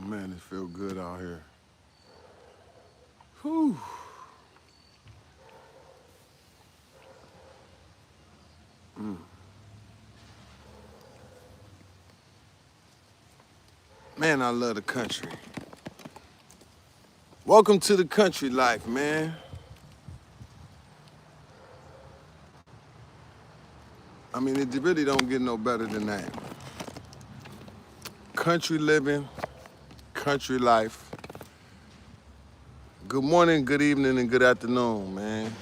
Man, it feel good out here. Whew. Man, I love the country. Welcome to the country life, man. I mean, it really don't get no better than that. Country living, country life. Good morning, good evening, and good afternoon, man.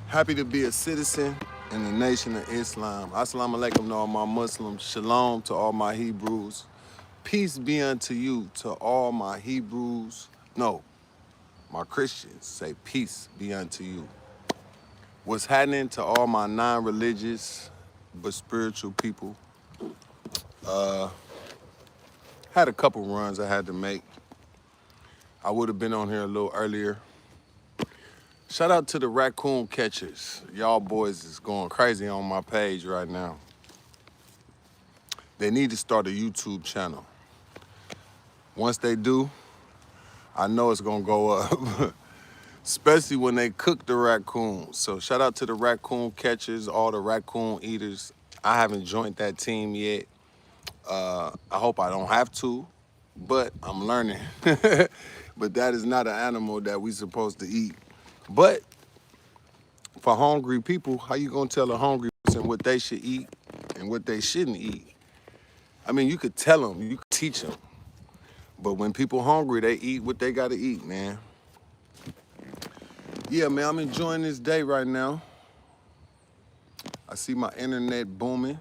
Happy to be a citizen in the nation of Islam. Assalamu alaikum to all my Muslims. Shalom to all my Hebrews. Peace be unto you to all my Hebrews. No, my Christians. Say peace be unto you. What's happening to all my non-religious but spiritual people? Had a couple runs I had to make. I would have been on here a little earlier. Shout out to the raccoon catchers. Y'all boys is going crazy on my page right now. They need to start a YouTube channel. Once they do, I know it's gonna go up. Especially when they cook the raccoons. So shout out to the raccoon catchers, all the raccoon eaters. I haven't joined that team yet. I hope I don't have to, but I'm learning. But that is not an animal that we supposed to eat. But for hungry people, how you gonna tell a hungry person what they should eat and what they shouldn't eat? I mean, you could tell them, you could teach them. But when people hungry, they eat what they gotta eat, man. Yeah, man, I'm enjoying this day right now. I see my internet booming.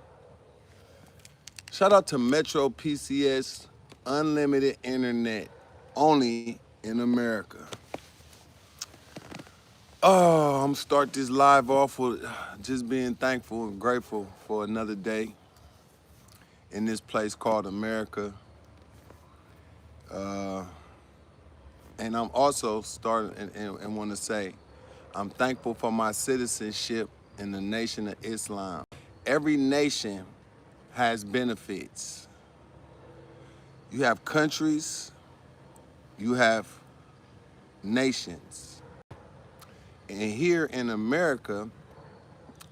Shout out to Metro PCS, unlimited internet, only in America. Oh, I'm start this live off with just being thankful and grateful for another day in this place called America. And I'm also starting and want to say, I'm thankful for my citizenship in the nation of Islam. Every nation has benefits. You have countries, you have nations. And here in America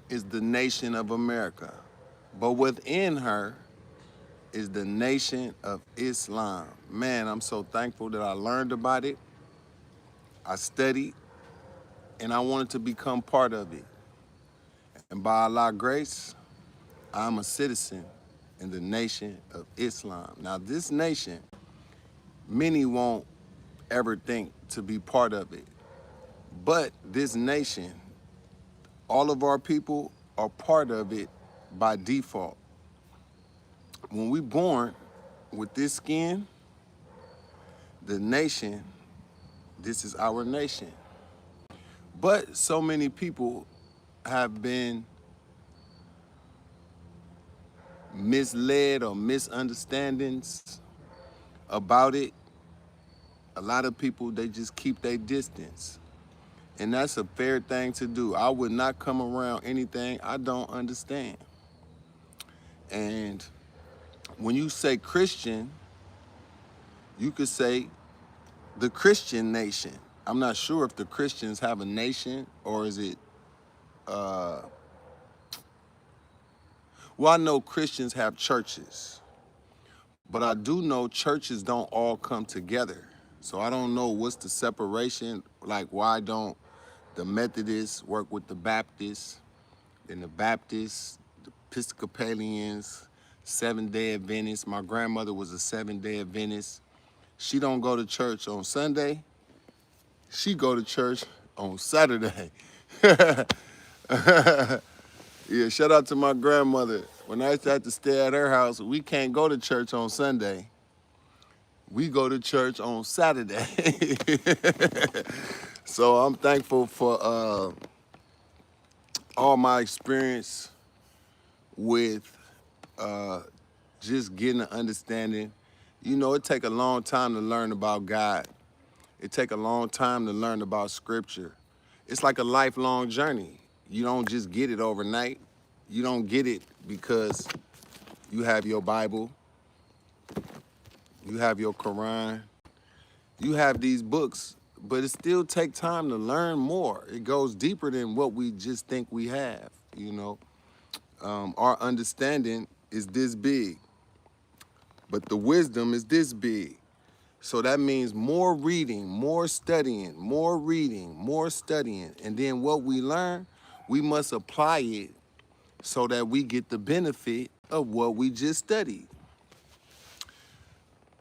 is the nation of America. But within her is the nation of Islam. Man, I'm so thankful that I learned about it. I studied, and I wanted to become part of it. And by Allah's grace, I'm a citizen in the nation of Islam. Now, this nation, many won't ever think to be part of it. But this nation, all of our people are part of it by default. When we born with this skin, the nation, this is our nation. But so many people have been misled or misunderstandings about it. A lot of people, they just keep their distance. And that's a fair thing to do. I would not come around anything I don't understand. And when you say Christian, you could say the Christian nation. I'm not sure if the Christians have a nation or is it, well, I know Christians have churches, but I do know churches don't all come together. So I don't know what's the separation, like why don't the Methodists work with the Baptists, and the Baptists, the Episcopalians, Seventh-day Adventists. My grandmother was a Seventh-day Adventist. She don't go to church on Sunday. She go to church on Saturday. Yeah, shout out to my grandmother. When I used to have to stay at her house, we can't go to church on Sunday. We go to church on Saturday. So I'm thankful for all my experience with just getting an understanding. You know, it take a long time to learn about God. It take a long time to learn about scripture. It's like a lifelong journey. You don't just get it overnight. You don't get it because You have your Bible. You have your Quran. You have these books, but it still takes time to learn more. It goes deeper than what we just think we have, you know. Our understanding is this big, but the wisdom is this big. So that means more reading, more studying, more reading, more studying. And then what we learn, we must apply it so that we get the benefit of what we just studied.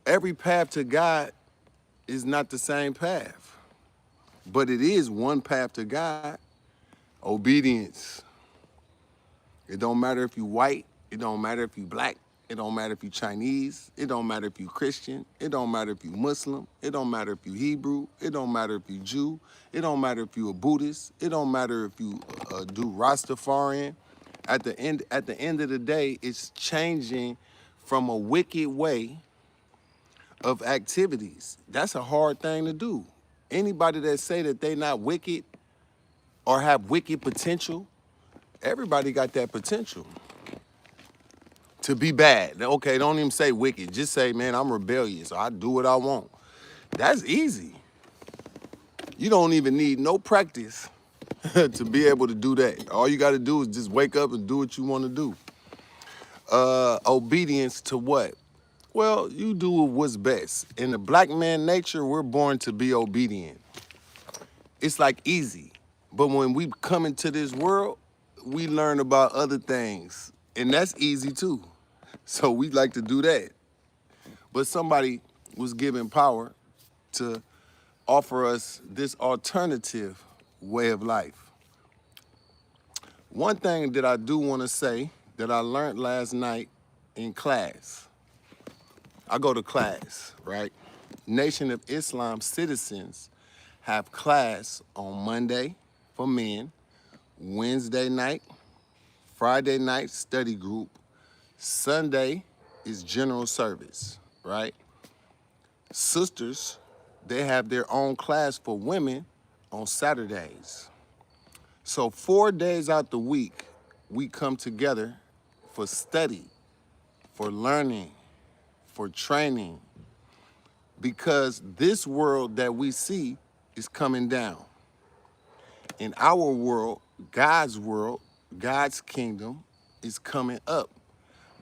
Every path to God is not the same path, but it is one path to God: obedience. It don't matter if you white, it don't matter if you black, it don't matter if you Chinese, it don't matter if you Christian, it don't matter if you Muslim, it don't matter if you Hebrew, it don't matter if you Jew, it don't matter if you a Buddhist, it don't matter if you do Rastafarian. At the end of the day, it's changing from a wicked way of activities. That's a hard thing to do. Anybody that say that they not wicked or have wicked potential, everybody got that potential to be bad. Okay, don't even say wicked. Just say, man, I'm rebellious. I do what I want. That's easy. You don't even need no practice to be able to do that. All you got to do is just wake up and do what you want to do. Obedience to what? Well, you do what's best. In the black man nature, we're born to be obedient. It's like easy. But when we come into this world, we learn about other things. And that's easy too. So we like to do that. But somebody was given power to offer us this alternative way of life. One thing that I do want to say that I learned last night in class. I go to class, right? Nation of Islam citizens have class on Monday for men, Wednesday night, Friday night study group, Sunday is general service, right? Sisters, they have their own class for women on Saturdays. So 4 days out the week, we come together for study, for learning, for training, because this world that we see is coming down. In our world, God's kingdom is coming up.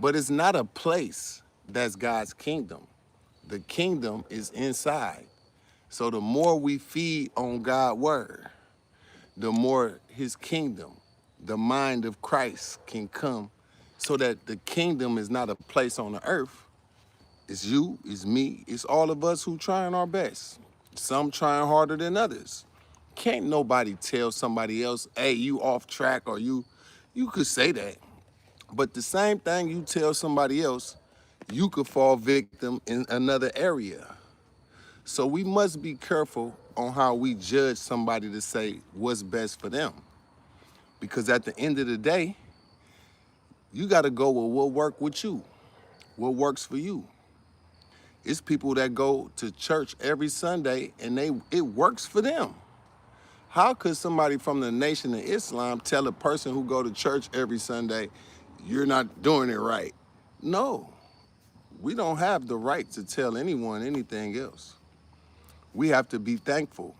But it's not a place that's God's kingdom. The kingdom is inside. So the more we feed on God's word, the more his kingdom, the mind of Christ can come, so that the kingdom is not a place on the earth. It's you, it's me, it's all of us who trying our best. Some trying harder than others. Can't nobody tell somebody else, hey, you off track, or you could say that. But the same thing you tell somebody else, you could fall victim in another area. So we must be careful on how we judge somebody to say what's best for them. Because at the end of the day, you got to go with what works with you, what works for you. It's people that go to church every Sunday and it works for them. How could somebody from the Nation of Islam tell a person who go to church every Sunday, you're not doing it right? No, we don't have the right to tell anyone anything else. We have to be thankful.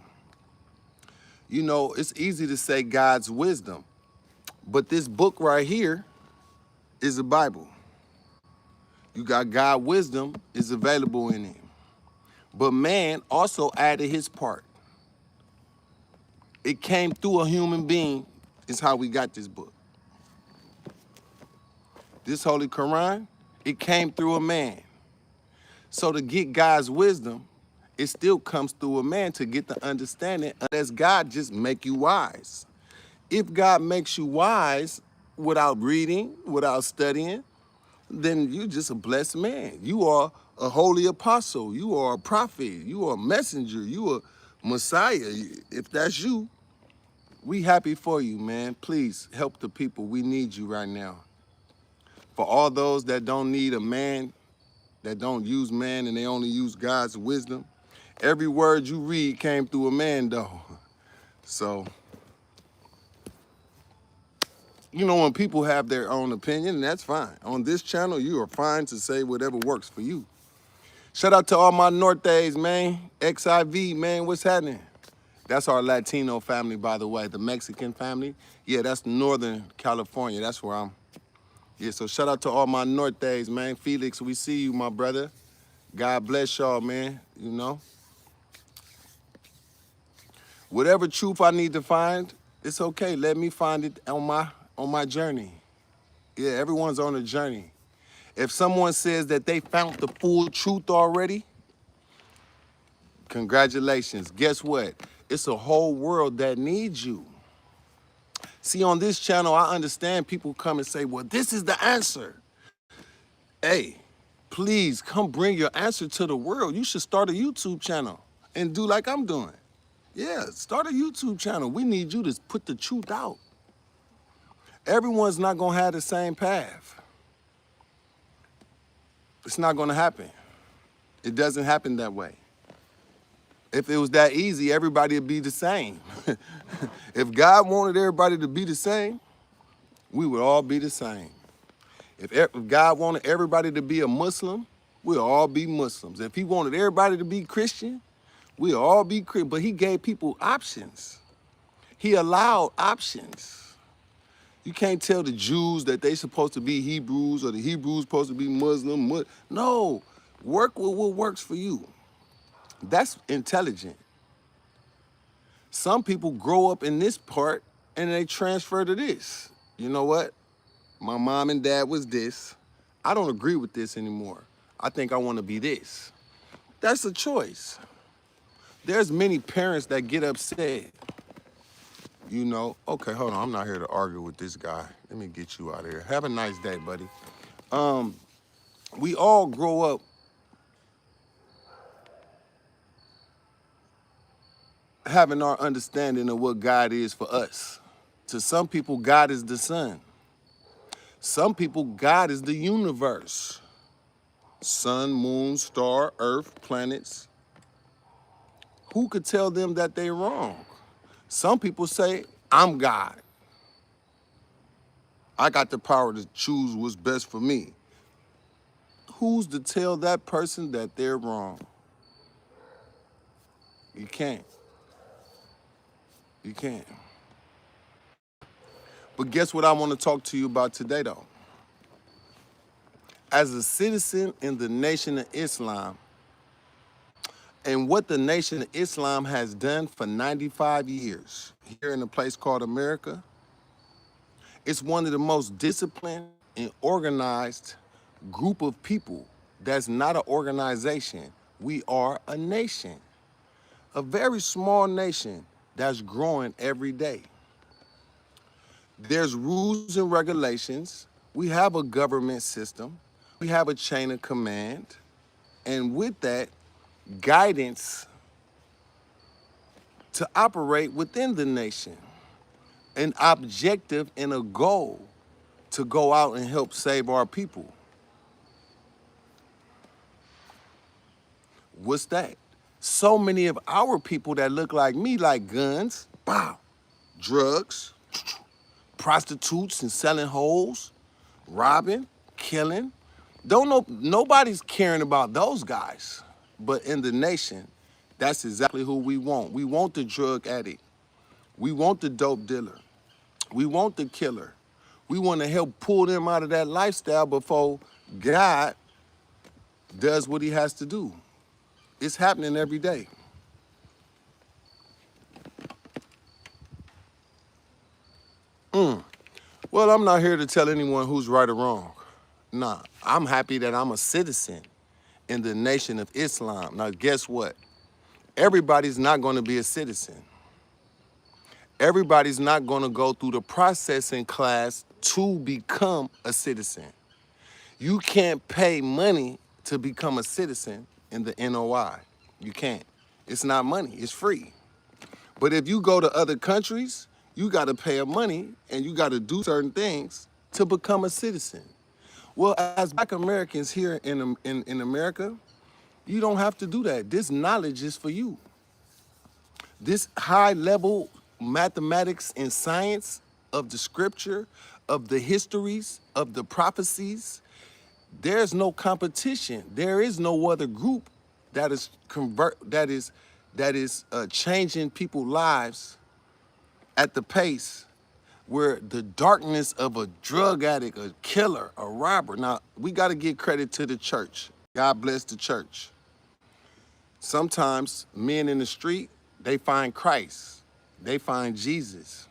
You know, it's easy to say God's wisdom, but this book right here is a Bible. You got God wisdom is available in it. But man also added his part. It came through a human being, is how we got this book. This Holy Quran, it came through a man. So to get God's wisdom, it still comes through a man to get the understanding, unless God just make you wise. If God makes you wise without reading, without studying, then you're just a blessed man. You are a holy apostle. You are a prophet. You are a messenger. You are Messiah. If that's you, we happy for you, man. Please help the people. We need you right now. For all those that don't need a man, that don't use man and they only use God's wisdom, every word you read came through a man, though. So You know, when people have their own opinion, that's fine. On this channel, you are fine to say whatever works for you. Shout out to all my Nortes, man. XIV, man, what's happening? That's our Latino family, by the way. The Mexican family. Yeah, that's Northern California. That's where I'm. Yeah, so shout out to all my Nortes, man. Felix, we see you, my brother. God bless y'all, man, you know. Whatever truth I need to find, it's okay. Let me find it on my journey. Yeah, everyone's on a journey. If someone says that they found the full truth already, congratulations. Guess what? It's a whole world that needs you. See, on this channel, I understand people come and say, well, this is the answer. Hey, please come bring your answer to the world. You should start a YouTube channel and do like I'm doing. Yeah, start a YouTube channel. We need you to put the truth out. Everyone's not gonna have the same path. It's not gonna happen. It doesn't happen that way. If it was that easy, everybody would be the same. If God wanted everybody to be the same, we would all be the same. If God wanted everybody to be a Muslim, we'll all be Muslims. If he wanted everybody to be Christian, we'll all be Christian. But he gave people options. He allowed options. You can't tell the Jews that they supposed to be Hebrews or the Hebrews supposed to be Muslim. No, work with what works for you. That's intelligent. Some people grow up in this part and they transfer to this. You know what? My mom and dad was this. I don't agree with this anymore. I think I want to be this. That's a choice. There's many parents that get upset. You know, okay, hold on. I'm not here to argue with this guy. Let me get you out of here. Have a nice day, buddy. We all grow up having our understanding of what God is for us. To some people, God is the sun. Some people, God is the universe. Sun, moon, star, earth, planets. Who could tell them that they're wrong? Some people say, I'm God. I got the power to choose what's best for me. Who's to tell that person that they're wrong? You can't. You can't. But guess what I want to talk to you about today, though? As a citizen in the Nation of Islam, and what the Nation of Islam has done for 95 years here in a place called America, it's one of the most disciplined and organized group of people that's not an organization. We are a nation, a very small nation that's growing every day. There's rules and regulations. We have a government system. We have a chain of command. And with that, guidance to operate within the nation. An objective and a goal to go out and help save our people. What's that? So many of our people that look like me like guns, bow, drugs, prostitutes and selling hoes, robbing, killing. Don't know, nobody's caring about those guys. But in the nation, that's exactly who we want. We want the drug addict. We want the dope dealer. We want the killer. We want to help pull them out of that lifestyle before God does what he has to do. It's happening every day. Well, I'm not here to tell anyone who's right or wrong. Nah, I'm happy that I'm a citizen in the Nation of Islam. Now, guess what? Everybody's not going to be a citizen. Everybody's not going to go through the processing class to become a citizen. You can't pay money to become a citizen in the NOI. You can't. It's not money. It's free. But if you go to other countries, you got to pay money and you got to do certain things to become a citizen. Well, as Black Americans here in America, you don't have to do that. This knowledge is for you. This high level mathematics and science of the scripture, of the histories, of the prophecies. There's no competition. There is no other group that is changing people's lives at the pace where the darkness of a drug addict, a killer, a robber. Now, we got to give credit to the church. God bless the church. Sometimes men in the street, they find Christ. They find Jesus.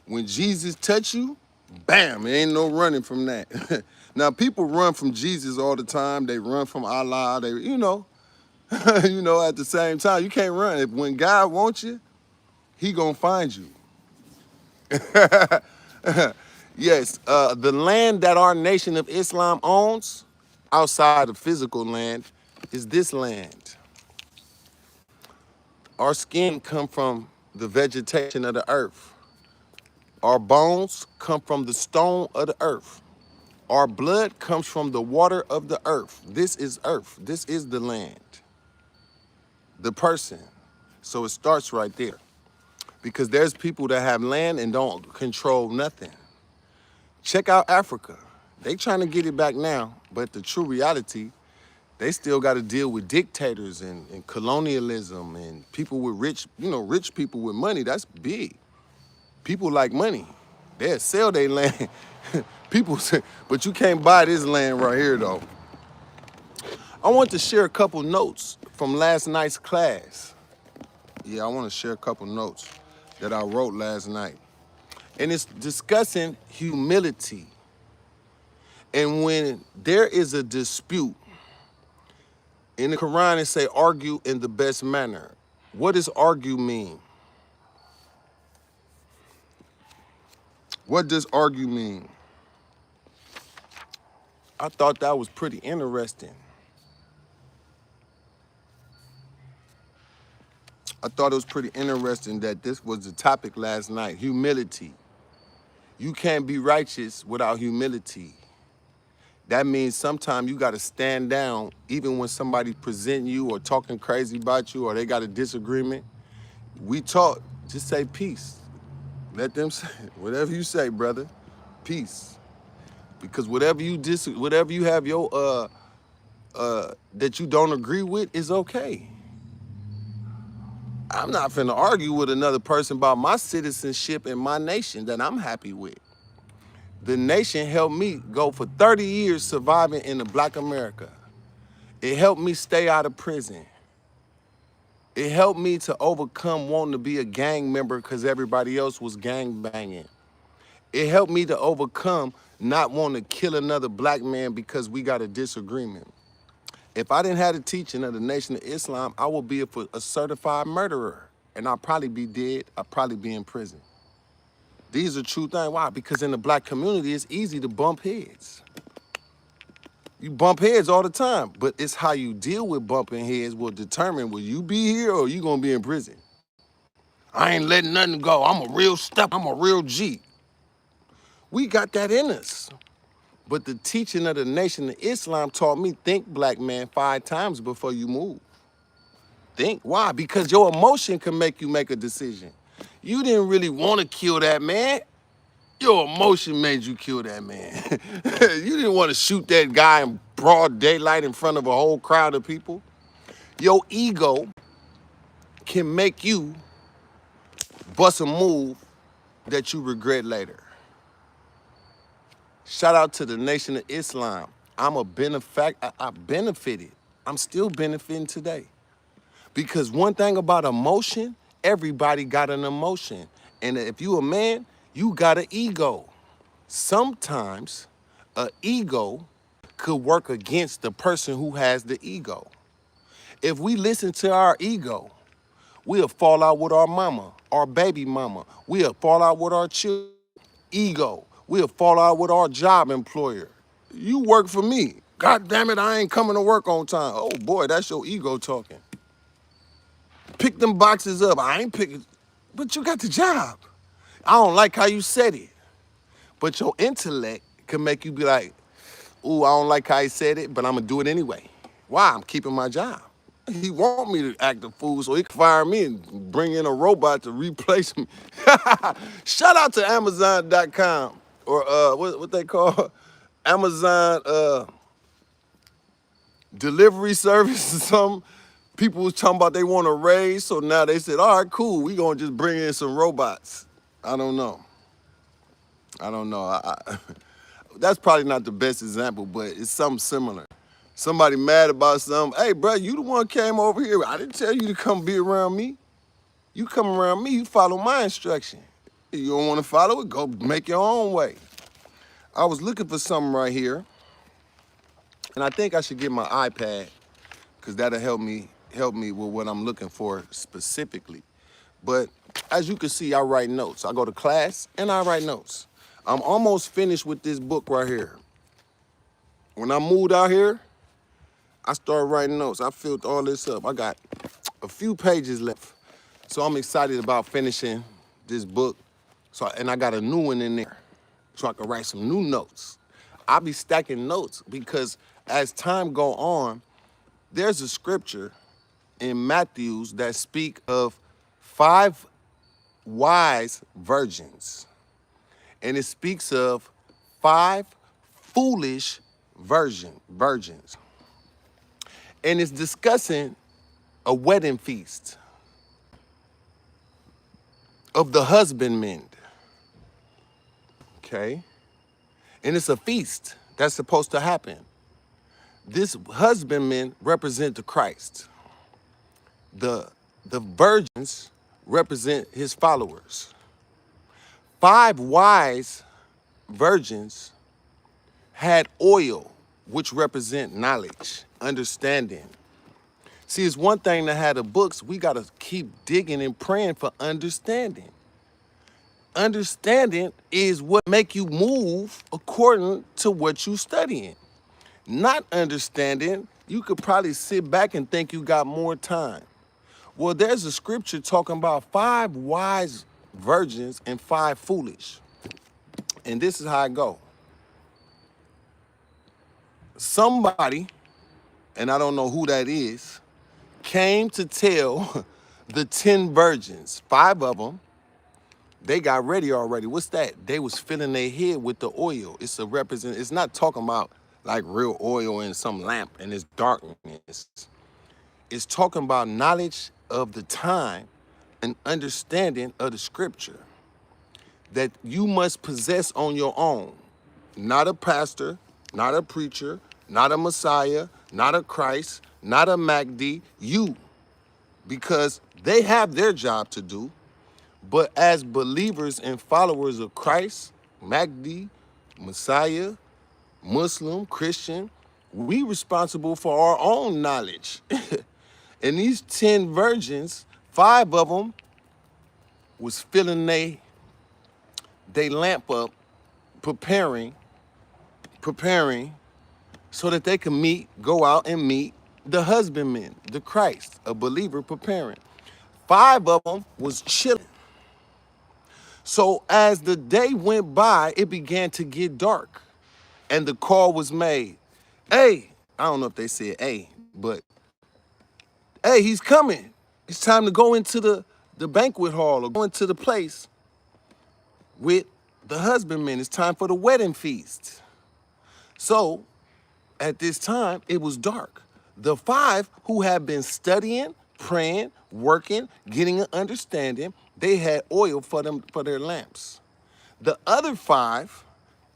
When Jesus touch you, bam, there ain't no running from that. Now, people run from Jesus all the time. They run from Allah. They, you know, at the same time, you can't run. When God wants you, he gonna find you. Yes, the land that our Nation of Islam owns, outside of physical land, is this land. Our skin come from the vegetation of the earth. Our bones come from the stone of the earth. Our blood comes from the water of the earth. This is earth. This is the land. The person. So it starts right there. Because there's people that have land and don't control nothing. Check out Africa. They trying to get it back now, but the true reality, they still got to deal with dictators and colonialism and people with rich people with money. That's big. People like money. They'll sell their land. People say, but you can't buy this land right here, though. I want to share a couple notes from last night's class. Yeah, I want to share a couple notes that I wrote last night. And it's discussing humility. And when there is a dispute, in the Quran it say argue in the best manner. What does argue mean? What does argue mean? I thought that was pretty interesting. I thought it was pretty interesting that this was the topic last night, humility. You can't be righteous without humility. That means sometimes you got to stand down even when somebody present you or talking crazy about you or they got a disagreement. We taught, just say peace. Let them say, whatever you say, brother, peace. Because whatever you have your that you don't agree with is okay. I'm not finna argue with another person about my citizenship and my nation that I'm happy with. The nation helped me go for 30 years surviving in the Black America. It helped me stay out of prison. It helped me to overcome wanting to be a gang member because everybody else was gang banging. It helped me to overcome not wanting to kill another black man because we got a disagreement. If I didn't have the teaching of the Nation of Islam, I would be a certified murderer. And I'd probably be dead. I'd probably be in prison. These are true things. Why? Because in the black community, it's easy to bump heads. You bump heads all the time, but it's how you deal with bumping heads will determine will you be here or you gonna be in prison. I ain't letting nothing go. I'm a real step. I'm a real G. We got that in us. But the teaching of the Nation of Islam taught me, think, black man, 5 times before you move. Think. Why? Because your emotion can make you make a decision. You didn't really want to kill that man. Your emotion made you kill that man. You didn't want to shoot that guy in broad daylight in front of a whole crowd of people. Your ego can make you bust a move that you regret later. Shout out to the Nation of Islam. I'm a benefactor. I benefited. I'm still benefiting today. Because one thing about emotion, everybody got an emotion. And if you a man, you got an ego. Sometimes an ego could work against the person who has the ego. If we listen to our ego, we'll fall out with our mama, our baby mama. We'll fall out with our children. Ego. We'll fall out with our job employer. You work for me. God damn it, I ain't coming to work on time. Oh boy, that's your ego talking. Pick them boxes up. I ain't picking, but you got the job. I don't like how you said it. But your intellect can make you be like, ooh, I don't like how he said it, but I'm gonna do it anyway. Why? I'm keeping my job. He want me to act a fool so he can fire me and bring in a robot to replace me. Shout out to Amazon.com or what they call Amazon delivery service or something. People was talking about they want to raise, so now they said, all right, cool, we gonna just bring in some robots. I don't know. That's probably not the best example, but it's something similar. Somebody mad about something. Hey, bro, you the one came over here. I didn't tell you to come be around me. You come around me, you follow my instruction. If you don't want to follow it, go make your own way. I was looking for something right here, and I think I should get my iPad, because that'll help me with what I'm looking for specifically. But as you can see, I write notes. I go to class and I write notes. I'm almost finished with this book right here. When I moved out here, I started writing notes. I filled all this up. I got a few pages left. So I'm excited about finishing this book. And I got a new one in there, so I can write some new notes. I'll be stacking notes because as time go on, there's a scripture in Matthews that speak of 5 wise virgins. And it speaks of 5 foolish virgins. And it's discussing a wedding feast of the husbandmen. Okay? And it's a feast that's supposed to happen. This husbandmen represent the Christ. The virgins represent his followers. 5 wise virgins had oil, which represent knowledge, understanding. See, it's one thing to have the books. We got to keep digging and praying for understanding. Understanding is what make you move according to what you studying. Not understanding, you could probably sit back and think you got more time. Well, there's a scripture talking about 5 wise virgins and 5 foolish. And this is how it go. Somebody, and I don't know who that is, came to tell the 10 virgins, 5 of them, they got ready already. What's that? They was filling their head with the oil. It's not talking about like real oil in some lamp and it's darkness. It's talking about knowledge of the time and understanding of the scripture that you must possess on your own. Not a pastor, not a preacher, not a Messiah, not a Christ, not a Magdi, you. Because they have their job to do. But as believers and followers of Christ, Magdi, Messiah, Muslim, Christian, we responsible for our own knowledge. And these 10 virgins, 5 of them was filling they lamp up, preparing so that they can go out and meet the husbandman, the Christ, a believer preparing. 5 of them was chilling. So as the day went by, it began to get dark. And the call was made. Hey, I don't know if they said hey, but hey, he's coming. It's time to go into the banquet hall or go into the place with the husbandman. It's time for the wedding feast. So at this time, it was dark. The 5 who had been studying, praying, working, getting an understanding, they had oil for their lamps. The other 5,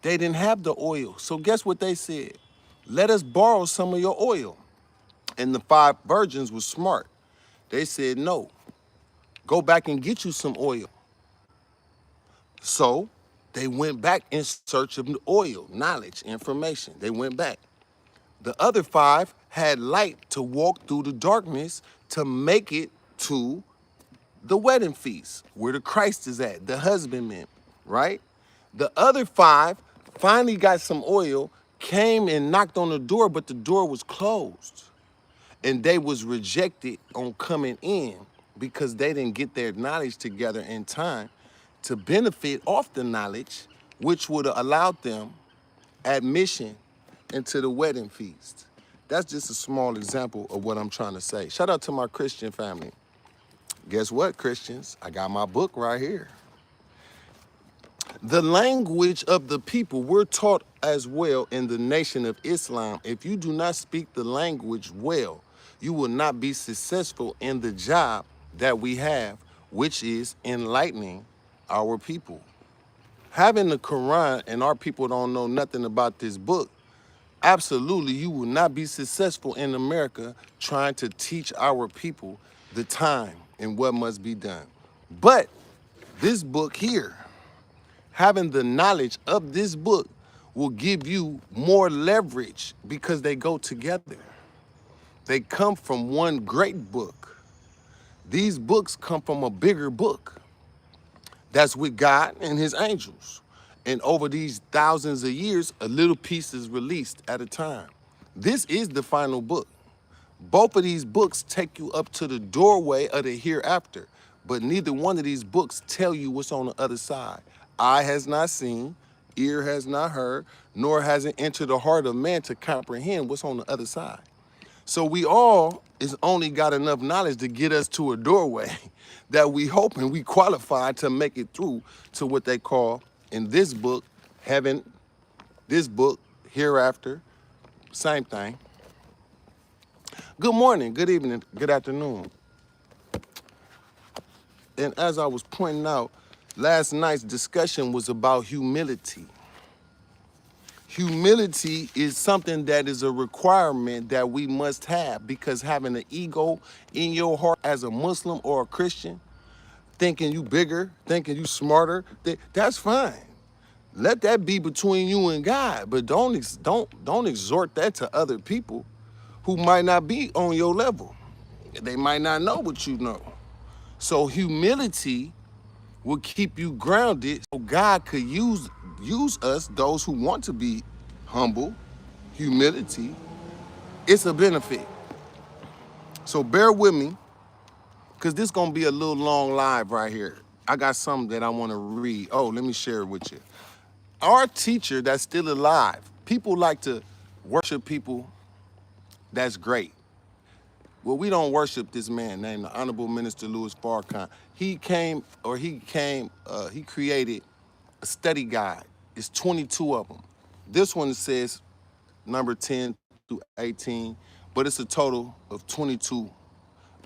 they didn't have the oil. So guess what they said? Let us borrow some of your oil. And the 5 virgins were smart. They said, no, go back and get you some oil. So they went back in search of the oil, knowledge, information. They went back. The other 5 had light to walk through the darkness to make it to the wedding feast, where the Christ is at, the husbandman, right? The other 5 finally got some oil, came and knocked on the door, but the door was closed. And they was rejected on coming in because they didn't get their knowledge together in time to benefit off the knowledge, which would have allowed them admission into the wedding feast. That's just a small example of what I'm trying to say. Shout out to my Christian family. Guess what, Christians? I got my book right here. The language of the people, we're taught as well in the nation of Islam. If you do not speak the language well, you will not be successful in the job that we have, which is enlightening our people. Having the Quran and our people don't know nothing about this book, absolutely you will not be successful in America trying to teach our people the time and what must be done. But this book here, having the knowledge of this book will give you more leverage because they go together. They come from one great book. These books come from a bigger book. That's with God and his angels. And over these thousands of years, a little piece is released at a time. This is the final book. Both of these books take you up to the doorway of the hereafter, but neither one of these books tell you what's on the other side. Eye has not seen, ear has not heard, nor has it entered the heart of man to comprehend what's on the other side. So we all is only got enough knowledge to get us to a doorway that we hoping we qualify to make it through to what they call in this book, heaven, this book, hereafter, same thing. Good morning, good evening, good afternoon. And as I was pointing out, last night's discussion was about humility. Humility is something that is a requirement that we must have, because having an ego in your heart as a Muslim or a Christian, thinking you bigger, thinking you smarter, that's fine. Let that be between you and God, but don't exhort that to other people who might not be on your level. They might not know what you know. So humility will keep you grounded so God could use us, those who want to be humble. Humility, it's a benefit. So bear with me, because this is going to be a little long live right here. I got something that I want to read. Oh, let me share it with you. Our teacher that's still alive, people like to worship people that's great. Well, we don't worship this man named the Honorable Minister Louis Farrakhan. He created a study guide. It's 22 of them. This one says number 10 through 18, but it's a total of 22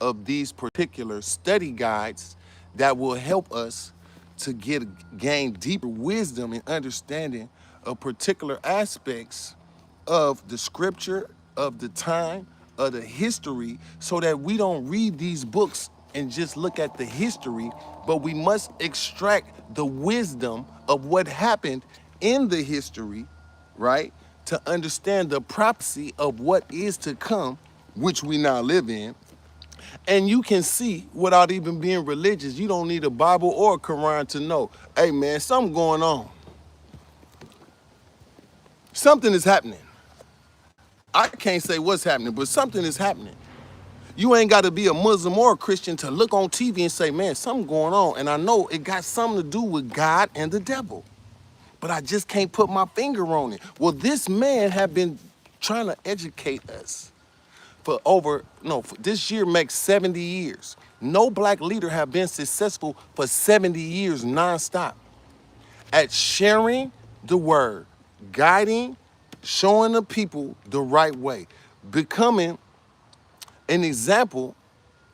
of these particular study guides that will help us to gain deeper wisdom and understanding of particular aspects of the scripture, of the time, of the history, so that we don't read these books and just look at the history, but we must extract the wisdom of what happened in the history, right? To understand the prophecy of what is to come, which we now live in. And you can see, without even being religious, you don't need a Bible or a Quran to know, hey man, something going on. Something is happening. I can't say what's happening, but something is happening. You ain't got to be a Muslim or a Christian to look on TV and say, man, something going on. And I know it got something to do with God and the devil, but I just can't put my finger on it. Well, this man have been trying to educate us for this year makes 70 years. No black leader have been successful for 70 years nonstop at sharing the word, guiding, showing the people the right way, becoming an example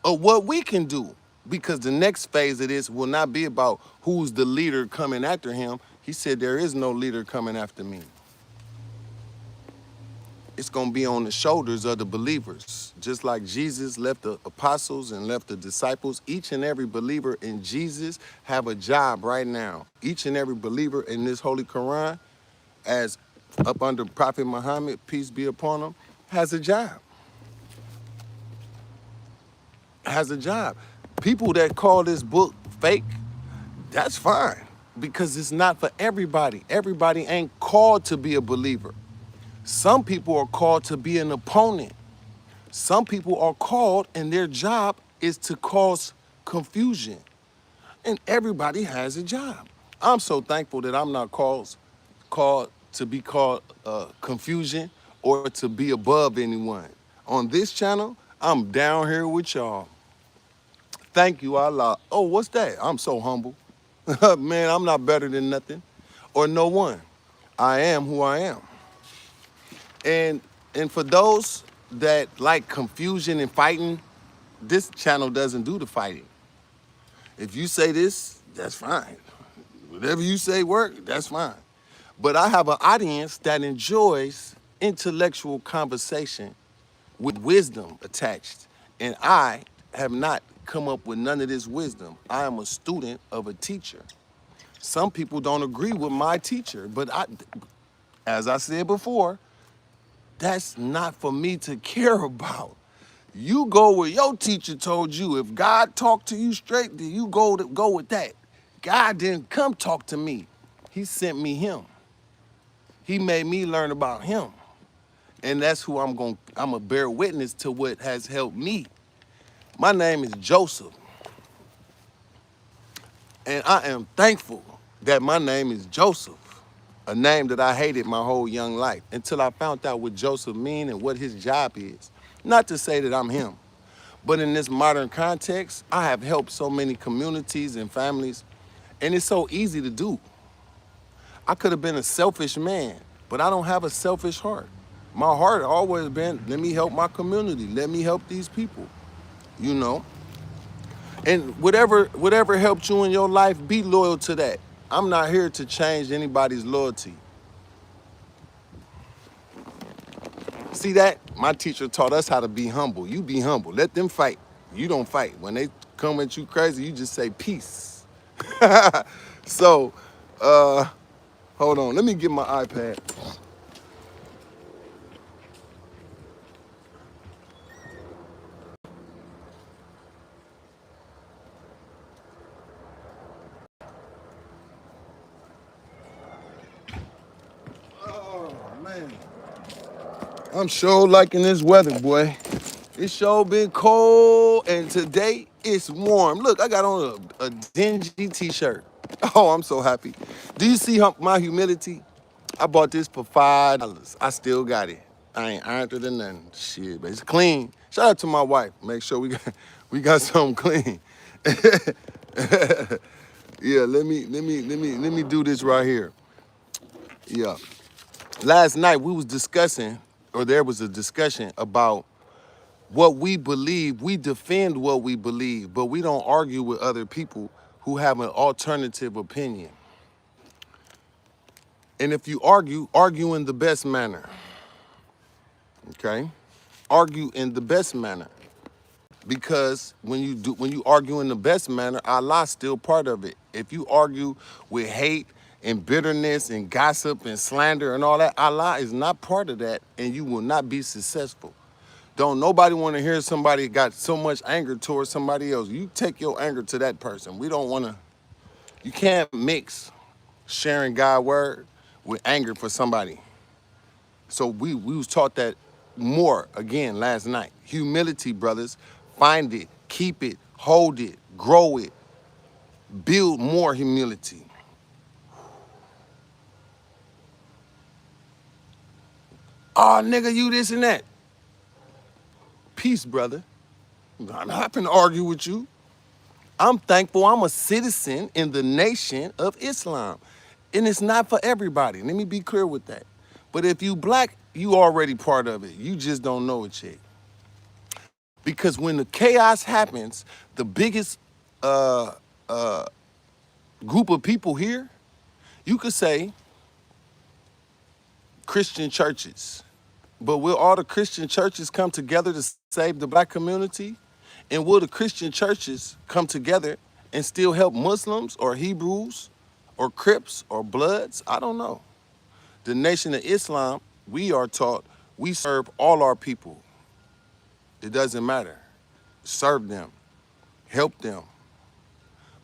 of what we can do. Because the next phase of this will not be about who's the leader coming after him. He said, there is no leader coming after me. It's going to be on the shoulders of the believers. Just like Jesus left the apostles and left the disciples, each and every believer in Jesus have a job right now. Each and every believer in this Holy Quran, as up under Prophet Muhammad, peace be upon him, has a job. Has a job. People that call this book fake, that's fine, because it's not for everybody. Everybody ain't called to be a believer. Some people are called to be an opponent. Some people are called, and their job is to cause confusion. And everybody has a job. I'm so thankful that I'm not called to be called confusion or to be above anyone. On this channel, I'm down here with y'all. Thank you, Allah. Oh, what's that? I'm so humble. Man, I'm not better than nothing. or no one. I am who I am. And for those that like confusion and fighting, this channel doesn't do the fighting. If you say this, that's fine. Whatever you say work, that's fine. But I have an audience that enjoys intellectual conversation with wisdom attached. And I have not come up with none of this wisdom. I am a student of a teacher. Some people don't agree with my teacher, but as I said before, that's not for me to care about. You go where your teacher told you. If God talked to you straight, then you go with that. God didn't come talk to me. He sent me him. He made me learn about him. And that's who I'm gonna bear witness to what has helped me. My name is Joseph. And I am thankful that my name is Joseph, a name that I hated my whole young life until I found out what Joseph means and what his job is. Not to say that I'm him, but in this modern context, I have helped so many communities and families, and it's so easy to do. I could have been a selfish man, but I don't have a selfish heart. My heart always been, let me help my community, let me help these people, you know? And whatever helped you in your life, be loyal to that. I'm not here to change anybody's loyalty. See that? My teacher taught us how to be humble. You be humble. Let them fight. You don't fight. When they come at you crazy, you just say peace. So, hold on. Let me get my iPad. Oh, man. I'm sure liking this weather, boy. It's sure been cold, and today it's warm. Look, I got on a dingy t-shirt. Oh, I'm so happy. Do you see my humidity? I bought this for $5. I still got it. I ain't ironed it or nothing. Shit, but it's clean. Shout out to my wife. Make sure we got something clean. Yeah, let me do this right here. Yeah. Last night we was discussing, or there was a discussion about what we believe. We defend what we believe, but we don't argue with other people who have an alternative opinion. And if you argue in the best manner, okay? Argue in the best manner. Because when you argue in the best manner, Allah's still part of it. If you argue with hate and bitterness and gossip and slander and all that, Allah is not part of that, and you will not be successful. Don't nobody want to hear somebody got so much anger towards somebody else. You take your anger to that person. We don't want to, you can't mix sharing God's word with anger for somebody. So we was taught that more again last night. Humility, brothers. Find it, keep it, hold it, grow it, build more humility. Oh, nigga, you this and that. Peace, brother. I'm not gonna argue with you. I'm thankful I'm a citizen in the nation of Islam. And it's not for everybody. Let me be clear with that. But if you black, you already part of it. You just don't know it yet. Because when the chaos happens, the biggest group of people here, you could say Christian churches. But will all the Christian churches come together to save the black community? And will the Christian churches come together and still help Muslims or Hebrews or Crips or Bloods? I don't know. The Nation of Islam, we are taught we serve all our people. It doesn't matter. Serve them. Help them.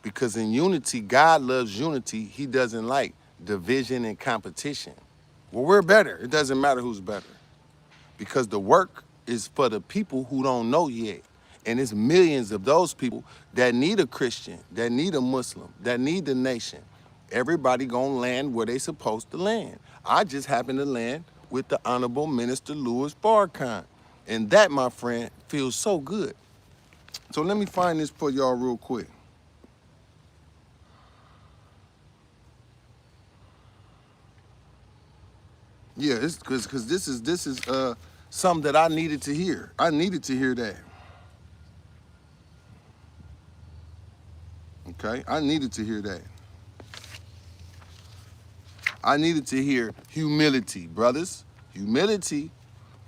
Because in unity, God loves unity. He doesn't like division and competition. Well, we're better. It doesn't matter who's better. Because the work is for the people who don't know yet. And it's millions of those people that need a Christian, that need a Muslim, that need the nation. Everybody gonna land where they supposed to land. I just happen to land with the Honorable Minister Louis Farrakhan. And that, my friend, feels so good. So let me find this for y'all real quick. Yeah, it's because this is something that I needed to hear. I needed to hear that. Okay, I needed to hear that. I needed to hear humility, brothers. Humility,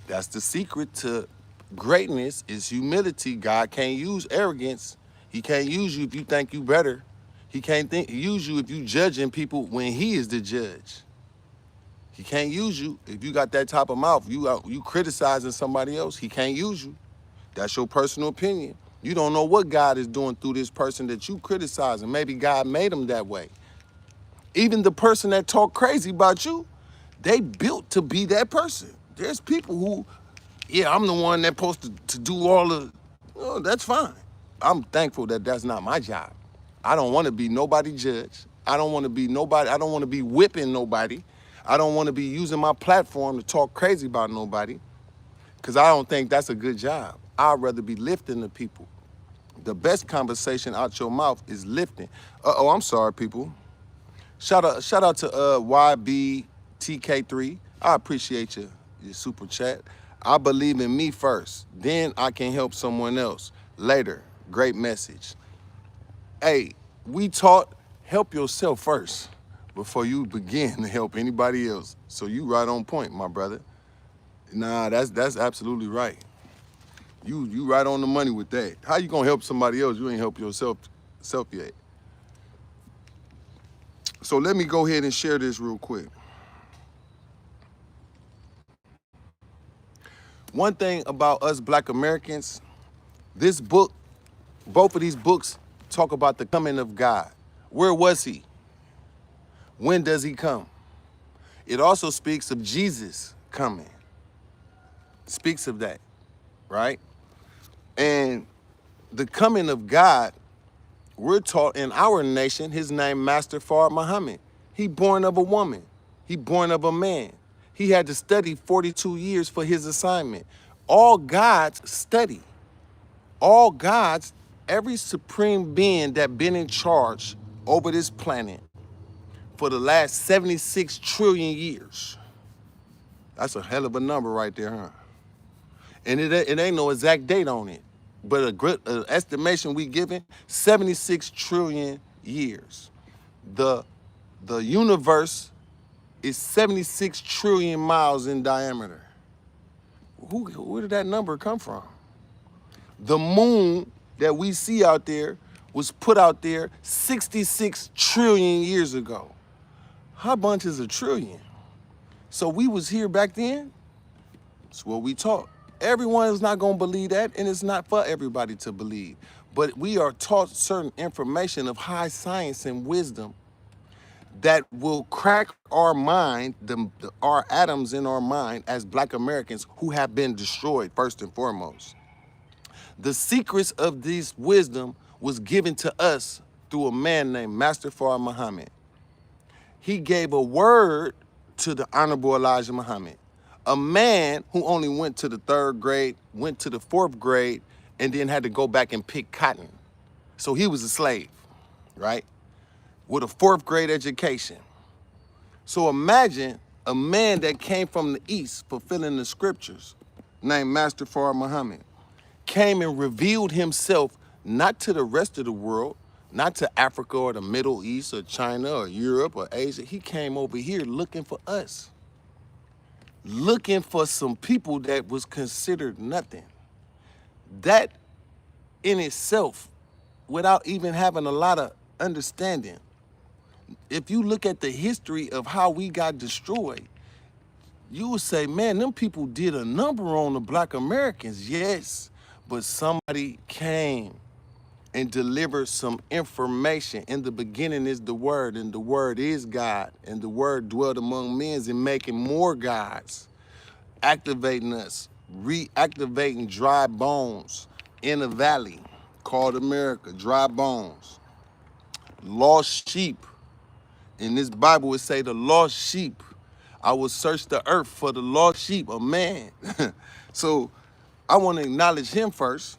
that's the secret to greatness, is humility. God can't use arrogance. He can't use you if you think you better. He can't use you if you judging people when he is the judge. He can't use you if you got that type of mouth. You criticizing somebody else. He can't use you. That's your personal opinion. You don't know what God is doing through this person that you criticizing. Maybe God made him that way. Even the person that talk crazy about you, they built to be that person. There's people who, yeah, I'm the one that's supposed to do all the, oh, that's fine. I'm thankful that that's not my job. I don't want to be nobody judge. I don't want to be nobody. I don't want to be whipping nobody. I don't want to be using my platform to talk crazy about nobody, because I don't think that's a good job. I'd rather be lifting the people. The best conversation out your mouth is lifting. Uh-oh, I'm sorry, people. Shout out to YBTK3. I appreciate your super chat. I believe in me first, then I can help someone else later. Great message. Hey, we taught help yourself first before you begin to help anybody else. So you right on point, my brother. Nah, that's absolutely right. You right on the money with that. How you gonna help somebody else? You ain't help yourself yet. So let me go ahead and share this real quick. One thing about us Black Americans, this book, both of these books talk about the coming of God. Where was he? When does he come? It also speaks of Jesus coming. Speaks of that, right? And the coming of God, we're taught in our nation, his name Master Fard Muhammad. He born of a woman. He born of a man. He had to study 42 years for his assignment. All gods study. All gods, every supreme being that been in charge over this planet for the last 76 trillion years. That's a hell of a number right there, huh? And it ain't no exact date on it, but a estimation we given, 76 trillion years. The universe is 76 trillion miles in diameter. Where did that number come from? The moon that we see out there was put out there 66 trillion years ago. How much is a trillion? So we was here back then? That's what we taught. Everyone is not gonna believe that, and it's not for everybody to believe. But we are taught certain information of high science and wisdom that will crack our mind, our atoms in our mind as Black Americans who have been destroyed first and foremost. The secrets of this wisdom was given to us through a man named Master Fard Muhammad. He gave a word to the Honorable Elijah Muhammad, a man who only went to the 3rd grade, went to the 4th grade, and then had to go back and pick cotton. So he was a slave, right? With a 4th grade education. So imagine a man that came from the East fulfilling the scriptures, named Master Fard Muhammad, came and revealed himself not to the rest of the world, not to Africa or the Middle East or China or Europe or Asia. He came over here looking for us, looking for some people that was considered nothing. That in itself, without even having a lot of understanding, if you look at the history of how we got destroyed, you would say, man, them people did a number on the Black Americans, yes, but somebody came and delivered some information. In the beginning is the Word, and the Word is God, and the Word dwelt among men and making more gods, activating us, reactivating dry bones in a valley called America, dry bones. Lost sheep. In this Bible, it say the lost sheep. I will search the earth for the lost sheep, a man. So I want to acknowledge him first,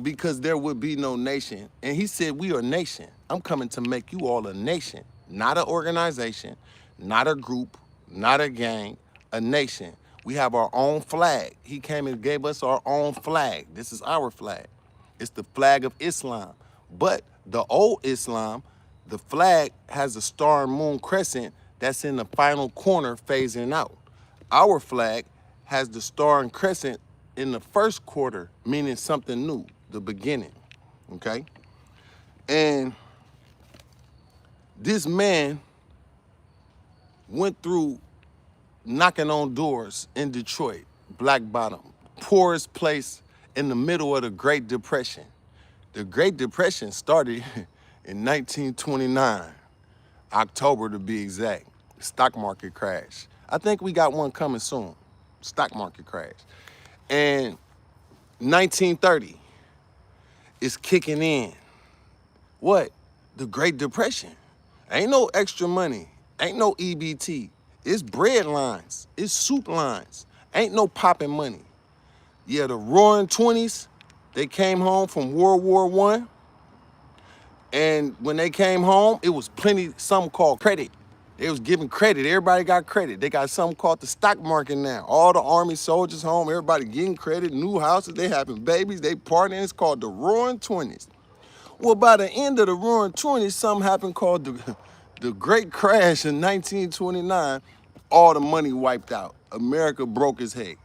because there would be no nation. And he said, we are a nation. I'm coming to make you all a nation, not an organization, not a group, not a gang. a nation. We have our own flag. He came and gave us our own flag. This is our flag. It's the flag of Islam. But the old Islam, the flag has a star and moon crescent that's in the final corner phasing out. Our flag has the star and crescent in the first quarter, meaning something new, the beginning, okay? And this man went through knocking on doors in Detroit, Black Bottom, poorest place in the middle of the Great Depression. The Great Depression started in 1929, October to be exact. Stock market crash. I think we got one coming soon. Stock market crash. And 1930 is kicking in. What? The Great Depression. Ain't no extra money. Ain't no EBT. It's bread lines. It's soup lines. Ain't no popping money. Yeah, the roaring 20s, they came home from World War I. And when they came home, it was plenty, something called credit. They was giving credit. Everybody got credit. They got something called the stock market now. All the Army soldiers home, everybody getting credit, new houses, they having babies, they partying. It's called the roaring 20s. Well, by the end of the roaring 20s, something happened called the Great Crash in 1929. All the money wiped out. America broke his head.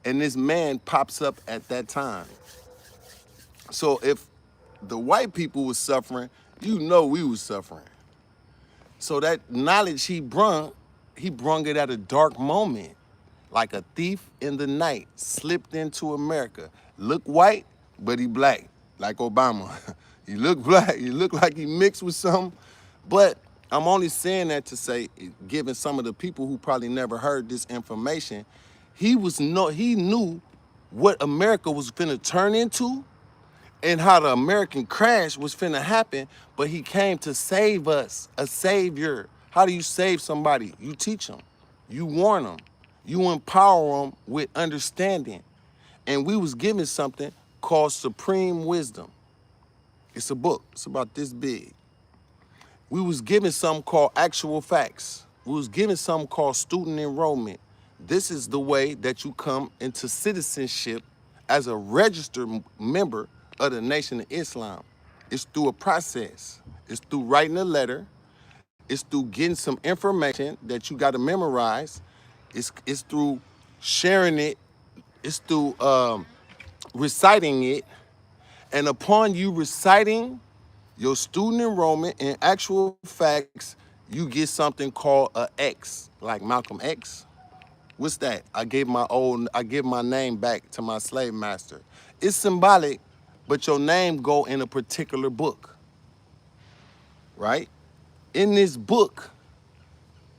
And this man pops up at that time. So if the white people was suffering, you know we was suffering. So that knowledge he brung it at a dark moment. Like a thief in the night, slipped into America. Look white, but he black, like Obama. He look black, he look like he mixed with something. But I'm only saying that to say, given some of the people who probably never heard this information, he knew what America was finna turn into and how the American crash was finna happen, but he came to save us, a savior. How do you save somebody? You teach them, you warn them, you empower them with understanding. And we was given something called Supreme Wisdom. It's a book, it's about this big. We was given something called Actual Facts. We was given something called student enrollment. This is the way that you come into citizenship as a registered member of the Nation of Islam. It's through a process. It's through writing a letter. It's through getting some information that you got to memorize. It's through sharing it. It's through reciting it. And upon you reciting your student enrollment and actual facts, you get something called a X, like Malcolm X. What's that? I give my name back to my slave master. It's symbolic, but your name go in a particular book, right? In this book,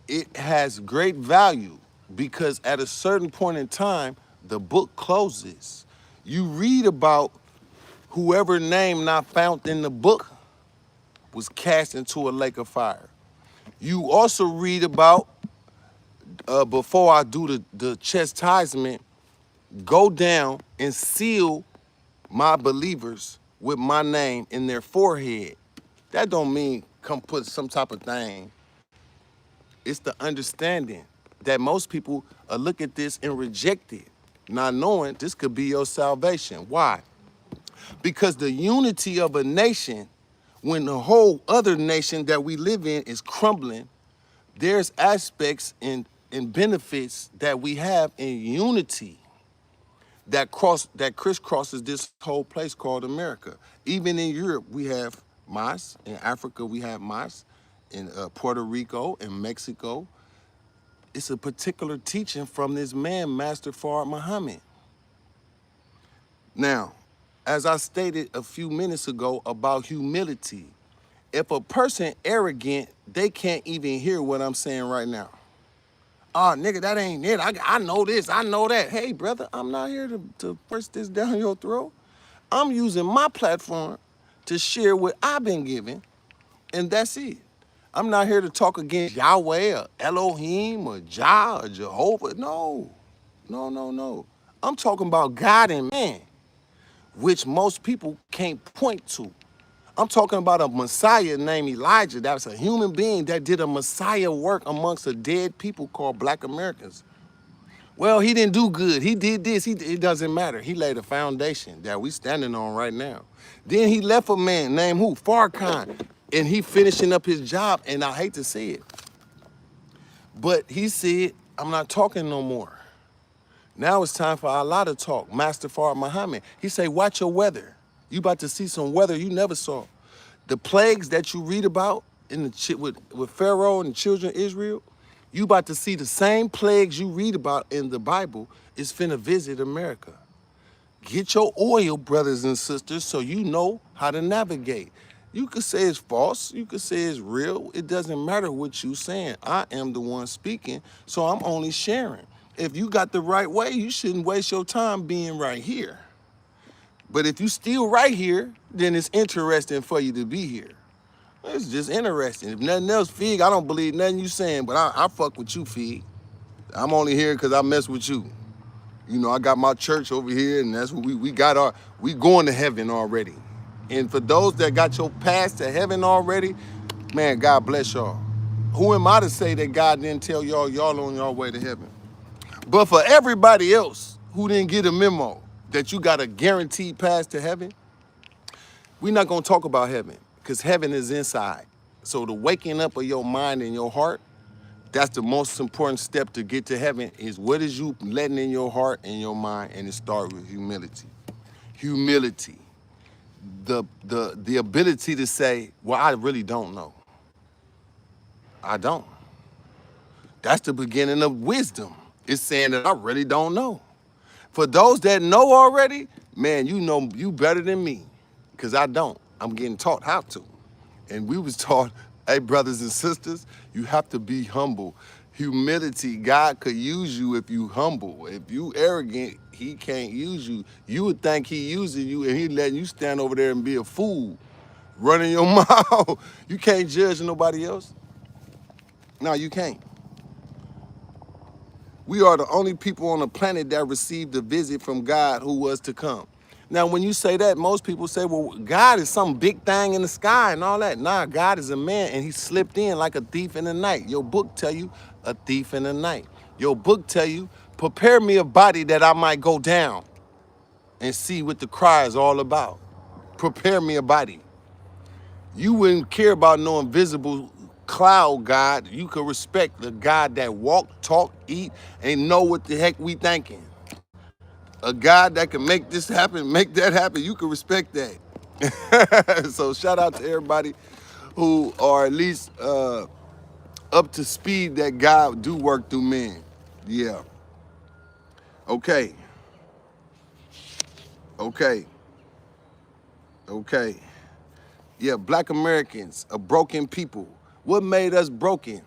it has great value because at a certain point in time, the book closes. You read about whoever name not found in the book was cast into a lake of fire. You also read about, before I do the chastisement, go down and seal my believers with my name in their forehead. That don't mean come put some type of thing. It's the understanding that most people look at this and reject it, not knowing this could be your salvation. Why? Because the unity of a nation, when the whole other nation that we live in is crumbling, there's aspects and benefits that we have in unity that crisscrosses this whole place called America. Even in Europe, we have mosques. In Africa, we have mosques. In Puerto Rico and Mexico, it's a particular teaching from this man, Master Fard Muhammad. Now, as I stated a few minutes ago about humility, if a person arrogant, they can't even hear what I'm saying right now. Oh, nigga, that ain't it. I know this, I know that. Hey, brother, I'm not here to push this down your throat. I'm using my platform to share what I've been given, and that's it. I'm not here to talk against Yahweh or Elohim or Jah or Jehovah. No, no, no, no. I'm talking about God and man, which most people can't point to. I'm talking about a Messiah named Elijah. That was a human being that did a Messiah work amongst a dead people called Black Americans. Well, he didn't do good. He did this. It doesn't matter. He laid a foundation that we standing on right now. Then he left a man named who? Farrakhan. And he finishing up his job, and I hate to say it. But he said, I'm not talking no more. Now it's time for Allah to talk. Master Farad Muhammad. He say, watch your weather. You about to see some weather you never saw. The plagues that you read about in the with Pharaoh and the children of Israel, you about to see the same plagues you read about in the Bible is finna visit America. Get your oil, brothers and sisters, so you know how to navigate. You could say it's false, you could say it's real. It doesn't matter what you're saying. I am the one speaking, so I'm only sharing. If you got the right way, you shouldn't waste your time being right here. But if you still right here, then it's interesting for you to be here. It's just interesting. If nothing else, Fig, I don't believe nothing you saying, but I fuck with you, Fig. I'm only here because I mess with you. You know, I got my church over here, and that's what we going to heaven already. And for those that got your pass to heaven already, man, God bless y'all. Who am I to say that God didn't tell y'all on your way to heaven? But for everybody else who didn't get a memo that you got a guaranteed pass to heaven, we're not gonna talk about heaven, because heaven is inside. So the waking up of your mind and your heart, that's the most important step to get to heaven, is what is you letting in your heart and your mind, and it starts with humility. Humility. The ability to say, well, I really don't know. I don't. That's the beginning of wisdom. It's saying that I really don't know. For those that know already, man, you know you better than me, because I don't. I'm getting taught how to. And we was taught, hey, brothers and sisters, you have to be humble. Humility, God could use you if you humble. If you arrogant, he can't use you. You would think he using you, and he letting you stand over there and be a fool, running your mouth. You can't judge nobody else. No, you can't. We are the only people on the planet that received a visit from God who was to come. Now, when you say that, most people say, well, God is some big thing in the sky and all that. Nah, God is a man, and he slipped in like a thief in the night. Your book tell you, a thief in the night. Your book tell you, prepare me a body that I might go down and see what the cry is all about. Prepare me a body. You wouldn't care about no invisible cloud God. You could respect the God that walk, talk, eat, and know what the heck we thinking. A God that can make this happen, make that happen, you can respect that. So shout out to everybody who are at least up to speed that God do work through men. Yeah. Okay. Okay. Okay. Yeah, Black Americans, a broken people. What made us broken?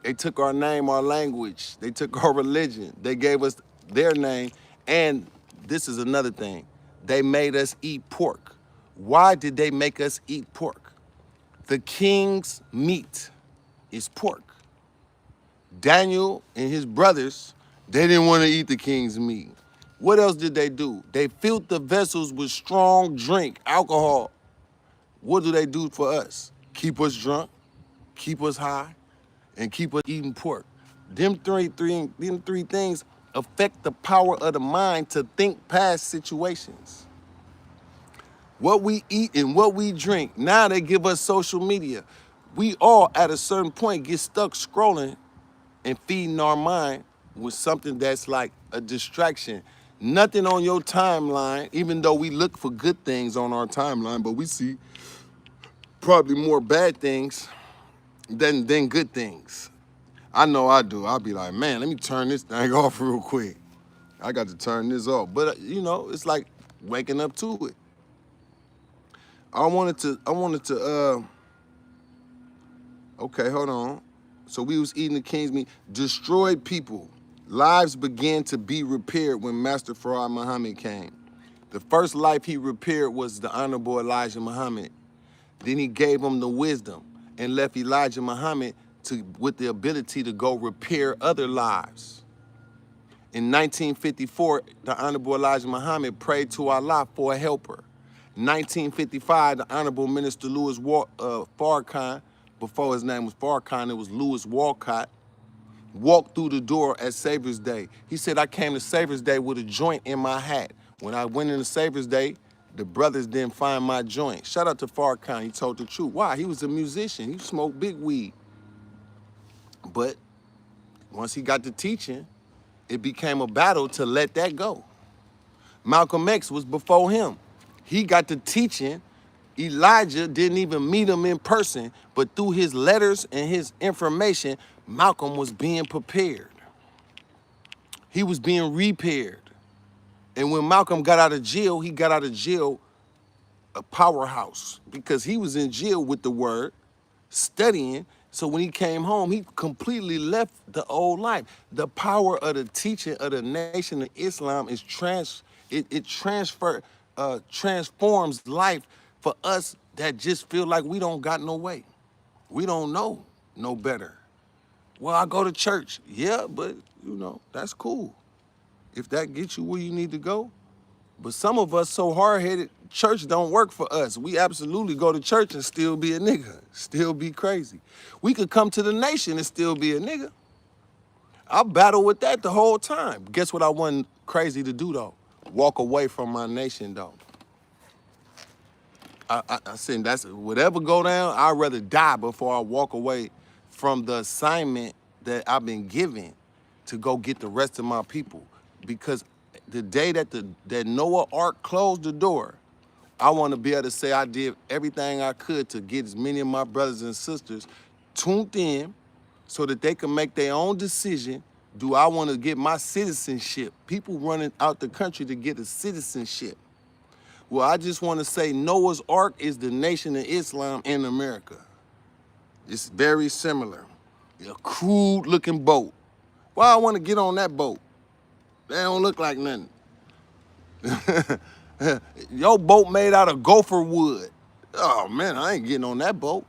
They took our name, our language. They took our religion. They gave us their name. And this is another thing. They made us eat pork. Why did they make us eat pork? The king's meat is pork. Daniel and his brothers, they didn't want to eat the king's meat. What else did they do? They filled the vessels with strong drink, alcohol. What do they do for us? Keep us drunk, keep us high, and keep us eating pork. Them three things affect the power of the mind to think past situations. What we eat and what we drink, now they give us social media. We all, at a certain point, get stuck scrolling and feeding our mind with something that's like a distraction. Nothing on your timeline, even though we look for good things on our timeline, but we see probably more bad things than good things. I know I do. I'll be like, man, let me turn this thing off real quick. I got to turn this off. But you know, it's like waking up to it. I wanted to, okay, hold on. So we was eating the king's meat. Destroyed people. Lives began to be repaired when Master Farad Muhammad came. The first life he repaired was the Honorable Elijah Muhammad. Then he gave him the wisdom and left Elijah Muhammad with the ability to go repair other lives. In 1954, the Honorable Elijah Muhammad prayed to Allah for a helper. 1955, the Honorable Minister Louis Farrakhan, before his name was Farrakhan, it was Louis Walcott, walked through the door at Savior's Day. He said, I came to Savior's Day with a joint in my hat. When I went into Savior's Day, the brothers didn't find my joint. Shout out to Farrakhan, he told the truth. Why? He was a musician, he smoked big weed. But once he got to teaching, it became a battle to let that go. Malcolm X was before him. He got to teaching. Elijah didn't even meet him in person, but through his letters and his information, Malcolm was being prepared. He was being repaired. And when Malcolm got out of jail, he got out of jail a powerhouse because he was in jail with the word, studying. So when he came home, he completely left the old life. The power of the teaching of the Nation of Islam is transforms life for us that just feel like we don't got no way. We don't know no better. Well, I go to church. Yeah, but that's cool. If that gets you where you need to go. But some of us so hard-headed, church don't work for us. We absolutely go to church and still be a nigga, still be crazy. We could come to the nation and still be a nigga. I battle with that the whole time. Guess what I wasn't crazy to do though? Walk away from my nation though. I said that's whatever go down, I'd rather die before I walk away from the assignment that I've been given to go get the rest of my people. Because the day that that Noah Ark closed the door, I want to be able to say I did everything I could to get as many of my brothers and sisters tuned in so that they can make their own decision. Do I want to get my citizenship? People running out the country to get a citizenship. Well, I just want to say Noah's Ark is the Nation of Islam in America. It's very similar. A crude looking boat. Why I want to get on that boat? They don't look like nothing. Your boat made out of gopher wood. Oh man, I ain't getting on that boat.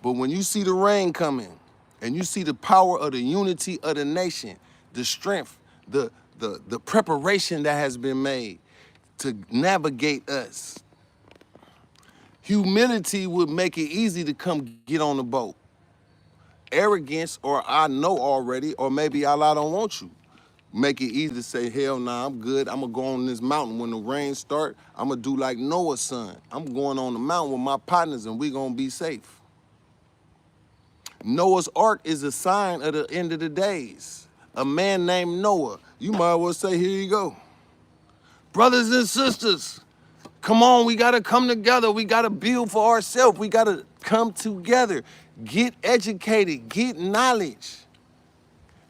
But when you see the rain coming and you see the power of the unity of the nation, the strength, the preparation that has been made to navigate us, humility would make it easy to come get on the boat. Arrogance, or I know already, or maybe Allah don't want you, make it easy to say, hell nah, I'm good. I'm gonna go on this mountain. When the rain start, I'm gonna do like Noah's son. I'm going on the mountain with my partners and we gonna be safe. Noah's Ark is a sign of the end of the days. A man named Noah. You might as well say, here you go. Brothers and sisters, come on, we gotta come together. We gotta build for ourselves. We gotta come together, get educated, get knowledge.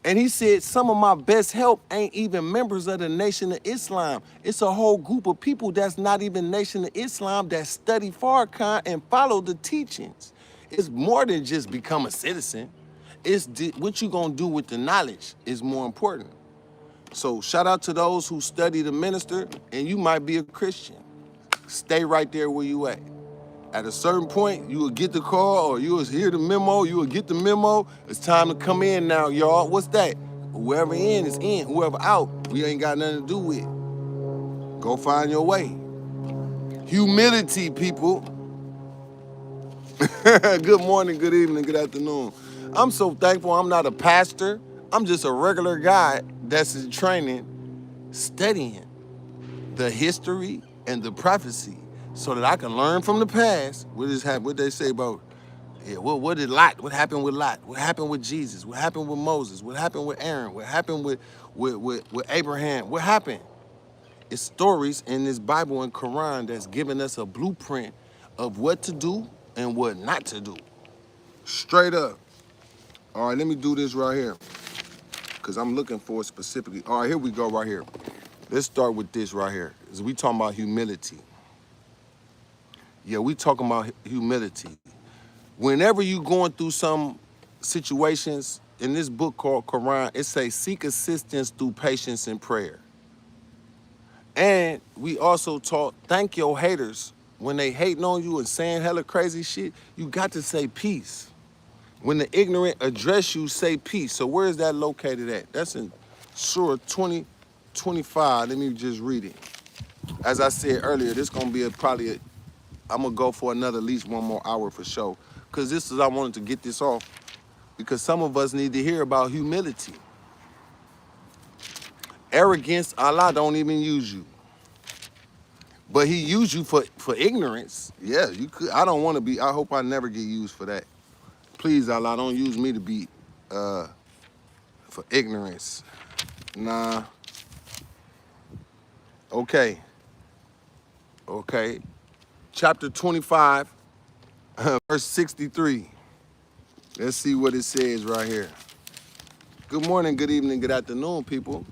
And he said, some of my best help ain't even members of the Nation of Islam. It's a whole group of people that's not even Nation of Islam that study Farrakhan and follow the teachings. It's more than just become a citizen. It's what you gonna do with the knowledge is more important. So shout out to those who study the minister, and you might be a Christian. Stay right there where you at. At a certain point, you will get the call or you will hear the memo, you will get the memo. It's time to come in now, y'all. What's that? Whoever in is in, whoever out, we ain't got nothing to do with. Go find your way. Humility, people. Good morning, good evening, good afternoon. I'm so thankful I'm not a pastor. I'm just a regular guy that's in training, studying the history and the prophecy so that I can learn from the past. What they say about, what did Lot, what happened with Lot? What happened with Jesus? What happened with Moses? What happened with Aaron? What happened with Abraham? What happened? It's stories in this Bible and Quran that's giving us a blueprint of what to do and what not to do. Straight up. All right, let me do this right here because I'm looking for it specifically. All right, here we go right here. Let's start with this right here. We talking about humility. Yeah, we talking about humility. Whenever you going through some situations, in this book called Quran, it says seek assistance through patience and prayer. And we also taught thank your haters. When they hating on you and saying hella crazy shit, you got to say peace. When the ignorant address you, say peace. So where is that located at? That's in Surah 20:25. Let me just read it. As I said earlier, this gonna be probably I'm gonna go for another at least 1 more hour for sure. Cause this is I wanted to get this off because some of us need to hear about humility. Arrogance, Allah don't even use you. But he used you for ignorance. Yeah, you could. I don't want to be. I hope I never get used for that. Please, Allah, don't use me to be for ignorance. Nah. Okay. Okay. Chapter 25, verse 63. Let's see what it says right here. Good morning, good evening, good afternoon, people.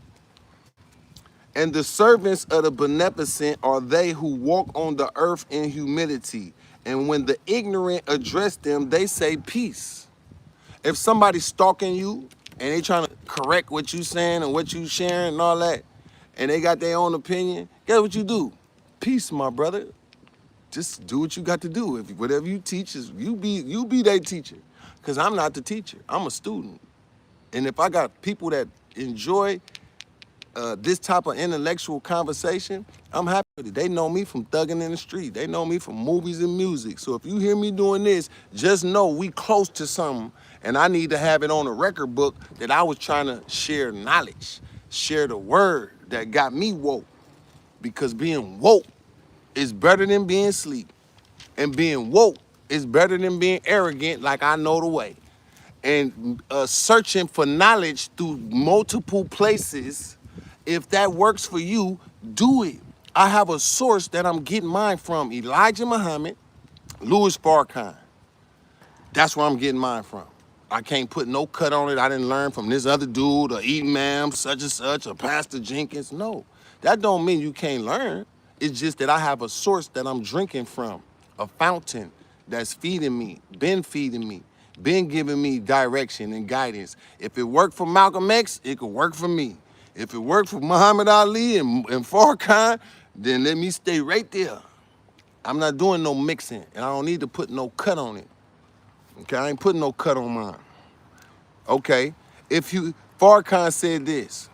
And the servants of the beneficent are they who walk on the earth in humility. And when the ignorant address them, they say peace. If somebody's stalking you and they trying to correct what you saying and what you sharing and all that, and they got their own opinion, guess what you do? Peace, my brother. Just do what you got to do. If whatever you teach is you be their teacher. Cause I'm not the teacher. I'm a student. And if I got people that enjoy this type of intellectual conversation, I'm happy with it. They know me from thugging in the street. They know me from movies and music. So if you hear me doing this, just know we close to something, and I need to have it on a record book that I was trying to share knowledge, share the word that got me woke. Because being woke is better than being asleep. And being woke is better than being arrogant like I know the way. And searching for knowledge through multiple places, if that works for you, do it. I have a source that I'm getting mine from, Elijah Muhammad, Louis Farrakhan. That's where I'm getting mine from. I can't put no cut on it. I didn't learn from this other dude or Imam such and such or Pastor Jenkins. No, that don't mean you can't learn. It's just that I have a source that I'm drinking from, a fountain that's feeding me, been giving me direction and guidance. If it worked for Malcolm X, it could work for me. If it worked for Muhammad Ali and Farrakhan, then let me stay right there. I'm not doing no mixing, and I don't need to put no cut on it. Okay, I ain't putting no cut on mine. Okay, Farrakhan said this,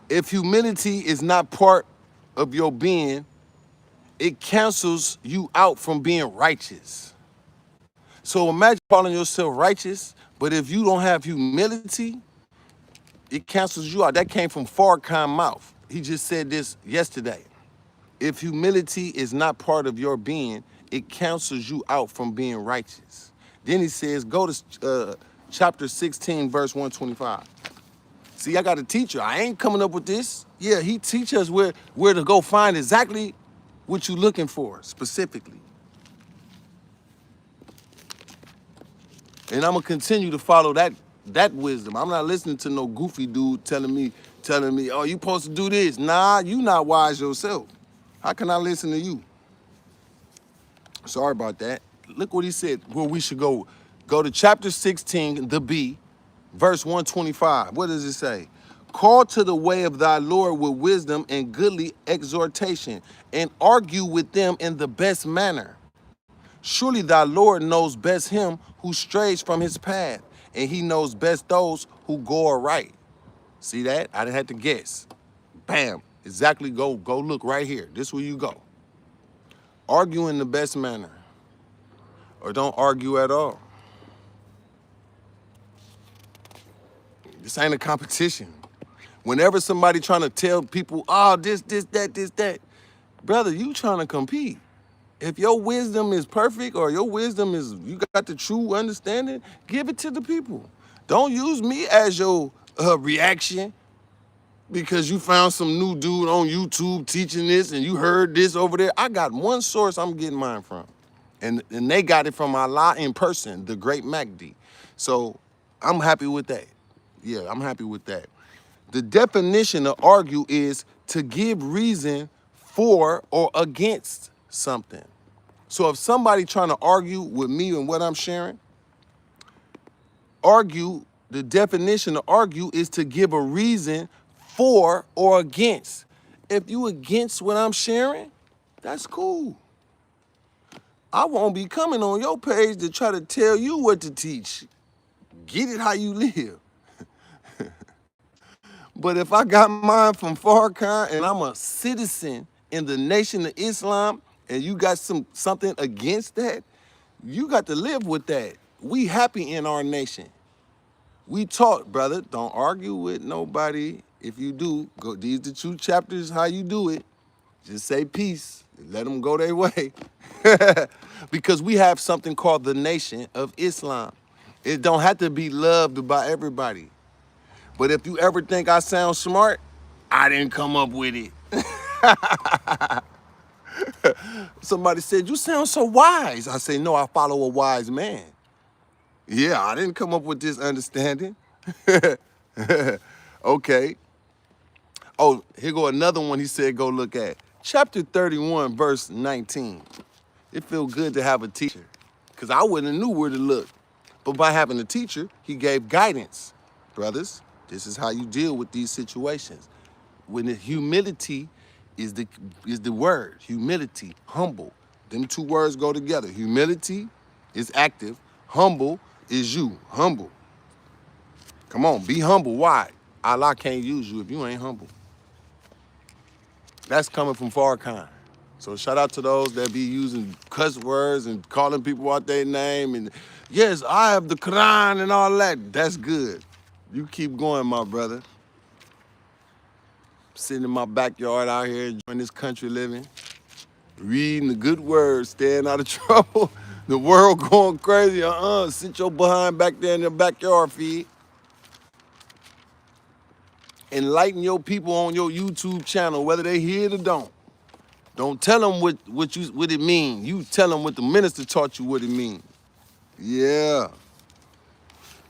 if humility is not part of your being, it cancels you out from being righteous. So imagine calling yourself righteous, but if you don't have humility, it cancels you out. That came from Farrakhan's mouth. He just said this yesterday. If humility is not part of your being, it cancels you out from being righteous. Then he says, go to chapter 16, verse 125. See, I got a teacher. I ain't coming up with this. Yeah, he teach us where to go find exactly what you're looking for, specifically. And I'm gonna continue to follow that wisdom. I'm not listening to no goofy dude telling me, oh, you supposed to do this. Nah, you not wise yourself. How can I listen to you? Sorry about that. Look what he said, where we should go. Go to chapter 16, the B, verse 125. What does it say? Call to the way of thy Lord with wisdom and goodly exhortation, and argue with them in the best manner. Surely thy Lord knows best him who strays from his path, and he knows best those who go aright. See that? I didn't have to guess. Bam. Exactly. Go look right here. This is where you go. Argue in the best manner, or don't argue at all. This ain't a competition. Whenever somebody trying to tell people, oh, this, that, brother, you trying to compete. If your wisdom is perfect or your wisdom is, you got the true understanding, give it to the people. Don't use me as your reaction because you found some new dude on YouTube teaching this and you heard this over there. I got one source I'm getting mine from. And they got it from Allah in person, the great Mahdi. So I'm happy with that. Yeah, I'm happy with that. The definition of argue is to give reason for or against something. So if somebody trying to argue with me and what I'm sharing, the definition of argue is to give a reason for or against. If you against what I'm sharing, that's cool. I won't be coming on your page to try to tell you what to teach. Get it how you live. But if I got mine from Farrakhan and I'm a citizen in the nation of Islam, and you got something against that, you got to live with that. We happy in our nation. We taught, brother, don't argue with nobody. If you do, go. These the 2 chapters how you do it. Just say peace. Let them go their way. Because we have something called the Nation of Islam. It don't have to be loved by everybody. But if you ever think I sound smart, I didn't come up with it. Somebody said, you sound so wise. I say, no, I follow a wise man. Yeah, I didn't come up with this understanding. Okay. Oh, here go another one he said go look at. Chapter 31, verse 19. It feels good to have a teacher, because I wouldn't have knew where to look. But by having a teacher, he gave guidance. Brothers, this is how you deal with these situations. When the humility is the word, humility, humble. Them 2 words go together. Humility is active, humble is you, humble. Come on, be humble. Why? Allah can't use you if you ain't humble. That's coming from Farrakhan. So shout out to those that be using cuss words and calling people out their name. And yes, I have the Quran and all that. That's good. You keep going, my brother. Sitting in my backyard out here enjoying this country living, reading the good words, staying out of trouble. The world going crazy. Sit your behind back there in the backyard feed. Enlighten your people on your YouTube channel, whether they hear it or don't. Don't tell them what it mean. You tell them what the minister taught you what it mean. Yeah.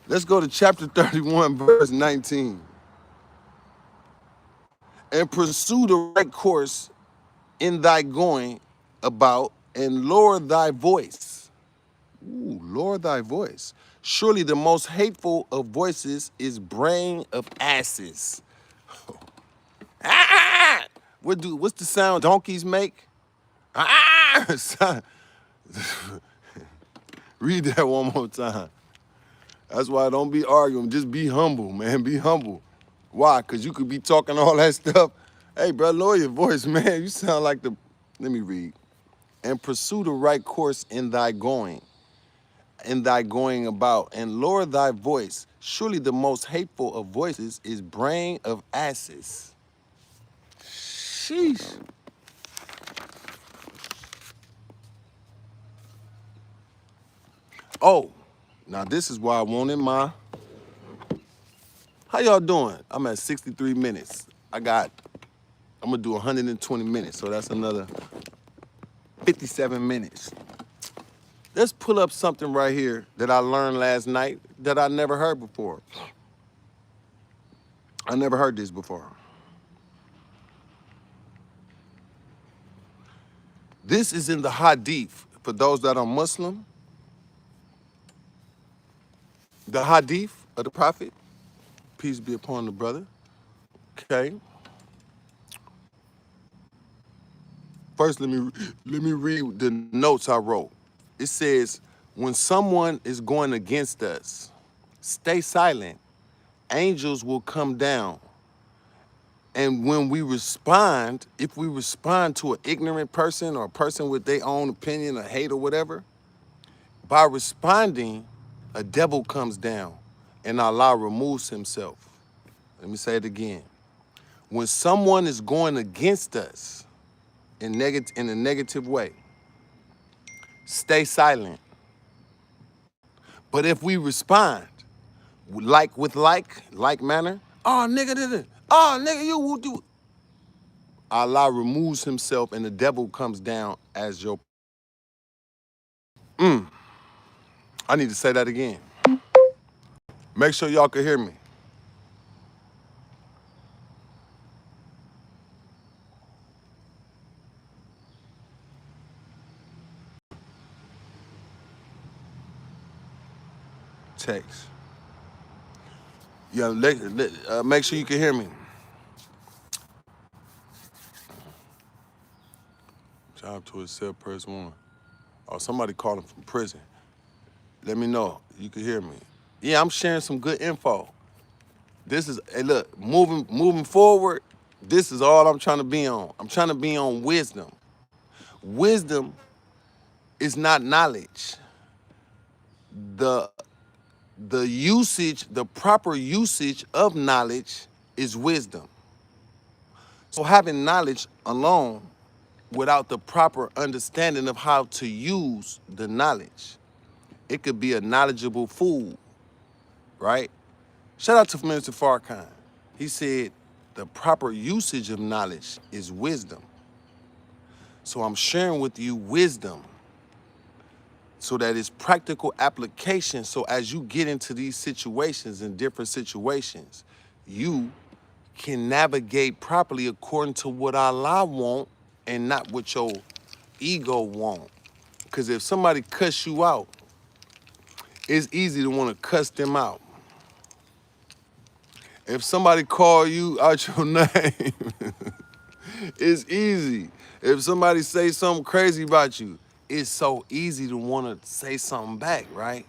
Let's go to chapter 31, verse 19. And pursue the right course in thy going about, and lower thy voice. Ooh, lower thy voice. Surely the most hateful of voices is braying of asses. Ah! What's the sound donkeys make? Ah! Read that one more time. That's why don't be arguing. Just be humble, man. Be humble. Why? Because you could be talking all that stuff. Hey, bro, lower your voice, man. You sound like the... Let me read. And pursue the right course in thy going about, and lower thy voice. Surely the most hateful of voices is braying of asses. Sheesh. Oh, now this is why I wanted my... How y'all doing? I'm at 63 minutes. I'm gonna do 120 minutes, so that's another 57 minutes. Let's pull up something right here that I learned last night that I never heard before. I never heard this before. This is in the Hadith. For those that are Muslim, the Hadith of the Prophet, peace be upon the brother. Okay. First, let me read the notes I wrote. It says, when someone is going against us, stay silent. Angels will come down. And when we respond, if we respond to an ignorant person or a person with their own opinion or hate or whatever, by responding, a devil comes down and Allah removes himself. Let me say it again. When someone is going against us in a negative way, stay silent. But if we respond with like manner, oh nigga, you will do. Allah removes himself and the devil comes down as your... I need to say that again. Make sure y'all can hear me. Text. Yeah, make sure you can hear me. Job to accept person one. Oh, somebody calling from prison. Let me know. You can hear me. Yeah, I'm sharing some good info. This is, hey, look, moving forward, this is all I'm trying to be on. I'm trying to be on wisdom. Wisdom is not knowledge. The the proper usage of knowledge is wisdom. So having knowledge alone without the proper understanding of how to use the knowledge, it could be a knowledgeable fool, right? Shout out to Minister Farrakhan. He said the proper usage of knowledge is wisdom. So I'm sharing with you wisdom so that it's practical application. So as you get into these situations and different situations, you can navigate properly according to what Allah want and not what your ego want. Because if somebody cuss you out, it's easy to want to cuss them out. If somebody call you out your name, it's easy. If somebody say something crazy about you, it's so easy to want to say something back, right?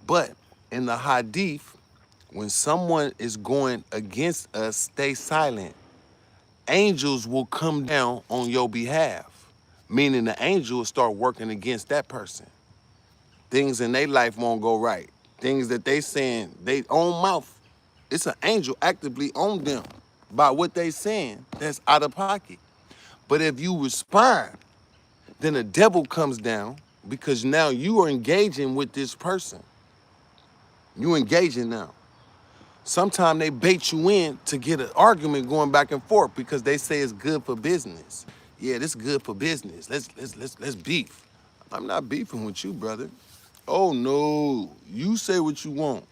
But in the hadith, when someone is going against us, stay silent. Angels will come down on your behalf, meaning the angel will start working against that person. Things in their life won't go right. Things that they saying, they own mouth. It's an angel actively on them by what they saying that's out of pocket. But if you respond, then the devil comes down because now you are engaging with this person. You engaging now. Sometimes they bait you in to get an argument going back and forth because they say it's good for business. Yeah, this is good for business. Let's beef. I'm not beefing with you, brother. Oh no, you say what you want.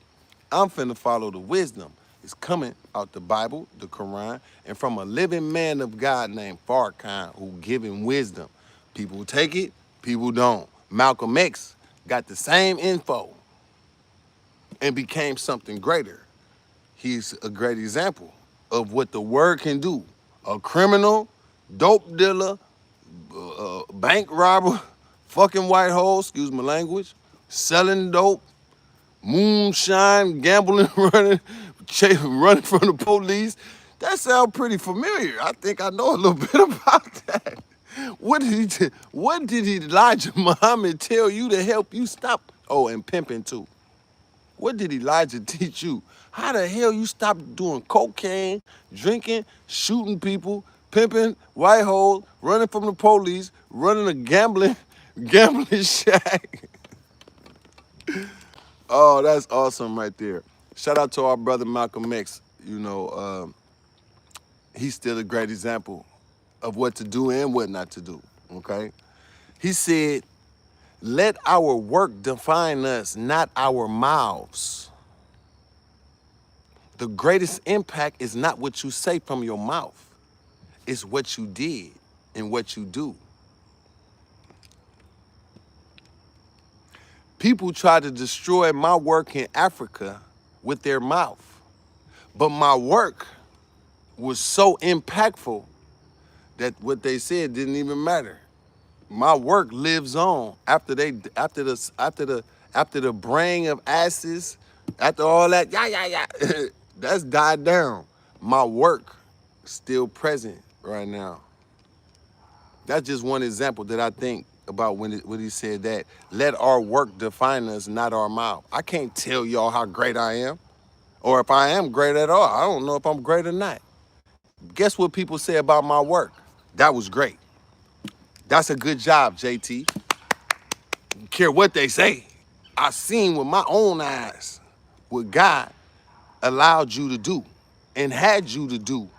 I'm finna follow the wisdom. It's coming out the Bible, the Quran, and from a living man of God named Farrakhan who giving wisdom. People take it, people don't. Malcolm X got the same info and became something greater. He's a great example of what the word can do. A criminal, dope dealer, bank robber, fucking white hole, excuse my language, selling dope, moonshine, gambling, running from the police. That sounds pretty familiar. I think I know a little bit about that. What did Elijah Muhammad tell you to help you stop? Oh, and pimping too. What did Elijah teach you? How the hell you stop doing cocaine, drinking, shooting people, pimping, white hole, running from the police, running a gambling shack? Oh, that's awesome right there. Shout out to our brother Malcolm X. You know, he's still a great example of what to do and what not to do, okay? He said, let our work define us, not our mouths. The greatest impact is not what you say from your mouth. It's what you did and what you do. People try to destroy my work in Africa with their mouth. But my work was so impactful that what they said didn't even matter. My work lives on after the braying of asses, after all that, that's died down. My work still present right now. That's just one example that I think about when he said that. Let our work define us, not our mouth. I can't tell y'all how great I am, or if I am great at all. I don't know if I'm great or not. Guess what people say about my work? That was great. That's a good job, JT. Don't care what they say. I seen with my own eyes what God allowed you to do and had you to do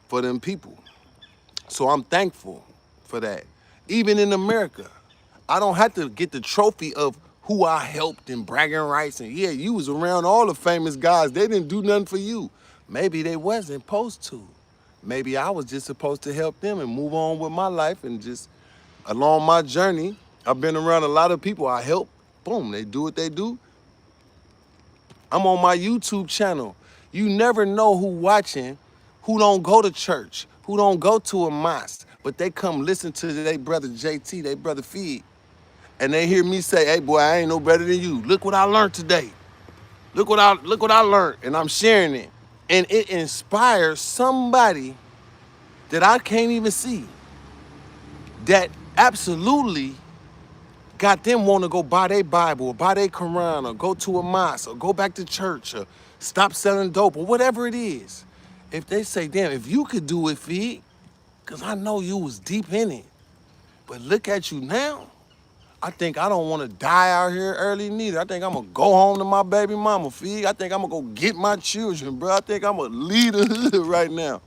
for them people. So I'm thankful for that. Even in America, I don't have to get the trophy of who I helped and bragging rights. And yeah, you was around all the famous guys. They didn't do nothing for you. Maybe they wasn't supposed to. Maybe I was just supposed to help them and move on with my life. And just along my journey, I've been around a lot of people I help. Boom, they do what they do. I'm on my YouTube channel. You never know who watching, who don't go to church, who don't go to a mosque, but they come listen to their brother JT, their brother Feed, and they hear me say, hey boy, I ain't no better than you. Look what I learned today. Look what I learned, and I'm sharing it. And it inspires somebody that I can't even see, that absolutely got them want to go buy their Bible or buy their Quran or go to a mosque or go back to church or stop selling dope or whatever it is. If they say, damn, if you could do it, Fig, because I know you was deep in it, but look at you now. I think I don't want to die out here early neither. I think I'm going to go home to my baby mama, Fig. I think I'm going to go get my children, bro. I think I'm going to lead the hood right now.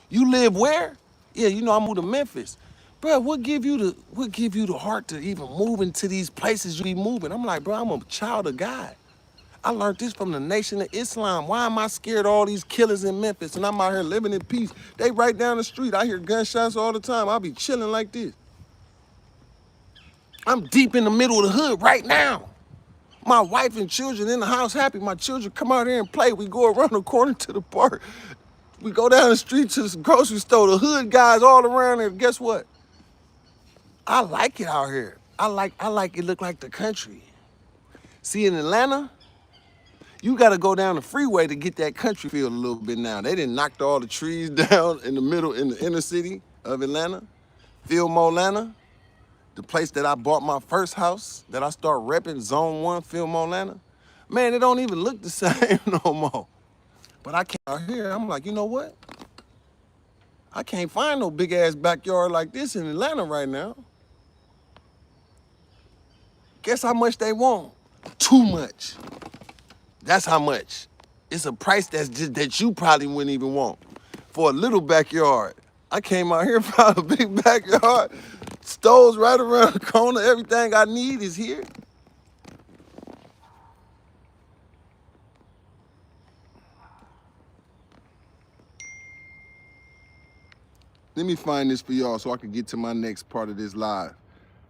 You live where? Yeah, you know I moved to Memphis. Bro, what give you the heart to even move into these places you be moving? I'm like, bro, I'm a child of God. I learned this from the Nation of Islam. Why am I scared of all these killers in Memphis and I'm out here living in peace? They right down the street. I hear gunshots all the time. I'll be chilling like this. I'm deep in the middle of the hood right now. My wife and children in the house happy. My children come out here and play. We go around the corner to the park. We go down the street to the grocery store. The hood guys all around there. Guess what? I like it out here. I like it look like the country. See, in Atlanta, you got to go down the freeway to get that country feel a little bit now. They done knocked all the trees down in the middle, in the inner city of Atlanta. Fillmore, Atlanta, the place that I bought my first house, that I start repping, Zone 1, Fillmore, Atlanta. Man, it don't even look the same no more. But I came out here, I'm like, you know what? I can't find no big ass backyard like this in Atlanta right now. Guess how much they want? Too much. That's how much. It's a price that you probably wouldn't even want for a little backyard. I came out here for a big backyard. Stoves right around the corner. Everything I need is here. Let me find this for y'all so I can get to my next part of this live.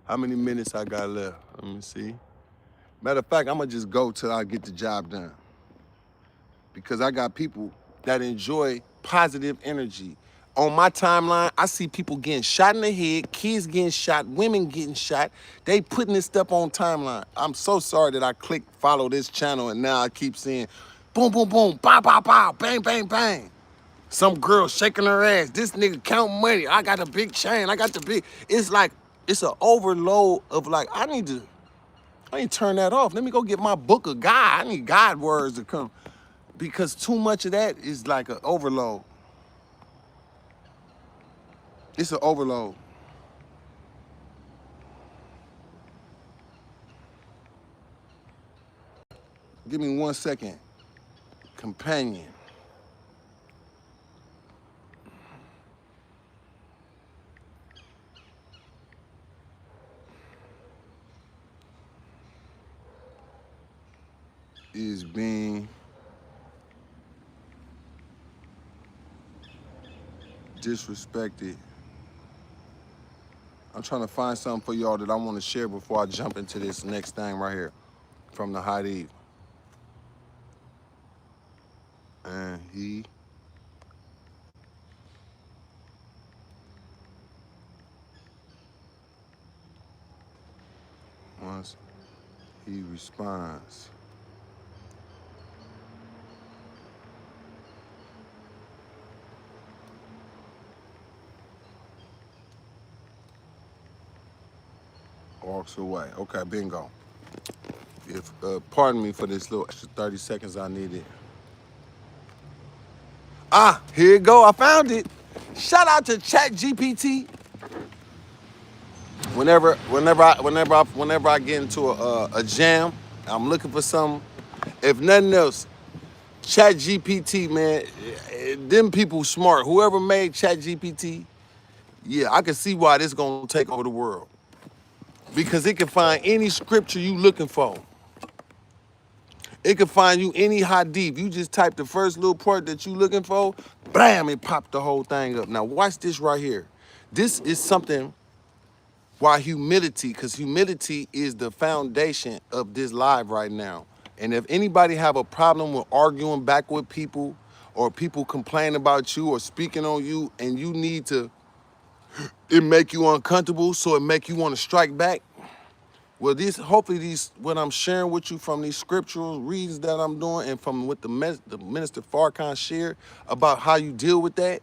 How many minutes I got left? Let me see. Matter of fact, I'm gonna just go till I get the job done. Because I got people that enjoy positive energy. On my timeline, I see people getting shot in the head, kids getting shot, women getting shot. They putting this stuff on timeline. I'm so sorry that I clicked follow this channel and now I keep seeing boom, boom, boom, bow, bow, bow, bang, bang, bang. Some girl shaking her ass. This nigga counting money. I got a big chain. I got the big. It's like, it's an overload of like, I need to turn that off. Let me go get my book of God. I need God words to come. Because too much of that is like an overload. It's an overload. Give me 1 second. Companion. Is being disrespected. I'm trying to find something for y'all that I want to share before I jump into this next thing right here from the Hadith. And he once he responds. Walks away. Okay, bingo. If pardon me for this little extra 30 seconds I needed. Ah, here you go. I found it. Shout out to ChatGPT. Whenever I get into a jam, I'm looking for something. If nothing else, ChatGPT, man, them people smart. Whoever made ChatGPT, yeah, I can see why this gonna take over the world. Because it can find any scripture you looking for. It can find you any hadith. You just type the first little part that you looking for, bam, it popped the whole thing up. Now watch this right here. This is something why humility, because humility is the foundation of this live right now. And if anybody have a problem with arguing back with people or people complain about you or speaking on you and you need to, it make you uncomfortable so it make you want to strike back, well, hopefully what I'm sharing with you from these scriptural readings that I'm doing and from what the Minister Farrakhan shared about how you deal with that,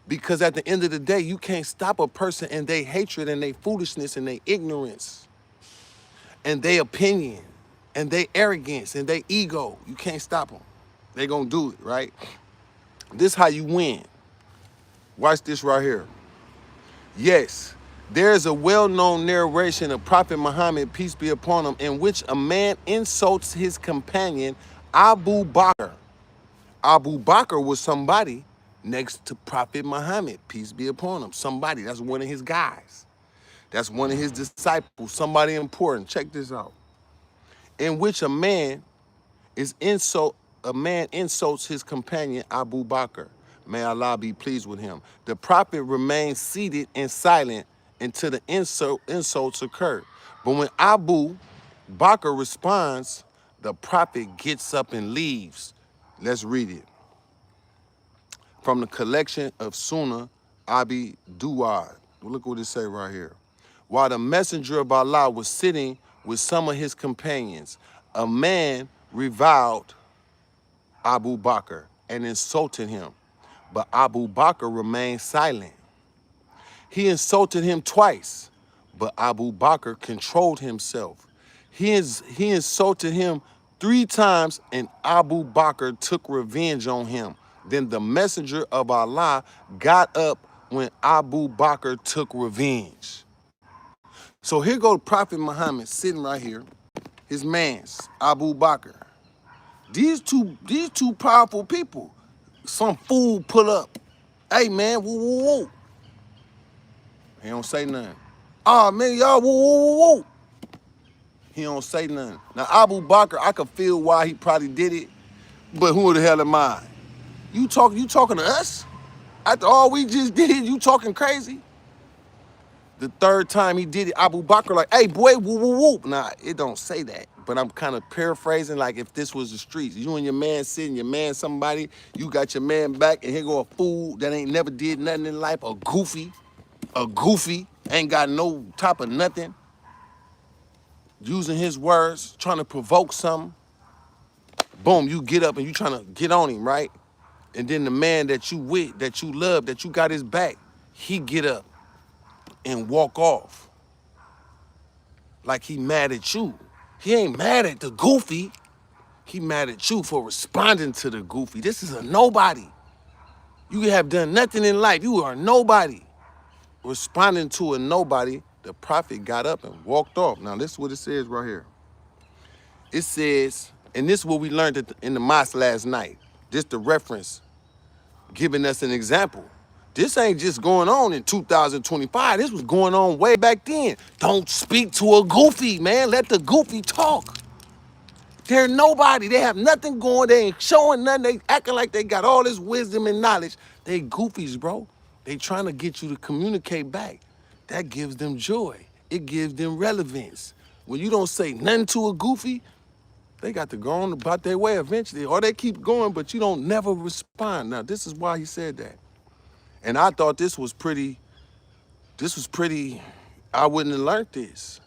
Because at the end of the day, you can't stop a person in their hatred and their foolishness and their ignorance and their opinion and their arrogance and their ego. You can't stop them. They gonna do it, right? This how you win. Watch this right here. Yes, there is a well-known narration of Prophet Muhammad, peace be upon him, in which a man insults his companion, Abu Bakr. Abu Bakr was somebody next to Prophet Muhammad, peace be upon him. Somebody, that's one of his guys. That's one of his disciples, somebody important. Check this out. In which a man insults his companion Abu Bakr. May Allah be pleased with him. The prophet remains seated and silent until the insults occur. But when Abu Bakr responds, the prophet gets up and leaves. Let's read it. From the collection of Sunnah Abi Duwad. Look what it say right here. While the messenger of Allah was sitting with some of his companions, a man reviled Abu Bakr and insulted him, but Abu Bakr remained silent. He insulted him twice, but Abu Bakr controlled himself. He insulted him 3 times, and Abu Bakr took revenge on him. Then the messenger of Allah got up when Abu Bakr took revenge. So here goes Prophet Muhammad sitting right here, his mans, Abu Bakr. These two powerful people. Some fool pull up. Hey man, woo woo woo. He don't say nothing. Oh man, y'all woo woo woo woo. He don't say nothing. Now Abu Bakr, I could feel why he probably did it, but who the hell am I? You talking to us? After all we just did, you talking crazy? The 3rd time he did it, Abu Bakr like, hey boy, woo woo woo. Nah, it don't say that. But I'm kind of paraphrasing like if this was the streets. You and your man sitting, your man somebody, you got your man back, and here go a fool that ain't never did nothing in life, a goofy, ain't got no type of nothing, using his words, trying to provoke something. Boom, you get up and you trying to get on him, right? And then the man that you with, that you love, that you got his back, he get up and walk off like he mad at you. He ain't mad at the goofy. He mad at you for responding to the goofy. This is a nobody. You have done nothing in life. You are nobody. Responding to a nobody, the prophet got up and walked off. Now, this is what it says right here. It says, and this is what we learned in the mosque last night. This the reference, giving us an example. This ain't just going on in 2025. This was going on way back then. Don't speak to a goofy, man. Let the goofy talk. They're nobody. They have nothing going. They ain't showing nothing. They acting like they got all this wisdom and knowledge. They goofies, bro. They trying to get you to communicate back. That gives them joy. It gives them relevance. When you don't say nothing to a goofy, they got to go on about their way eventually. Or they keep going, but you don't never respond. Now, this is why he said that. And I thought this was pretty, I wouldn't have learned this.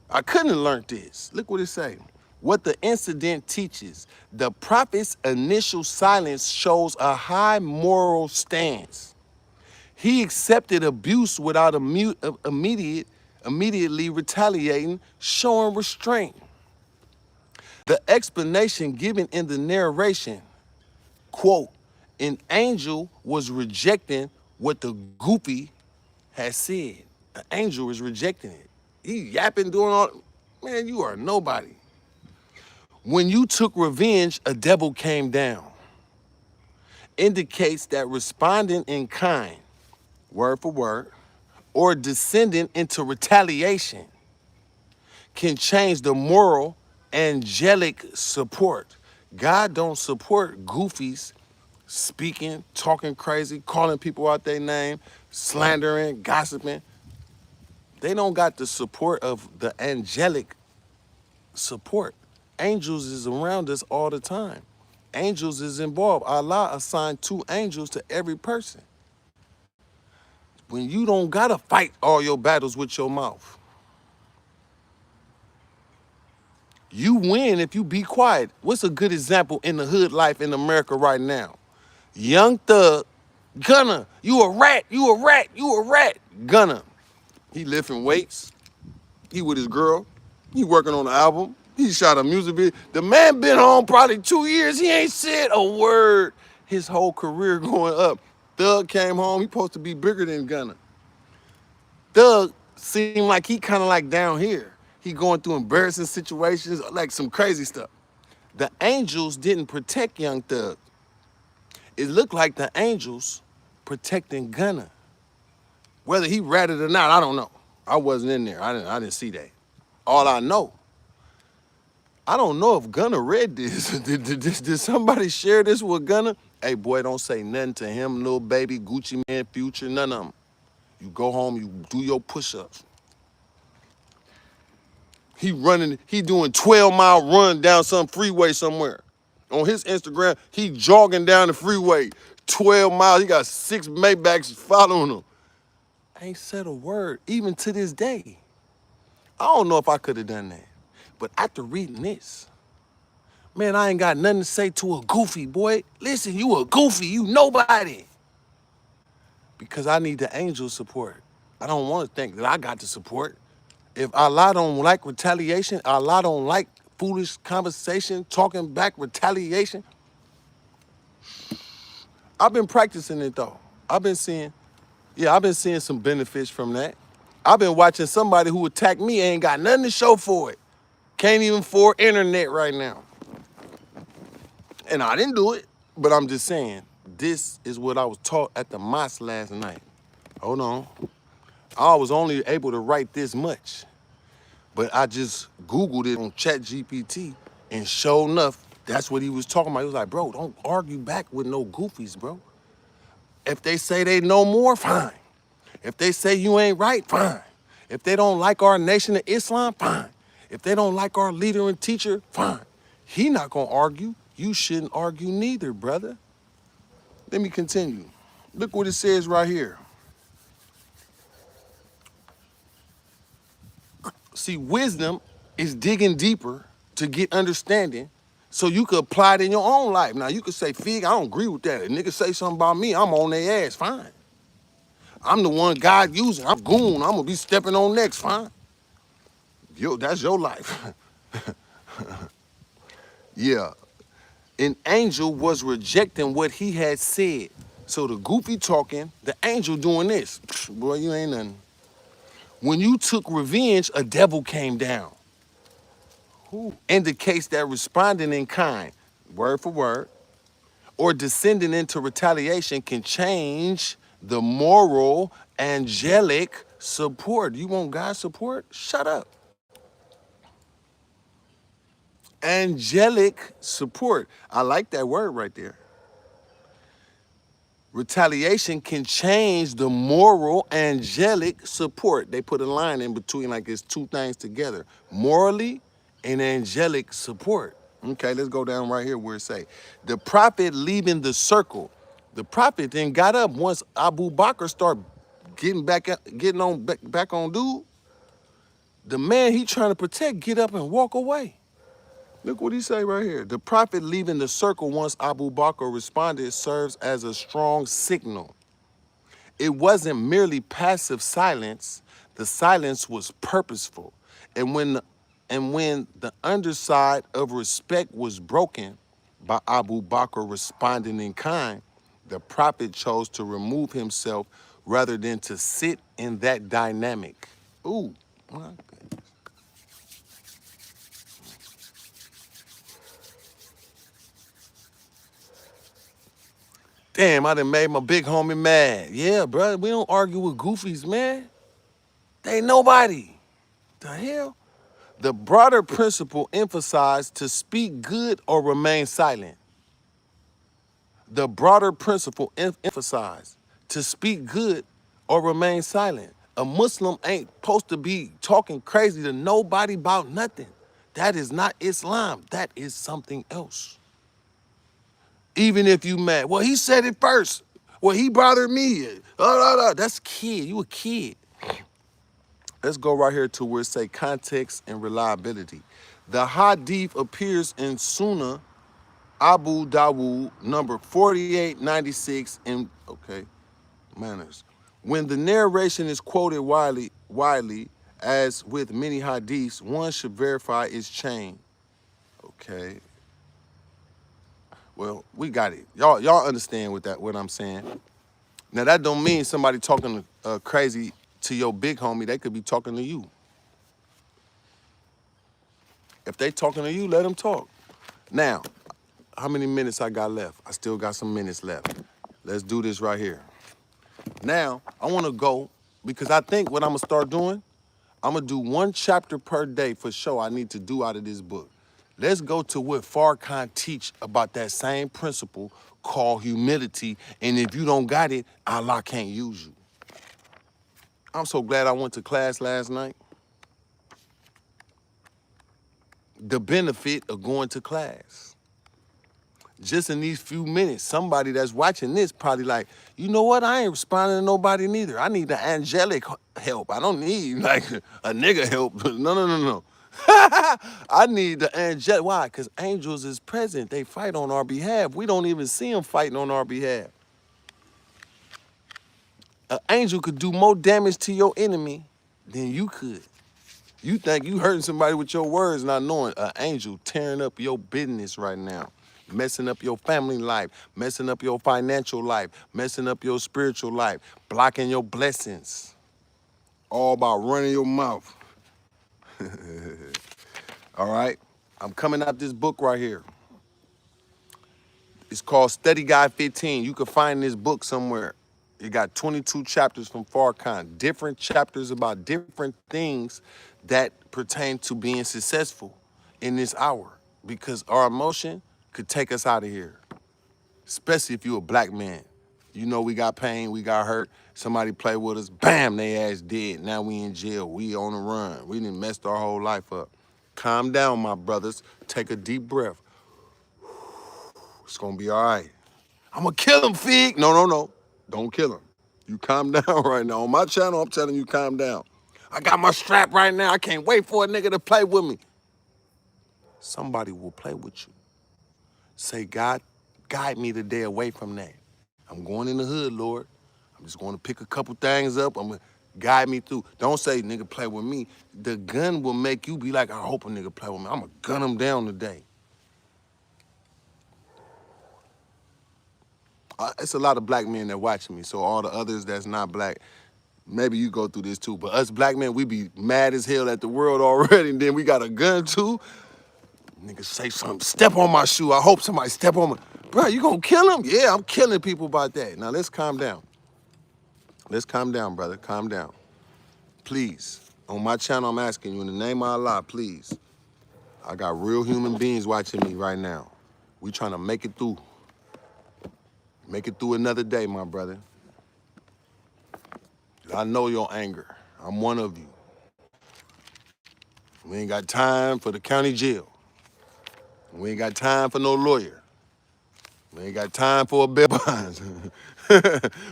I couldn't have learned this. Look what it say. What the incident teaches, the prophet's initial silence shows a high moral stance. He accepted abuse without immediately retaliating, showing restraint. The explanation given in the narration, quote, an angel was rejecting what the goofy had said. An angel is rejecting it. He yapping, doing all, man, you are nobody. When you took revenge, a devil came down. Indicates that responding in kind, word for word, or descending into retaliation can change the moral angelic support. God don't support goofies speaking, talking crazy, calling people out their name, slandering, gossiping. They don't got the support of the angelic support. Angels is around us all the time. Angels is involved. Allah assigned 2 angels to every person. When you don't gotta fight all your battles with your mouth. You win if you be quiet. What's a good example in the hood life in America right now? Young Thug Gunna, you a rat, you a rat, you a rat. Gunna, he lifting weights. He with his girl. He working on the album. He shot a music video. The man been home probably 2 years. He ain't said a word. His whole career going up. Thug came home. He supposed to be bigger than Gunna. Thug seemed like he kind of like down here. He going through embarrassing situations, like some crazy stuff. The Angels didn't protect Young Thug. It looked like the Angels protecting Gunna. Whether he ratted or not, I don't know. I wasn't in there. I didn't see that. All I know, I don't know if Gunna read this. Did somebody share this with Gunna? Hey, boy, don't say nothing to him, little baby, Gucci Man, Future, none of them. You go home, you do your push-ups. He running, he doing 12-mile run down some freeway somewhere. On his Instagram, he jogging down the freeway, 12 miles. He got 6 Maybachs following him. Ain't said a word, even to this day. I don't know if I could have done that. But after reading this, man, I ain't got nothing to say to a goofy, boy. Listen, you a goofy, you nobody. Because I need the angel support. I don't want to think that I got the support. If Allah don't like retaliation, Allah don't like foolish conversation, talking back retaliation. I've been practicing it though. I've been seeing some benefits from that. I've been watching somebody who attacked me ain't got nothing to show for it. Can't even afford internet right now. And I didn't do it, but I'm just saying, this is what I was taught at the mosque last night. Hold on. I was only able to write this much, but I just Googled it on ChatGPT, and sure enough, that's what he was talking about. He was like, bro, don't argue back with no goofies, bro. If they say they know more, fine. If they say you ain't right, fine. If they don't like our nation of Islam, fine. If they don't like our leader and teacher, fine. He not gonna argue. You shouldn't argue neither, brother. Let me continue. Look what it says right here. See, wisdom is digging deeper to get understanding so you could apply it in your own life. Now, you could say, Fig, I don't agree with that. A nigga say something about me, I'm on their ass, fine. I'm the one God using. I'm goon. I'm gonna be stepping on next, fine. Yo, that's your life. Yeah. An angel was rejecting what he had said. So the goofy talking, the angel doing this. Boy, you ain't nothing. When you took revenge, a devil came down. Who indicates that responding in kind, word for word, or descending into retaliation can change the moral, angelic support. You want God's support? Shut up. Angelic support. I like that word right there. Retaliation can change the moral, angelic support. They put a line in between like it's two things together. Morally and angelic support. Okay, let's go down right here where it say, the prophet leaving the circle. The prophet then got up once Abu Bakr started getting back on dude. The man he trying to protect get up and walk away. Look what he say right here. The prophet leaving the circle once Abu Bakr responded serves as a strong signal. It wasn't merely passive silence. The silence was purposeful. And when the underside of respect was broken by Abu Bakr responding in kind, the prophet chose to remove himself rather than to sit in that dynamic. Ooh, my goodness. Damn, I done made my big homie mad. Yeah, bro, we don't argue with goofies, man. They ain't nobody. The hell? The broader principle emphasized to speak good or remain silent. The broader principle emphasized to speak good or remain silent. A Muslim ain't supposed to be talking crazy to nobody about nothing. That is not Islam. That is something else. Even if you mad. Well, he said it first. Well, he bothered me. That's kid. You a kid. Let's go right here to where it say context and reliability. The hadith appears in Sunnah Abu Dawood, number 4896 in, okay, manners. When the narration is quoted widely, as with many hadiths, one should verify its chain. Okay. Well, we got it. Y'all understand what I'm saying. Now that don't mean somebody talking crazy to your big homie. They could be talking to you. If they talking to you, let them talk. Now, how many minutes I got left? I still got some minutes left. Let's do this right here. Now, I want to go because I think what I'm going to start doing, I'm going to do one chapter per day for sure I need to do out of this book. Let's go to what Farrakhan teach about that same principle called humility. And if you don't got it, Allah can't use you. I'm so glad I went to class last night. The benefit of going to class. Just in these few minutes, somebody that's watching this probably like, you know what? I ain't responding to nobody neither. I need the angelic help. I don't need like a nigga help. No. I need the angelic. Why? Because angels is present. They fight on our behalf. We don't even see them fighting on our behalf. An angel could do more damage to your enemy than you could. You think you hurting somebody with your words, not knowing an angel tearing up your business right now, messing up your family life, messing up your financial life, messing up your spiritual life, blocking your blessings. All about running your mouth. All right? I'm coming out this book right here. It's called Study Guide 15. You can find this book somewhere. It got 22 chapters from Farrakhan, different chapters about different things that pertain to being successful in this hour, because our emotion could take us out of here, especially if you're a black man. You know, we got pain, we got hurt, somebody play with us, bam, they ass dead. Now we in jail, we on the run. We done messed our whole life up. Calm down, my brothers. Take a deep breath. It's gonna be all right. I'm gonna kill him, Fig. No. Don't kill him. You calm down right now. On my channel, I'm telling you, calm down. I got my strap right now. I can't wait for a nigga to play with me. Somebody will play with you. Say, God, guide me today away from that. I'm going in the hood, Lord. I'm just going to pick a couple things up. I'm going to guide me through. Don't say, nigga, play with me. The gun will make you be like, I hope a nigga play with me. I'm going to gun him down today. It's a lot of black men that watching me, so all the others that's not black, maybe you go through this too. But us black men, we be mad as hell at the world already, and then we got a gun too. Niggas say something, step on my shoe. I hope somebody step on my... Bro, you gonna kill him? Yeah, I'm killing people about that. Now let's calm down. Let's calm down, brother, calm down. Please, on my channel, I'm asking you, in the name of Allah, please. I got real human beings watching me right now. We trying to make it through. Make it through another day, my brother. I know your anger. I'm one of you. We ain't got time for the county jail. We ain't got time for no lawyer. We ain't got time for a bail bond.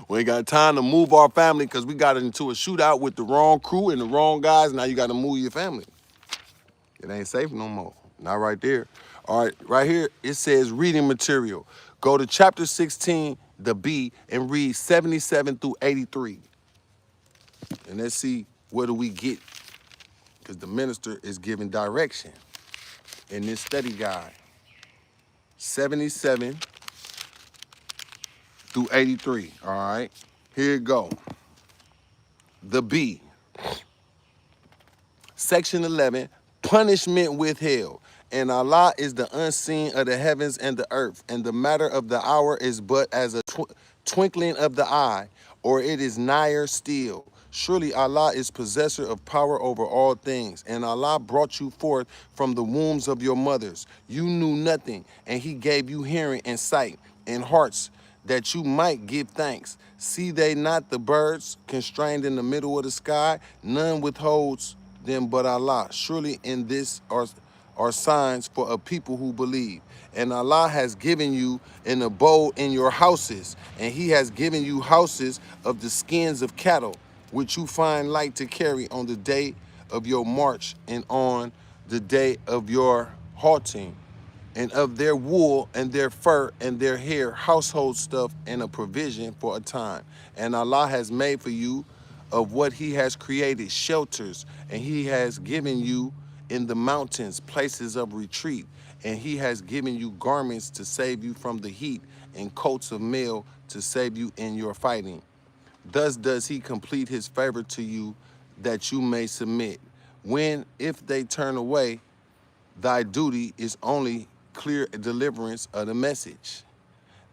We ain't got time to move our family because we got into a shootout with the wrong crew and the wrong guys. Now you got to move your family. It ain't safe no more. Not right there. All right, right here, it says reading material. Go to chapter 16, the B, and read 77 through 83. And let's see, what do we get? Because the minister is giving direction in this study guide. 77 through 83, all right? Here it go. The B. Section 11, punishment withheld. And Allah is the unseen of the heavens and the earth, and the matter of the hour is but as a twinkling of the eye, or it is nigher still. Surely Allah is possessor of power over all things, and Allah brought you forth from the wombs of your mothers. You knew nothing, and he gave you hearing and sight and hearts, that you might give thanks. See they not the birds constrained in the middle of the sky? None withholds them but Allah. Surely in this are signs for a people who believe. And Allah has given you an abode in your houses, and he has given you houses of the skins of cattle, which you find light to carry on the day of your march and on the day of your halting. and of their wool and their fur and their hair, household stuff, and a provision for a time. And Allah has made for you of what he has created shelters, and he has given you in the mountains places of retreat, and he has given you garments to save you from the heat, and coats of mail to save you in your fighting. Thus does he complete his favor to you, that you may submit. When, if they turn away, thy duty is only clear deliverance of the message.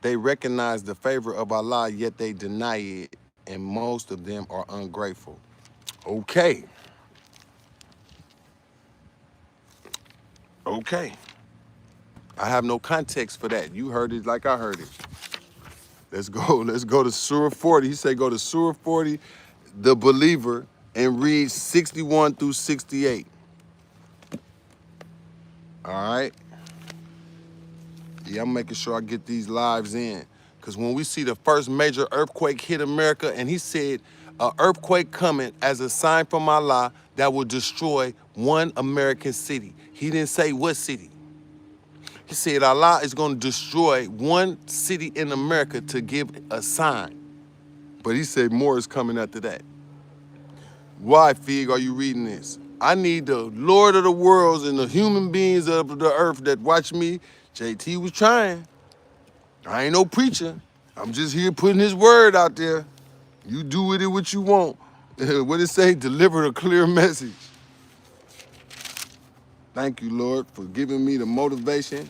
They recognize the favor of Allah, yet they deny it, and most of them are ungrateful. Okay. Okay. I have no context for that. You heard it like I heard it. Let's go. Let's go to Surah 40. He said go to Surah 40, the believer, and read 61 through 68. All right. Yeah, I'm making sure I get these lives in. Because when we see the first major earthquake hit America, and he said, an earthquake coming as a sign from Allah that will destroy one American city. He didn't say what city. He said Allah is going to destroy one city in America to give a sign. But he said more is coming after that. Why, Fig, are you reading this? I need the Lord of the worlds and the human beings of the earth that watch me. JT was trying. I ain't no preacher. I'm just here putting his word out there. You do with it what you want. What it say? Deliver a clear message. Thank you, Lord, for giving me the motivation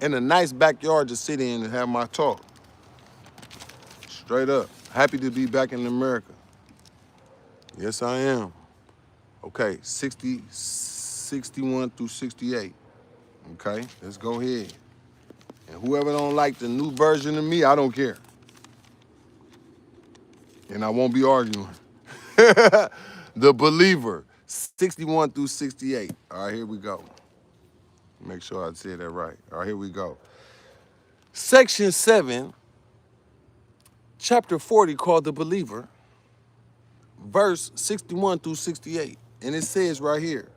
and a nice backyard to sit in and have my talk. Straight up. Happy to be back in America. Yes, I am. Okay, 61 through 68. Okay, let's go ahead. And whoever don't like the new version of me, I don't care. And I won't be arguing. The believer, 61 through 68. All right, here we go. Make sure I said that right. All right, here we go. Section 7, chapter 40, called The Believer, verse 61 through 68. And it says right here,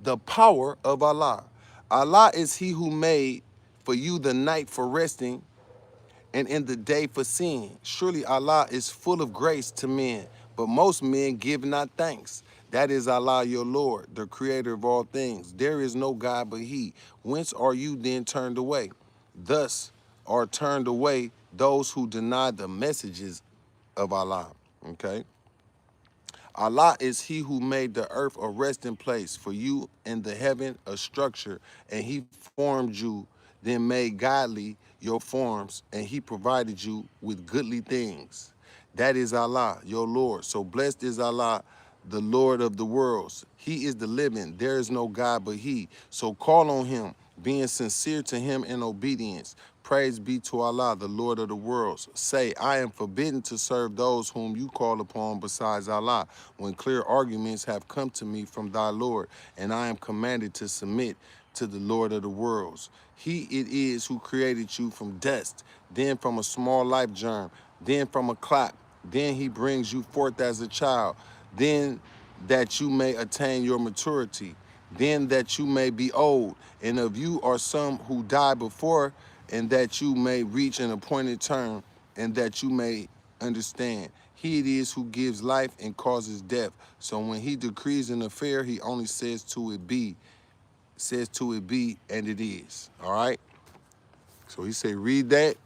the power of Allah. Allah is he who made for you the night for resting and in the day for sin. Surely Allah is full of grace to men, but most men give not thanks. That is Allah your Lord, the creator of all things. There is no God but he. Whence are you then turned away? Thus are turned away those who deny the messages of Allah. Okay? Allah is he who made the earth a resting place for you and the heaven a structure, and he formed you, then made godly your forms, and he provided you with goodly things. That is Allah, your Lord. So blessed is Allah, the Lord of the worlds. He is the living. There is no God but he. So call on him, being sincere to him in obedience. Praise be to Allah, the Lord of the worlds. Say, I am forbidden to serve those whom you call upon besides Allah, when clear arguments have come to me from thy Lord, and I am commanded to submit to the Lord of the worlds. He it is who created you from dust, then from a small life germ, then from a clap. Then he brings you forth as a child, then that you may attain your maturity, then that you may be old, and of you are some who die before, and that you may reach an appointed term, and that you may understand. He it is who gives life and causes death. So when he decrees an affair, he only says to it be, and it is. All right? So he said, read that.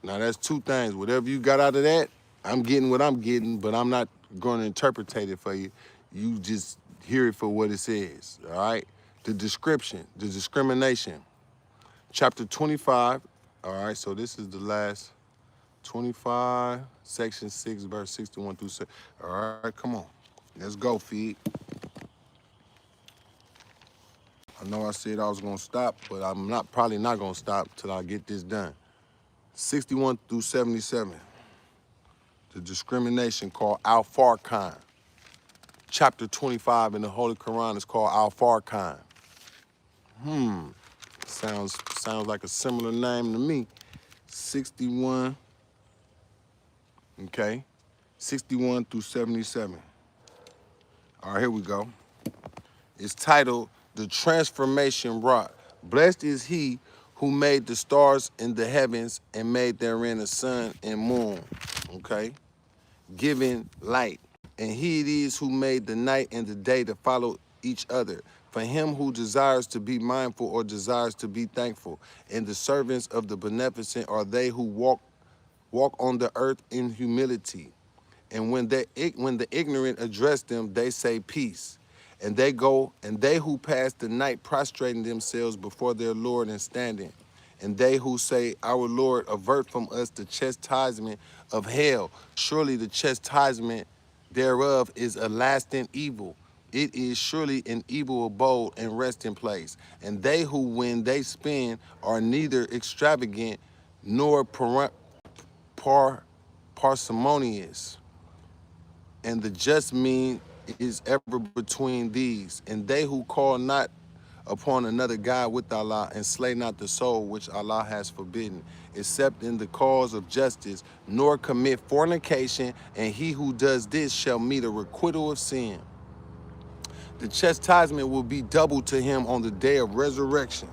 Now that's two things. Whatever you got out of that, I'm getting what I'm getting, but I'm not going to interpretate it for you. You just hear it for what it says, all right? The description, the discrimination. Chapter 25, all right, so this is the last 25, section 6, verse 61 through 6. All right, come on. Let's go, Feed. I know I said I was going to stop, but I'm probably not going to stop till I get this done. 61 through 77. The discrimination called Al-Farqan. Chapter 25 in the Holy Quran is called Al-Farqan. Sounds like a similar name to me. 61, okay. 61 through 77. All right, here we go. It's titled The Transformation Wrought Blessed is he who made the stars in the heavens and made therein a sun and moon, okay, giving light. And he it is who made the night and the day to follow each other. For him who desires to be mindful or desires to be thankful. And the servants of the beneficent are they who walk on the earth in humility. And when the ignorant address them, they say peace. And they who pass the night prostrating themselves before their Lord and standing. And they who say, our Lord, avert from us the chastisement of hell. Surely the chastisement thereof is a lasting evil. It is surely an evil abode and resting place. And they who, when they spend, are neither extravagant nor parsimonious. And the just mean is ever between these. And they who call not upon another God with Allah and slay not the soul which Allah has forbidden, except in the cause of justice, nor commit fornication, and he who does this shall meet a requital of sin. The chastisement will be doubled to him on the day of resurrection.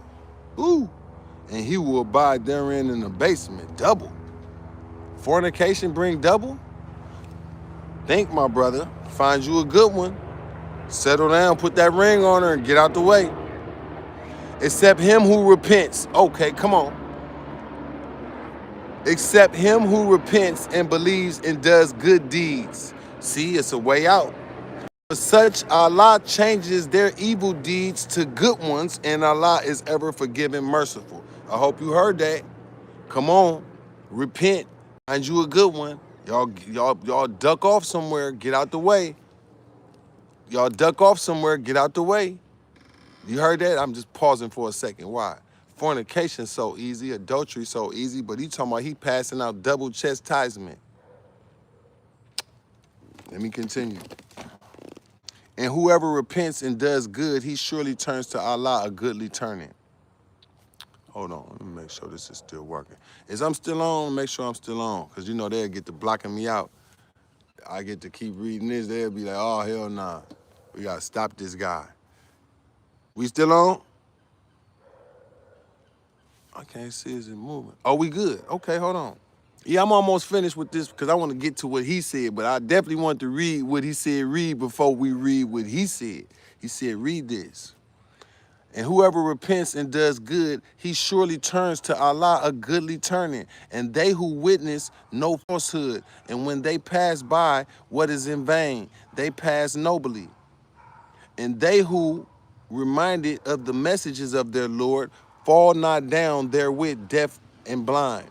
Ooh, and he will abide therein in the basement, double. Fornication bring double? Think, my brother, find you a good one. Settle down, put that ring on her and get out the way. Except him who repents. Okay, come on. Except him who repents and believes and does good deeds. See, it's a way out. For such, Allah changes their evil deeds to good ones, and Allah is ever forgiving, merciful. I hope you heard that. Come on, repent, find you a good one. Y'all duck off somewhere, get out the way. Y'all duck off somewhere, get out the way. You heard that? I'm just pausing for a second. Why? Fornication so easy, adultery so easy, but he talking about he passing out double chastisement. Let me continue. And whoever repents and does good, he surely turns to Allah a goodly turning. Hold on, let me make sure this is still working. Is I'm still on? Make sure I'm still on, because you know they'll get to blocking me out. I get to keep reading this, they'll be like, oh, hell nah. We gotta stop this guy. We still on? I can't see, is it moving? Oh, we good. Okay, hold on. Yeah, I'm almost finished with this because I want to get to what he said, but I definitely want to read what he said read before we read what he said. He said, read this. And whoever repents and does good, he surely turns to Allah a goodly turning. And they who witness no falsehood, and when they pass by what is in vain, they pass nobly. And they who, reminded of the messages of their Lord, fall not down therewith deaf and blind.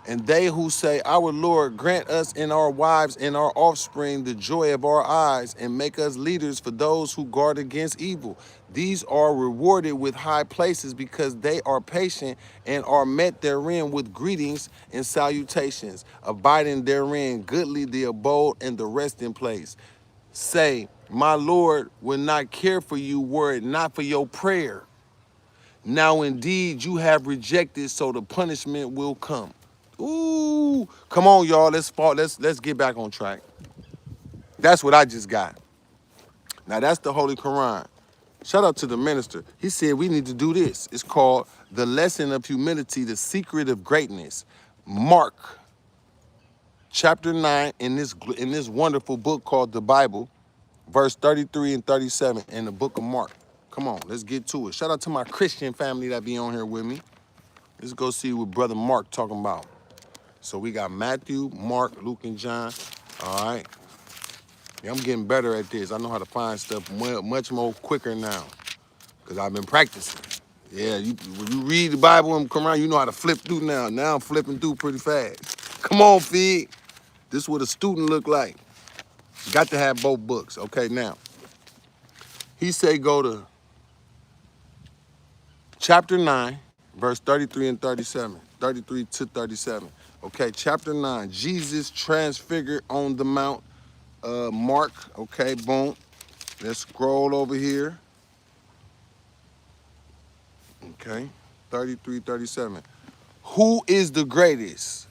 And they who say, our Lord, grant us and our wives and our offspring the joy of our eyes, and make us leaders for those who guard against evil. These are rewarded with high places because they are patient and are met therein with greetings and salutations, abiding therein goodly the abode and the resting place. Say, my Lord would not care for you were it not for your prayer. Now indeed you have rejected, so the punishment will come. Ooh, come on, y'all. Let's get back on track. That's what I just got. Now that's the Holy Quran. Shout out to the minister. He said we need to do this. It's called The Lesson of Humility, the Secret of Greatness. Mark chapter 9 in this wonderful book called the Bible, verse 33 and 37 in the book of Mark. Come on, let's get to it. Shout out to my Christian family that be on here with me. Let's go see what Brother Mark talking about. So we got Matthew, Mark, Luke, and John. All right. Yeah, I'm getting better at this. I know how to find stuff much more quicker now because I've been practicing. Yeah, when you read the Bible and come around, you know how to flip through now. Now I'm flipping through pretty fast. Come on, Fig. This is what a student look like. Got to have both books. Okay, now. He say go to chapter 9, verse 33 and 37. 33 to 37. Okay, chapter 9. Jesus transfigured on the Mount. Mark. Okay, boom. Let's scroll over here. Okay, 33, 37. Who is the greatest?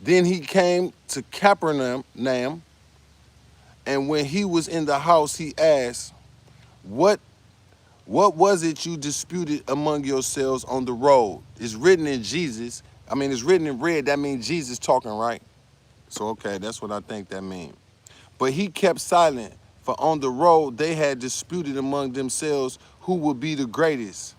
Then he came to Capernaum, and when he was in the house, he asked, What What was it you disputed among yourselves on the road? It's written in Jesus. I mean, it's written in red. That means Jesus talking, right? So, okay, that's what I think that means. But he kept silent, for on the road they had disputed among themselves who would be the greatest.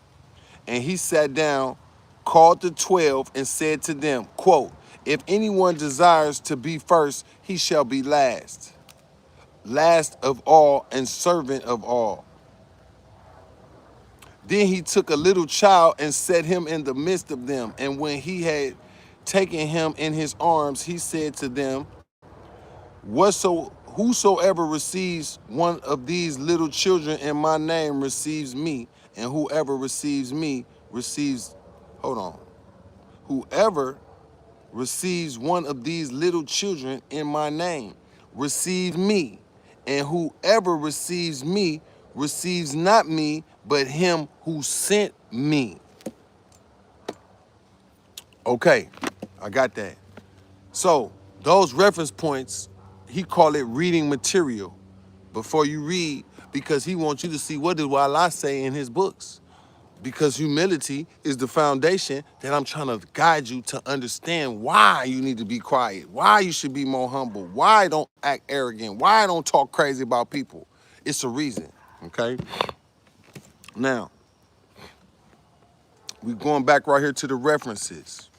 And he sat down, called the 12, and said to them, quote, if anyone desires to be first, he shall be last, last of all and servant of all. Then he took a little child and set him in the midst of them. And when he had taken him in his arms, he said to them, whosoever receives one of these little children in my name receives me, and whoever receives me receives, hold on, whoever receives one of these little children in my name receives me, and whoever receives me receives not me, but him who sent me. Okay, I got that. So those reference points, he call it reading material before you read, because he wants you to see what did Allah say in his books. Because humility is the foundation that I'm trying to guide you to understand why you need to be quiet, why you should be more humble, why don't act arrogant, why don't talk crazy about people. It's a reason, okay? Now, we're going back right here to the references.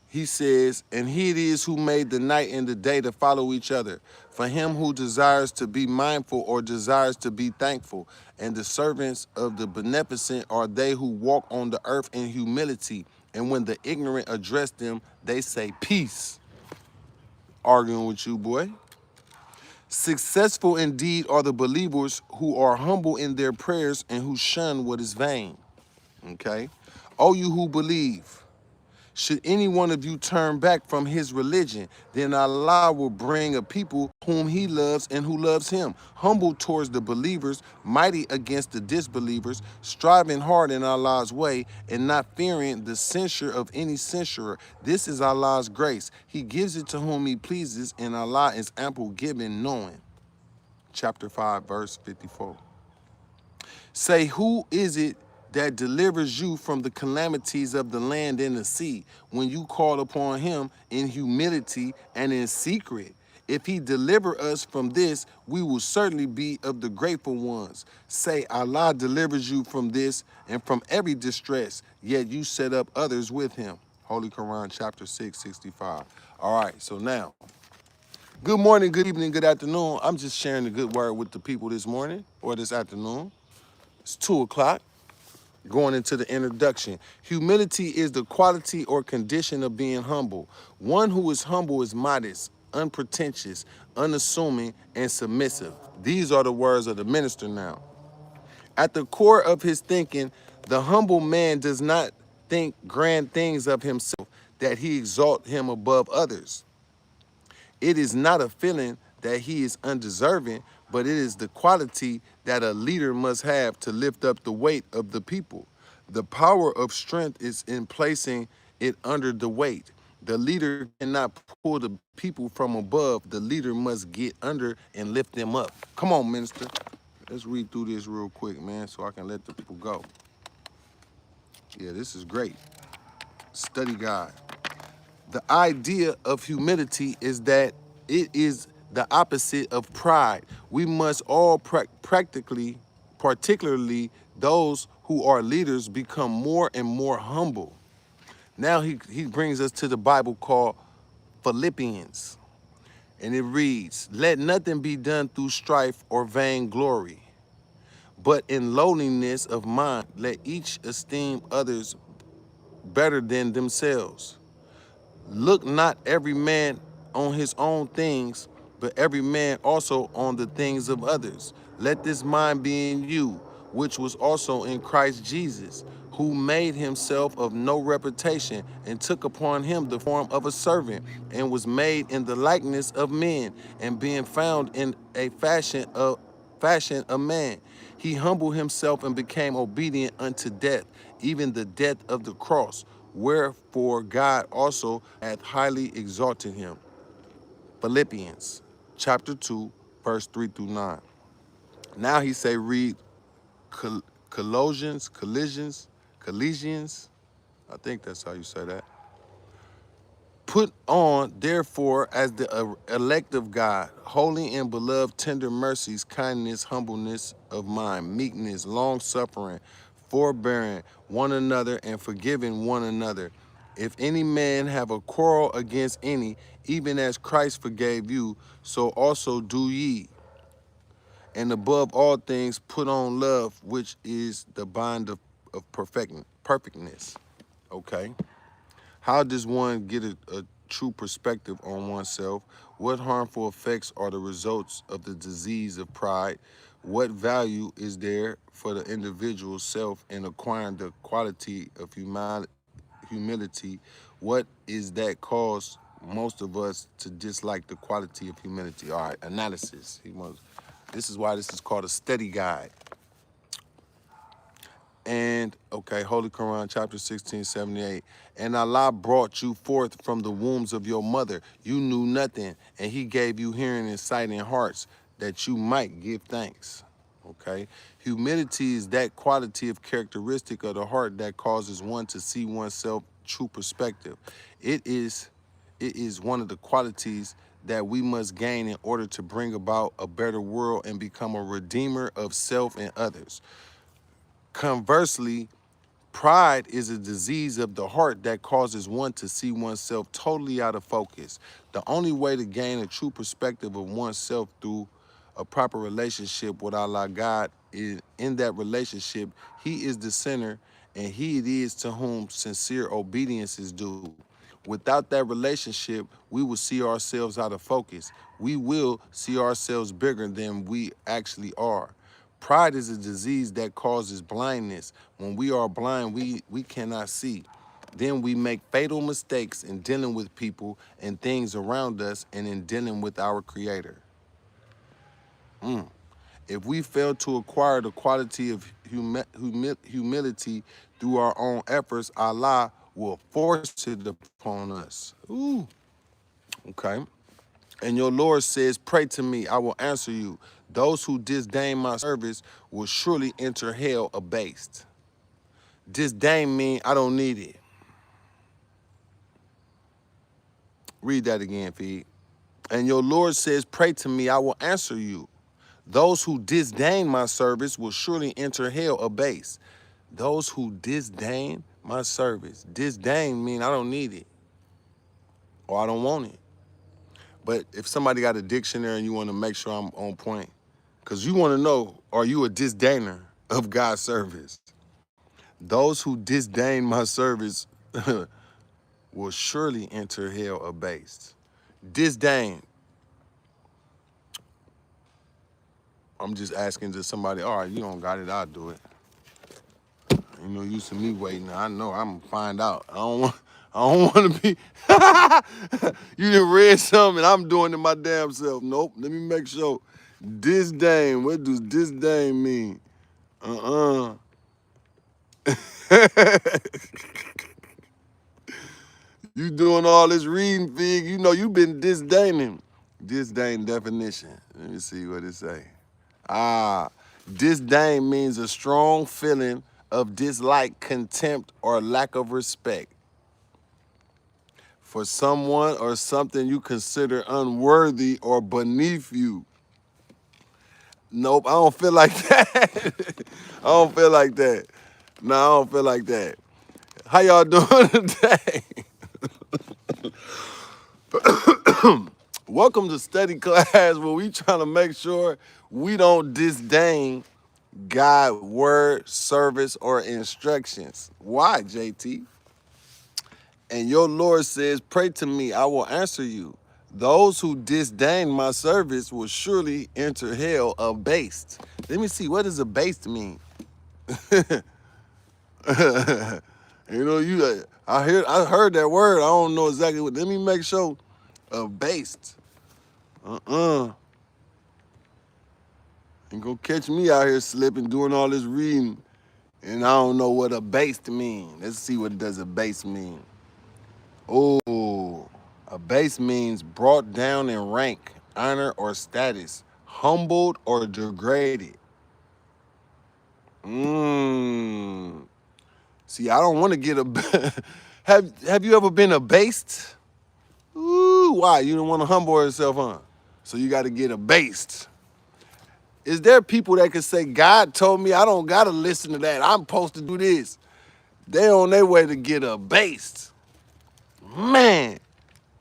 He says, and he it is who made the night and the day to follow each other. For him who desires to be mindful or desires to be thankful. And the servants of the beneficent are they who walk on the earth in humility. And when the ignorant address them, they say peace. Arguing with you, boy. Successful indeed are the believers who are humble in their prayers and who shun what is vain. Okay? O you who believe. Should any one of you turn back from his religion, then Allah will bring a people whom he loves and who loves him, humble towards the believers, mighty against the disbelievers, striving hard in Allah's way, and not fearing the censure of any censurer. This is Allah's grace. He gives it to whom he pleases, and Allah is ample giving, knowing. Chapter 5, verse 54. Say, who is it that delivers you from the calamities of the land and the sea when you call upon him in humility and in secret? If he deliver us from this, we will certainly be of the grateful ones. Say, Allah delivers you from this and from every distress, yet you set up others with him. Holy Quran, chapter 6, 65. All right, so now, good morning, good evening, good afternoon. I'm just sharing the good word with the people this morning or this afternoon. It's 2 o'clock. Going into the introduction. Humility is the quality or condition of being humble. One who is humble is modest, unpretentious, unassuming, and submissive. These are the words of the minister now. At the core of his thinking, the humble man does not think grand things of himself, that he exalt him above others. It is not a feeling that he is undeserving, but it is the quality that a leader must have to lift up the weight of the people. The power of strength is in placing it under the weight. The leader cannot pull the people from above. The leader must get under and lift them up. Come on, minister. Let's read through this real quick, man, so I can let the people go. Yeah, this is great. Study guide. The idea of humility is that it is the opposite of pride. We must all particularly those who are leaders, become more and more humble. Now he brings us to the Bible called Philippians. And it reads, let nothing be done through strife or vainglory, but in lowliness of mind, let each esteem others better than themselves. Look not every man on his own things, but every man also on the things of others. Let this mind be in you, which was also in Christ Jesus, who made himself of no reputation and took upon him the form of a servant and was made in the likeness of men, and being found in a fashion a man. He humbled himself and became obedient unto death, even the death of the cross. Wherefore God also hath highly exalted him. Philippians chapter 2, verse 3 through 9. Now he say read collisions. I think that's how you say that. Put on, therefore, as the elect of God, holy and beloved, tender mercies, kindness, humbleness of mind, meekness, long suffering, forbearing one another, and forgiving one another. If any man have a quarrel against any, even as Christ forgave you, so also do ye. And above all things, put on love, which is the bond of perfectness. Okay? How does one get a true perspective on oneself? What harmful effects are the results of the disease of pride? What value is there for the individual self in acquiring the quality of humility? What is that cause most of us to dislike the quality of humility? All right, analysis. This is why this is called a study guide. And, okay, Holy Quran, chapter 1678. And Allah brought you forth from the wombs of your mother. You knew nothing, and he gave you hearing and sight and hearts that you might give thanks. Okay? Humility is that quality of characteristic of the heart that causes one to see oneself true perspective. It is one of the qualities that we must gain in order to bring about a better world and become a redeemer of self and others. Conversely, pride is a disease of the heart that causes one to see oneself totally out of focus. The only way to gain a true perspective of oneself through a proper relationship with Allah God is in that relationship, he is the center and he it is to whom sincere obedience is due. Without that relationship, we will see ourselves out of focus. We will see ourselves bigger than we actually are. Pride is a disease that causes blindness. When we are blind, we cannot see. Then we make fatal mistakes in dealing with people and things around us and in dealing with our Creator. If we fail to acquire the quality of humility through our own efforts, Allah will force it upon us. Ooh, okay. And your Lord says, pray to me, I will answer you. Those who disdain my service will surely enter hell abased. Disdain means I don't need it. Read that again, Feed. And your Lord says, pray to me, I will answer you. Those who disdain my service will surely enter hell abased. Those who disdain my service. Disdain means I don't need it or I don't want it. But if somebody got a dictionary and you want to make sure I'm on point, because you want to know, are you a disdainer of God's service? Those who disdain my service will surely enter hell abased. Disdain. I'm just asking to somebody, all right, you don't got it, I'll do it. You know, used to me waiting. I know I'm gonna find out. I don't want to be. You done read something and I'm doing it my damn self. Nope. Let me make sure. Disdain. What does disdain mean? You doing all this reading, Fig. You know you been disdaining. Disdain definition. Let me see what it say. Disdain means a strong feeling of dislike, contempt, or lack of respect for someone or something you consider unworthy or beneath you. Nope, I don't feel like that. I don't feel like that. No, I don't feel like that. How y'all doing today? Welcome to study class where we trying to make sure we don't disdain God, word, service, or instructions. Why, JT? And your Lord says, pray to me, I will answer you. Those who disdain my service will surely enter hell abased. Let me see, what does abased mean? You know, I heard that word. I don't know exactly what. Let me make sure. Abased. And go catch me out here slipping, doing all this reading, and I don't know what abased mean. Let's see what does abased mean. Oh, abased means brought down in rank, honor, or status, humbled or degraded. See, I don't want to get a. Have you ever been abased? Ooh, why? You don't want to humble yourself, huh? So you got to get abased. Is there people that can say, God told me I don't got to listen to that. I'm supposed to do this. They on their way to get abased. Man,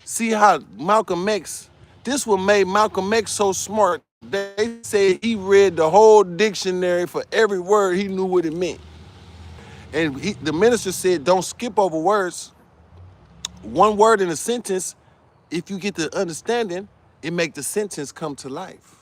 see how Malcolm X, this what made Malcolm X so smart. They said he read the whole dictionary for every word. He knew what it meant. And the minister said, don't skip over words. One word in a sentence, if you get the understanding, it make the sentence come to life.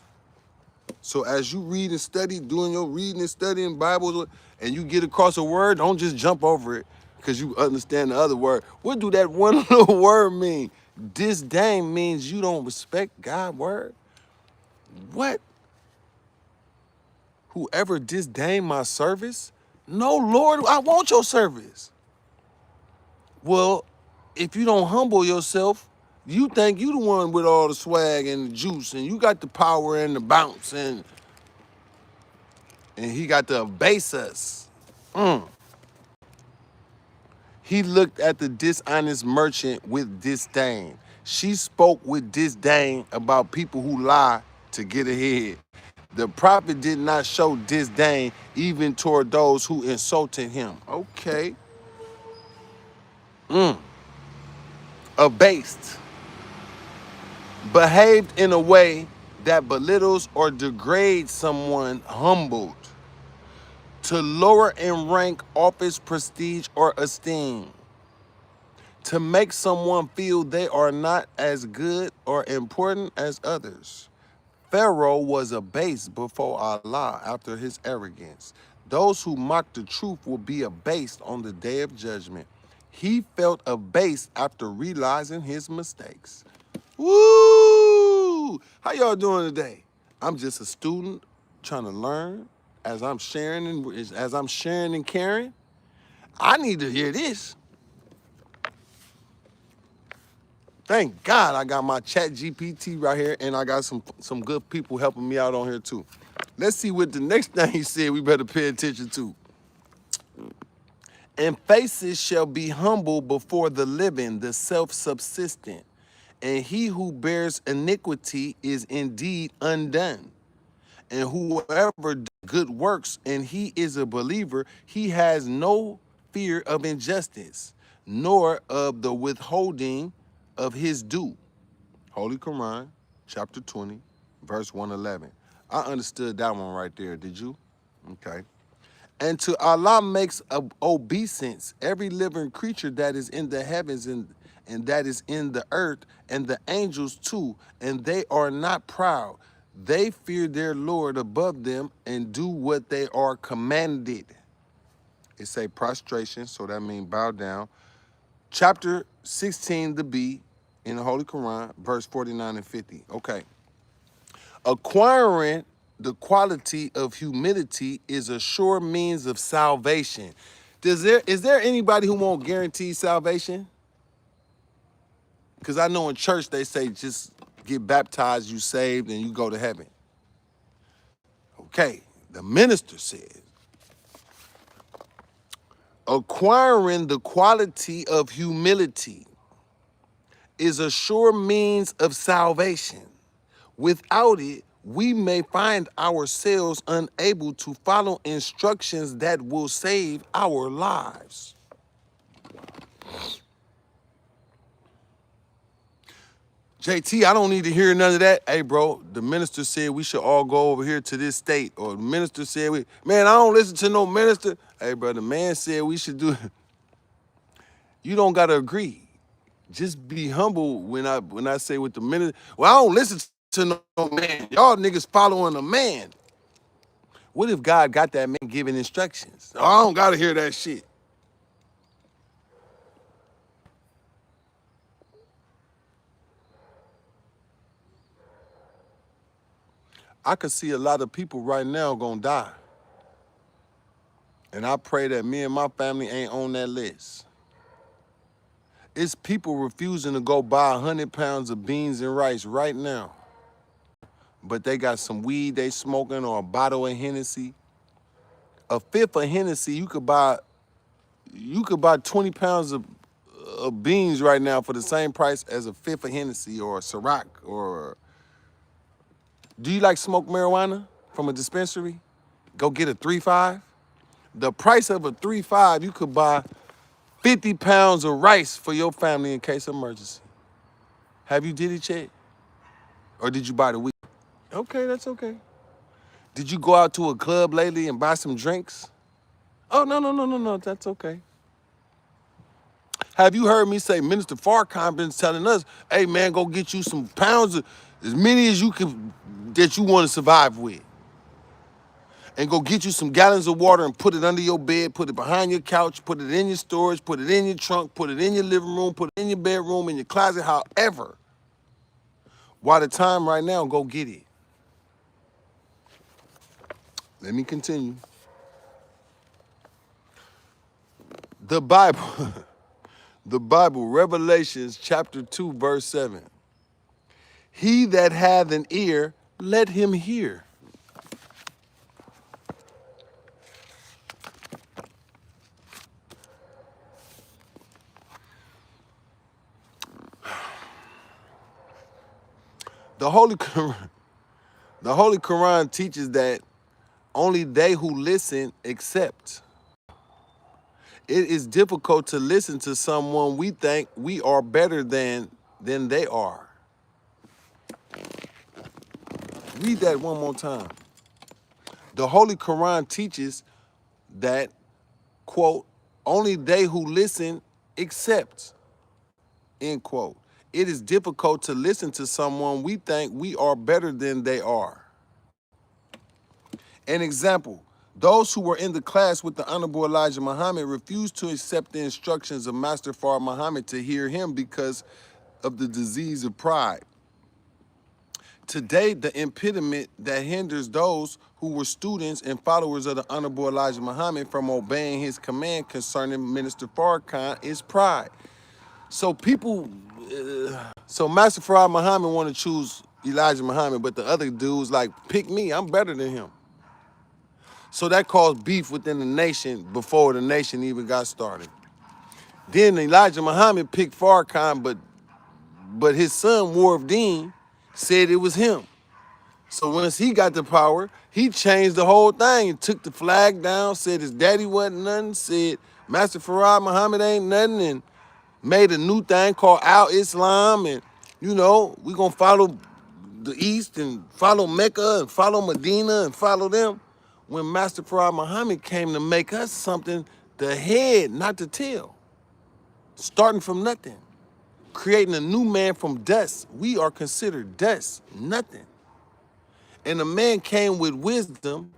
So as you read and study, doing your reading and studying Bibles, and you get across a word, don't just jump over it because you understand the other word. What do that one little word mean? Disdain means you don't respect God's word. What? Whoever disdain my service? No, Lord, I want your service. Well, if you don't humble yourself, you think you the one with all the swag and the juice, and you got the power and the bounce, and he got to abase us. He looked at the dishonest merchant with disdain. She spoke with disdain about people who lie to get ahead. The prophet did not show disdain even toward those who insulted him. Okay. Abased. Behaved in a way that belittles or degrades someone humbled. To lower in rank, office, prestige, or esteem. To make someone feel they are not as good or important as others. Pharaoh was abased before Allah after his arrogance. Those who mock the truth will be abased on the day of judgment. He felt abased after realizing his mistakes. Woo! How y'all doing today? I'm just a student trying to learn as I'm sharing and caring. I need to hear this. Thank God I got my chat GPT right here, and I got some good people helping me out on here too. Let's see what the next thing he said we better pay attention to. And faces shall be humble before the living, the self-subsistent. And he who bears iniquity is indeed undone. And whoever does good works, and he is a believer, he has no fear of injustice, nor of the withholding of his due. Holy Quran, chapter 20, verse 111. I understood that one right there. Did you? Okay. And to Allah makes obeisance every living creature that is in the heavens and that is in the earth, and the angels too, and they are not proud. They fear their Lord above them and do what they are commanded. It say prostration, so that means bow down. Chapter 16, the B, in the Holy Quran, verse 49 and 50. Okay. Acquiring the quality of humility is a sure means of salvation. Is there anybody who won't guarantee salvation? Because I know in church they say just get baptized, you saved, and you go to heaven. Okay, the minister said, acquiring the quality of humility is a sure means of salvation. Without it, we may find ourselves unable to follow instructions that will save our lives. JT, I don't need to hear none of that. Hey, bro, the minister said we should all go over here to this state. Or the minister said, man, I don't listen to no minister. Hey, bro, the man said we should do. You don't got to agree. Just be humble when I say with the minister. Well, I don't listen to no man. Y'all niggas following a man. What if God got that man giving instructions? Oh, I don't got to hear that shit. I could see a lot of people right now gonna die. And I pray that me and my family ain't on that list. It's people refusing to go buy 100 pounds of beans and rice right now. But they got some weed they smoking or a bottle of Hennessy. A fifth of Hennessy, you could buy You could buy 20 pounds of beans right now for the same price as a fifth of Hennessy or a Ciroc. Or do you like smoke marijuana from a dispensary? Go get a 3.5. The price of a 3.5, you could buy 50 pounds of rice for your family in case of emergency. Have you did it yet? Or did you buy the weed? Okay, that's okay. Did you go out to a club lately and buy some drinks? Oh, no, that's okay. Have you heard me say Minister Farrakhan been telling us, hey man, go get you some pounds of as many as you can that you want to survive with. And go get you some gallons of water and put it under your bed, put it behind your couch, put it in your storage, put it in your trunk, put it in your living room, put it in your bedroom, in your closet, however. While the time right now, go get it. Let me continue. The Bible, the Bible, Revelations chapter 2, verse 7. He that hath an ear, let him hear. The Holy Quran teaches that only they who listen accept. It is difficult to listen to someone we think we are better than they are. Read that one more time. The Holy Quran teaches that, quote, only they who listen accept, end quote. It is difficult to listen to someone we think we are better than they are. An example, those who were in the class with the Honorable Elijah Muhammad refused to accept the instructions of Master Fard Muhammad to hear him because of the disease of pride. Today, the impediment that hinders those who were students and followers of the Honorable Elijah Muhammad from obeying his command concerning Minister Farrakhan is pride. So so Master Fard Muhammad want to choose Elijah Muhammad, but the other dudes like, pick me, I'm better than him. So that caused beef within the nation before the nation even got started. Then Elijah Muhammad picked Farrakhan, but his son, Warf Dean, said it was him. So once he got the power, he changed the whole thing and took the flag down, said his daddy wasn't nothing, said Master Fard Muhammad ain't nothing, and made a new thing called Al-Islam, and we gonna follow the East and follow Mecca and follow Medina and follow them. When Master Fard Muhammad came to make us something, the head, not the tail. Starting from nothing. Creating a new man from dust. We are considered dust, nothing. And the man came with wisdom,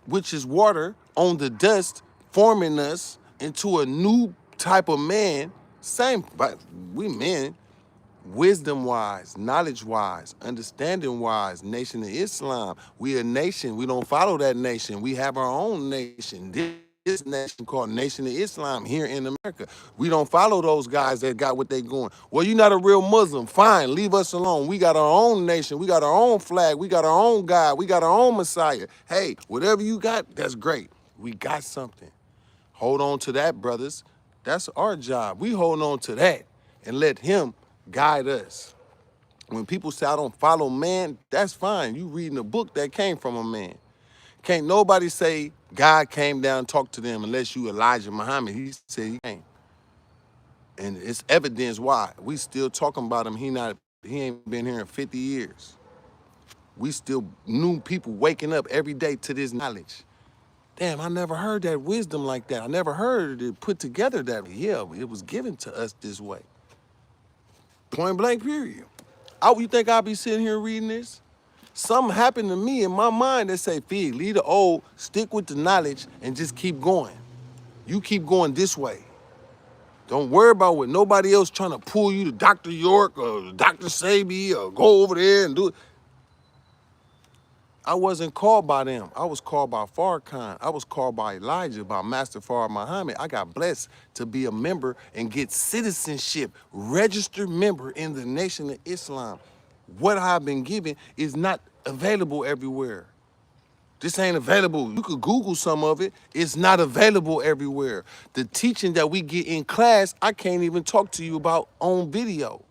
which is water, on the dust, forming us into a new type of man. Same, but we men, wisdom-wise, knowledge-wise, understanding-wise, Nation of Islam. We a nation. We don't follow that nation. We have our own nation. This nation called Nation of Islam here in America. We don't follow those guys that got what they going. Well, you're not a real Muslim. Fine, leave us alone. We got our own nation. We got our own flag. We got our own God. We got our own Messiah. Hey, whatever you got, that's great. We got something. Hold on to that, brothers. That's our job. We hold on to that and let him guide us. When people say, I don't follow man, that's fine. You reading a book that came from a man. Can't nobody say God came down and talked to them unless you Elijah Muhammad. He said he came. And it's evidence why. We still talking about him. He ain't been here in 50 years. We still new people waking up every day to this knowledge. Damn, I never heard that wisdom like that. I never heard it put together that way. Yeah, it was given to us this way. Point blank, period. You think I'll be sitting here reading this? Something happened to me in my mind that say, Fig, leave the old, stick with the knowledge, and just keep going. You keep going this way. Don't worry about what nobody else trying to pull you to Dr. York or Dr. Sabi or go over there and do it. I wasn't called by them. I was called by Farrakhan. I was called by Elijah, by Master Fard Muhammad. I got blessed to be a member and get citizenship, registered member in the Nation of Islam. What I've been given is not available everywhere. This ain't available. You could Google some of it. It's not available everywhere. The teaching that we get in class, I can't even talk to you about on video.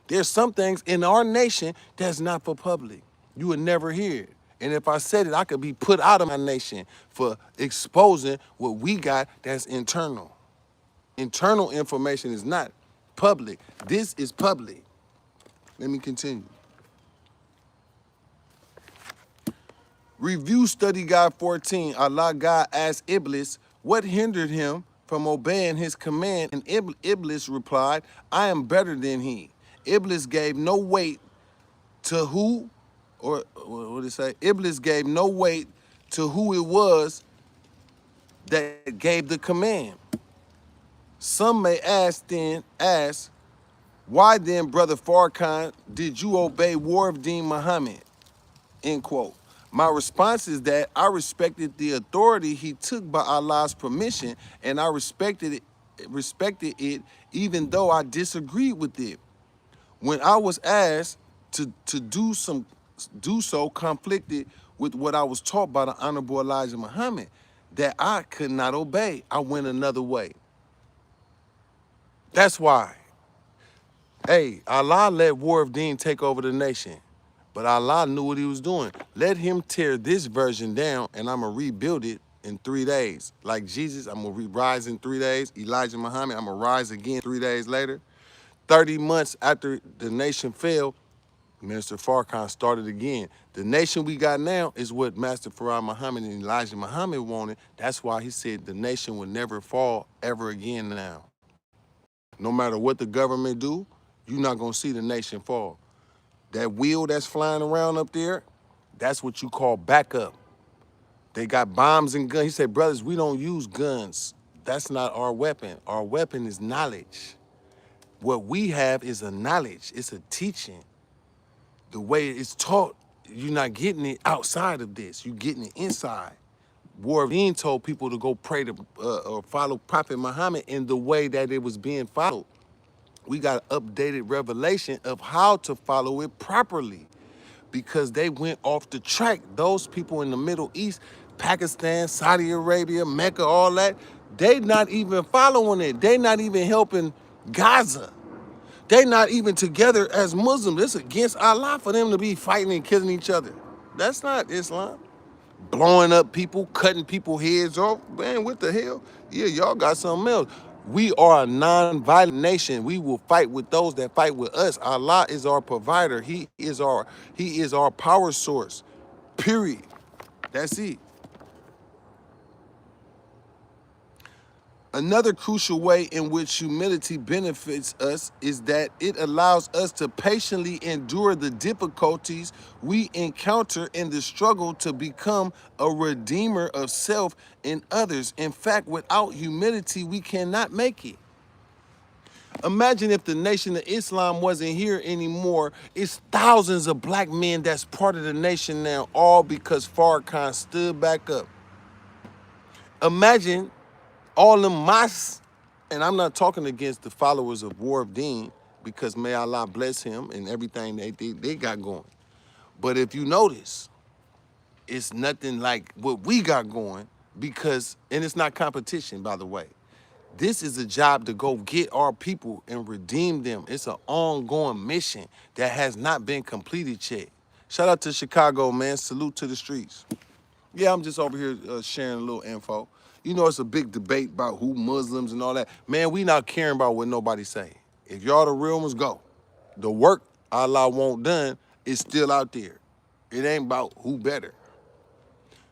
There's some things in our nation that's not for public. You would never hear it. And if I said it, I could be put out of my nation for exposing what we got that's internal. Internal information is not public. This is public. Let me continue. Review Study Guide 14. Allah God asked Iblis what hindered him from obeying his command, and Iblis replied, I am better than he. Iblis gave no weight to who, or what did it say? Iblis gave no weight to who it was that gave the command. Some may ask, why then, Brother Farrakhan, did you obey War of Deen Muhammad? End quote. My response is that I respected the authority he took by Allah's permission, and I respected it even though I disagreed with it. When I was asked to do so conflicted with what I was taught by the Honorable Elijah Muhammad, that I could not obey. I went another way. That's why. Hey, Allah let War of Deen take over the nation. But Allah knew what he was doing. Let him tear this version down, and I'm going to rebuild it in 3 days. Like Jesus, I'm going to rise in 3 days. Elijah Muhammad, I'm going to rise again 3 days later. 30 months after the nation fell, Minister Farrakhan started again. The nation we got now is what Master Farah Muhammad and Elijah Muhammad wanted. That's why he said the nation will never fall ever again now. No matter what the government do, you're not going to see the nation fall. That wheel that's flying around up there, that's what you call backup. They got bombs and guns. He said, brothers, we don't use guns. That's not our weapon. Our weapon is knowledge. What we have is a knowledge. It's a teaching. The way it's taught, you're not getting it outside of this. You're getting it inside. War of Deen told people to go pray to or follow Prophet Muhammad in the way that it was being followed. We got updated revelation of how to follow it properly because they went off the track. Those people in the Middle East, Pakistan, Saudi Arabia, Mecca, all that, they not even following it. They not even helping Gaza. They not even together as Muslims. It's against Allah for them to be fighting and killing each other. That's not Islam. Blowing up people, cutting people's heads off. Man, what the hell? Yeah, y'all got something else. We are a non-violent nation. We will fight with those that fight with us. Allah is our provider. He is our power source. Period. That's it. Another crucial way in which humility benefits us is that it allows us to patiently endure the difficulties we encounter in the struggle to become a redeemer of self and others. In fact, without humility, we cannot make it. Imagine if the Nation of Islam wasn't here anymore. It's thousands of black men that's part of the nation now, all because Farrakhan stood back up. Imagine all them mosques, and I'm not talking against the followers of War of Deen, because may Allah bless him and everything they got going. But if you notice, it's nothing like what we got going because, and it's not competition, by the way. This is a job to go get our people and redeem them. It's an ongoing mission that has not been completed yet. Shout out to Chicago, man. Salute to the streets. Yeah, I'm just over here sharing a little info. You know, it's a big debate about who Muslims and all that. Man, we not caring about what nobody say. If y'all the real ones, go. The work Allah won't done is still out there. It ain't about who better.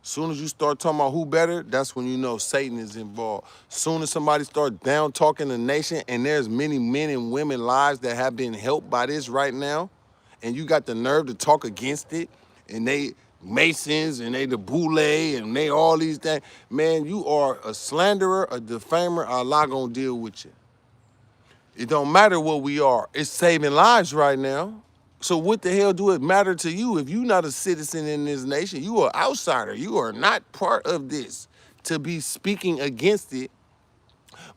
Soon as you start talking about who better, that's when you know Satan is involved. Soon as somebody starts down talking the nation, and there's many men and women lives that have been helped by this right now, and you got the nerve to talk against it, and they Masons, and they the Boule, and they all these things. Man, you are a slanderer, a defamer. Allah gonna deal with you. It don't matter what we are. It's saving lives right now. So what the hell do it matter to you if you're not a citizen in this nation? You are an outsider. You are not part of this to be speaking against it,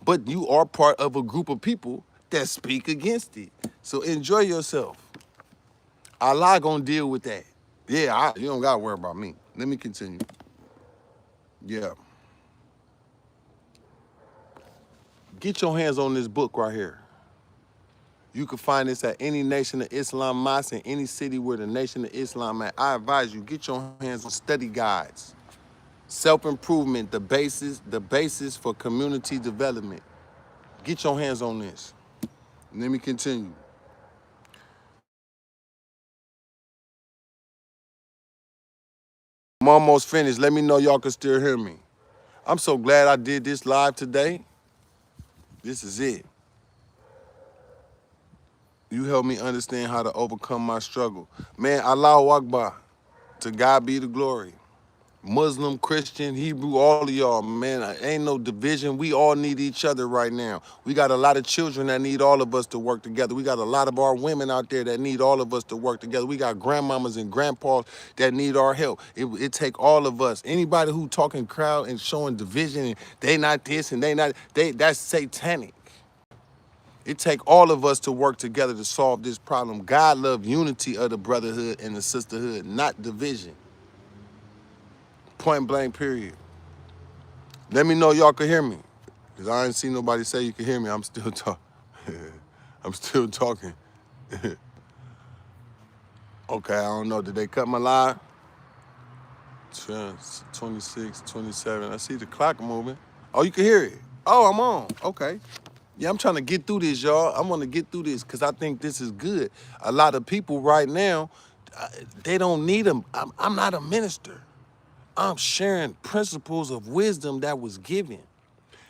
but you are part of a group of people that speak against it. So enjoy yourself. Allah gonna deal with that. Yeah, you don't gotta worry about me. Let me continue. Yeah. Get your hands on this book right here. You can find this at any Nation of Islam mosque in any city where the Nation of Islam at. I advise you, get your hands on study guides. Self-improvement, the basis for community development. Get your hands on this. Let me continue. I'm almost finished. Let me know y'all can still hear me. I'm so glad I did this live today. This is it. You helped me understand how to overcome my struggle. Man, Allahu Akbar. To God be the glory. Muslim, Christian, Hebrew, all of y'all, man, ain't no division. We all need each other right now. We got a lot of children that need all of us to work together. We got a lot of our women out there that need all of us to work together. We got grandmamas and grandpas that need our help. It take all of us. Anybody who talking crowd and showing division and they not this and that's satanic. It take all of us to work together to solve this problem. God love unity of the brotherhood and the sisterhood, not division. Point blank, period. Let me know y'all can hear me. Because I ain't seen nobody say you can hear me. I'm still talking. I'm still talking. Okay, I don't know. Did they cut my live? 26, 27. I see the clock moving. Oh, you can hear it. Oh, I'm on. Okay. Yeah, I'm trying to get through this, y'all. I want to get through this because I think this is good. A lot of people right now, they don't need them. I'm not a minister. I'm sharing principles of wisdom that was given.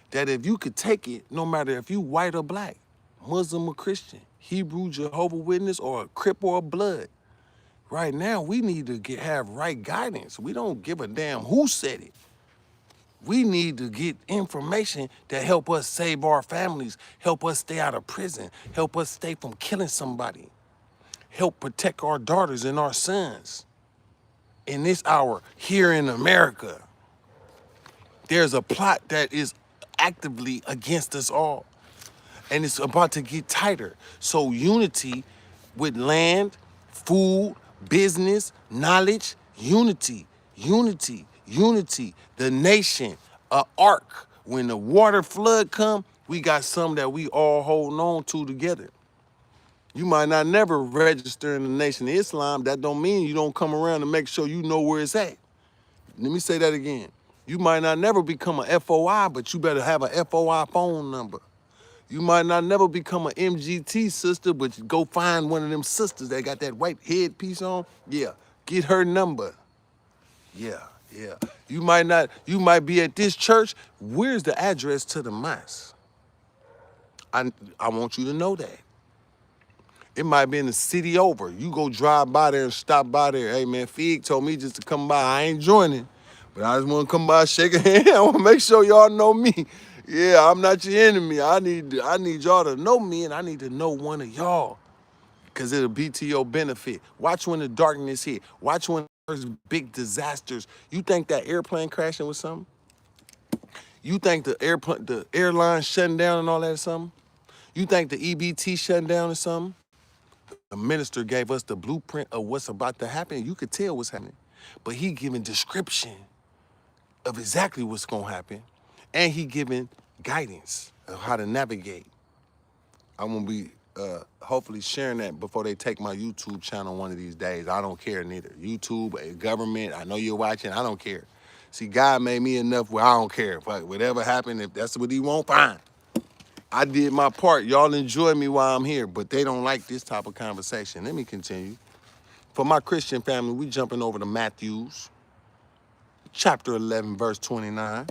That if you could take it, no matter if you white or black, Muslim or Christian, Hebrew, Jehovah Witness, or a Crip or a Blood, right now we need to have right guidance. We don't give a damn who said it. We need to get information that help us save our families, help us stay out of prison, help us stay from killing somebody, help protect our daughters and our sons. In this hour, here in America, there's a plot that is actively against us all. And it's about to get tighter. So unity with land, food, business, knowledge, unity, unity, unity. The nation, a ark. When the water flood come, we got some that we all holding on to together. You might not never register in the Nation of Islam. That don't mean you don't come around and make sure you know where it's at. Let me say that again. You might not never become a FOI, but you better have a FOI phone number. You might not never become an MGT sister, but you go find one of them sisters that got that white headpiece on. Yeah, get her number. Yeah, yeah. You might be at this church. Where's the address to the mosque? I want you to know that. It might be in the city over. You go drive by there and stop by there. Hey man, Fig told me just to come by. I ain't joining, but I just want to come by, shake a hand. I want to make sure y'all know me. Yeah, I'm not your enemy. I need y'all to know me, and I need to know one of y'all, cause it'll be to your benefit. Watch when the darkness hit. Watch when there's big disasters. You think that airplane crashing was something? You think the airline shutting down and all that is something? You think the EBT shutting down is something? The minister gave us the blueprint of what's about to happen. You could tell what's happening, but he giving description of exactly what's gonna happen, and he giving guidance of how to navigate. I'm gonna be hopefully sharing that before they take my YouTube channel one of these days. I don't care neither. YouTube, government, I know you're watching, I don't care. See, God made me enough where I don't care. Whatever happened, if that's what he want, fine. I did my part. Y'all enjoy me while I'm here, but they don't like this type of conversation. Let me continue. For my Christian family, we jumping over to Matthews, chapter 11, verse 29.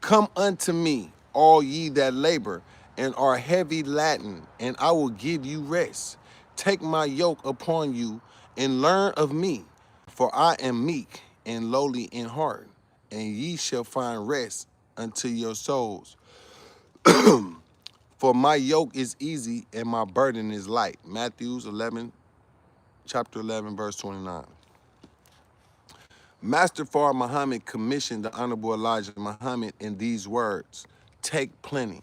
Come unto me, all ye that labor and are heavy laden, and I will give you rest. Take my yoke upon you and learn of me, for I am meek and lowly in heart, and ye shall find rest unto your souls. For my yoke is easy and my burden is light. Matthews 11, chapter 11, verse 29. Master Fard Muhammad commissioned the Honorable Elijah Muhammad in these words: take plenty.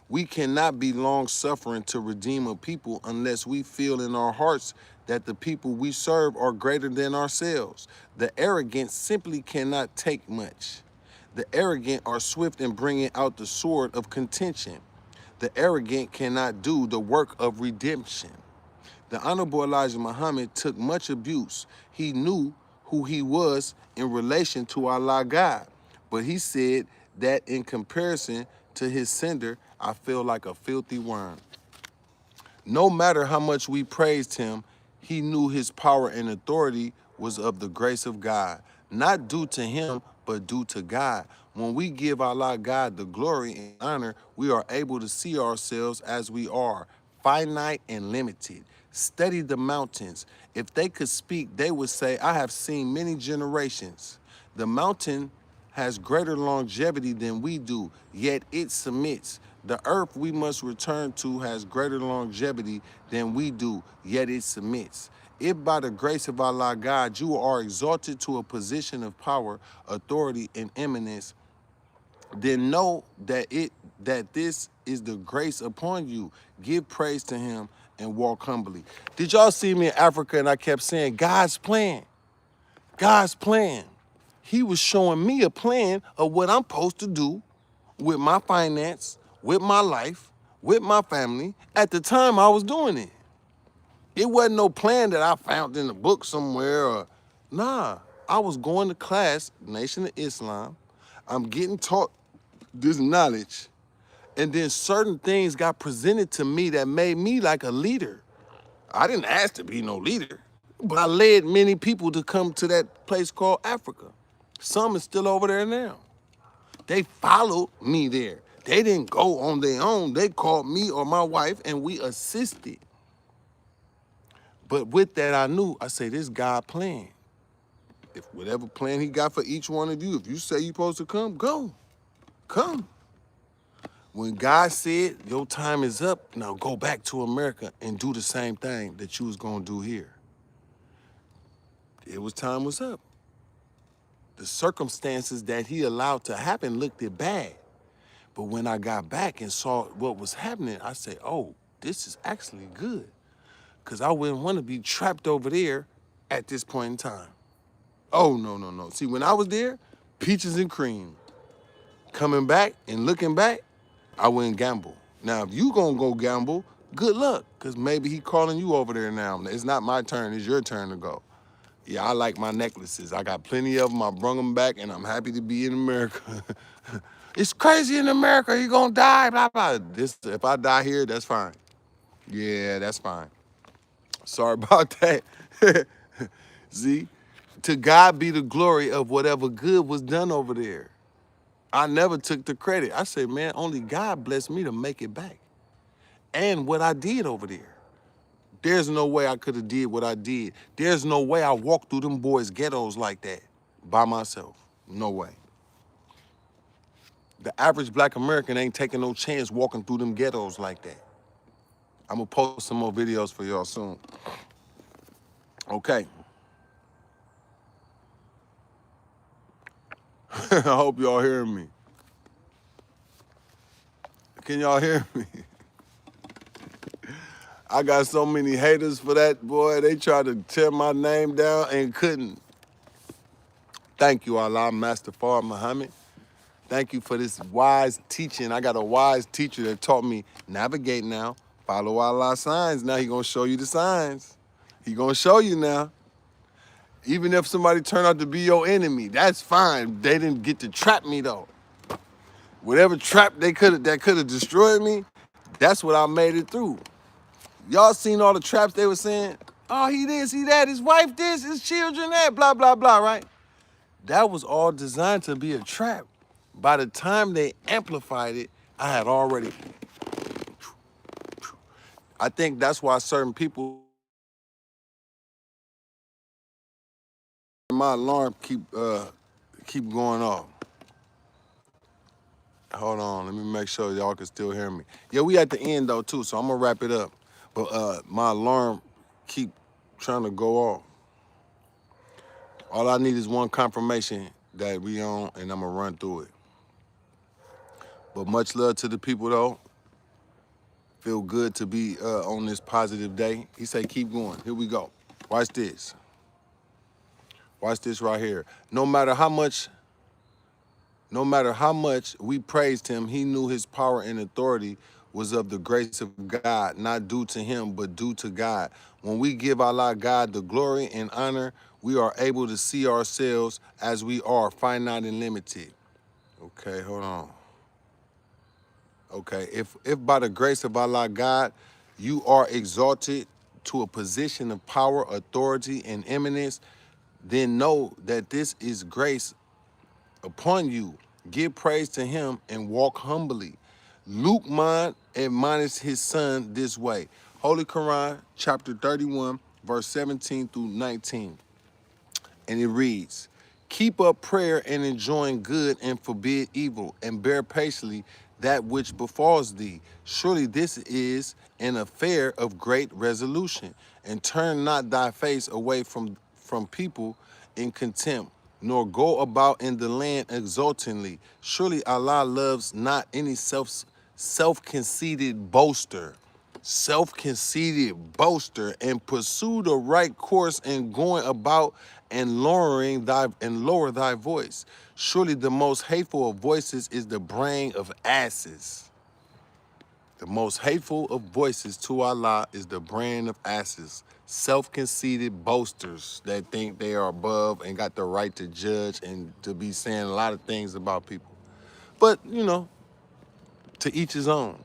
We cannot be long-suffering to redeem a people unless we feel in our hearts that the people we serve are greater than ourselves. The arrogant simply cannot take much. The arrogant are swift in bringing out the sword of contention. The arrogant cannot do the work of redemption. The Honorable Elijah Muhammad took much abuse. He knew who he was in relation to Allah God, but he said that in comparison to his sender, I feel like a filthy worm. No matter how much we praised him, he knew his power and authority was of the grace of God, not due to him, but due to God. When we give Allah God the glory and honor, we are able to see ourselves as we are, finite and limited. Study the mountains. If they could speak, they would say, I have seen many generations. The mountain has greater longevity than we do, yet it submits. The earth we must return to has greater longevity than we do, yet it submits. If by the grace of Allah God you are exalted to a position of power, authority, and eminence, then know that this is the grace upon you. Give praise to him and walk humbly. Did y'all see me in Africa and I kept saying, God's plan, God's plan. He was showing me a plan of what I'm supposed to do with my finance, with my life, with my family. At the time I was doing it. It wasn't no plan that I found in a book somewhere. Nah, I was going to class, Nation of Islam. I'm getting taught this knowledge. And then certain things got presented to me that made me like a leader. I didn't ask to be no leader, but I led many people to come to that place called Africa. Some is still over there now. They followed me there. They didn't go on their own. They called me or my wife and we assisted. But with that, I knew, I say, this God plan. If whatever plan he got for each one of you, if you say you're supposed to come, go. Come. When God said, your time is up, now go back to America and do the same thing that you was gonna do here. Time was up. The circumstances that he allowed to happen looked it bad. But when I got back and saw what was happening, I said, oh, this is actually good. Because I wouldn't want to be trapped over there at this point in time. Oh, no, no, no. See, when I was there, peaches and cream. Coming back and looking back, I wouldn't gamble. Now, if you gonna go gamble, good luck, because maybe he calling you over there now. It's not my turn, it's your turn to go. Yeah, I like my necklaces. I got plenty of them. I brung them back, and I'm happy to be in America. It's crazy in America. You're gonna die, blah, blah. If I die here, that's fine. Yeah, that's fine. Sorry about that. See, to God be the glory of whatever good was done over there. I never took the credit. I said, man, only God blessed me to make it back. And what I did over there. There's no way I could have did what I did. There's no way I walked through them boys' ghettos like that by myself. No way. The average black American ain't taking no chance walking through them ghettos like that. I'm gonna post some more videos for y'all soon. Okay. I hope y'all hearing me. Can y'all hear me? I got so many haters for that, boy. They tried to tear my name down and couldn't. Thank you, Allah, Master Fard Muhammad. Thank you for this wise teaching. I got a wise teacher that taught me navigate now, follow Allah's signs. Now he gonna show you the signs. He gonna show you now. Even if somebody turned out to be your enemy, that's fine. They didn't get to trap me though. Whatever trap that could have destroyed me, that's what I made it through. Y'all seen all the traps they were saying? Oh, he this, he that, his wife this, his children that, blah, blah, blah, right? That was all designed to be a trap. By the time they amplified it, I had already. I think that's why certain people, my alarm keep going off. Hold on, let me make sure y'all can still hear me. Yeah, we at the end though too, so I'm gonna wrap it up. But my alarm keep trying to go off. All I need is one confirmation that we on, and I'm gonna run through it. But much love to the people though. Feel good to be on this positive day. He say keep going. Here we go. Watch this. Watch this right here. No matter how much we praised him, he knew his power and authority was of the grace of God, not due to him, but due to God. When we give Allah God the glory and honor, we are able to see ourselves as we are, finite and limited. Okay, hold on. Okay, if by the grace of Allah God, you are exalted to a position of power, authority, and eminence, then know that this is grace upon you. Give praise to him and walk humbly. Luqman admonished his son this way. Holy Quran, chapter 31, verse 17 through 19. And it reads, keep up prayer and enjoin good and forbid evil, and bear patiently that which befalls thee. Surely this is an affair of great resolution. And turn not thy face away from people in contempt, nor go about in the land exultingly. Surely Allah loves not any self-conceited boaster. Self-conceited boaster, and pursue the right course in going about and lower thy voice. Surely the most hateful of voices is the braying of asses. The most hateful of voices to Allah is the braying of asses. Self-conceited boasters that think they are above and got the right to judge and to be saying a lot of things about people. But, to each his own.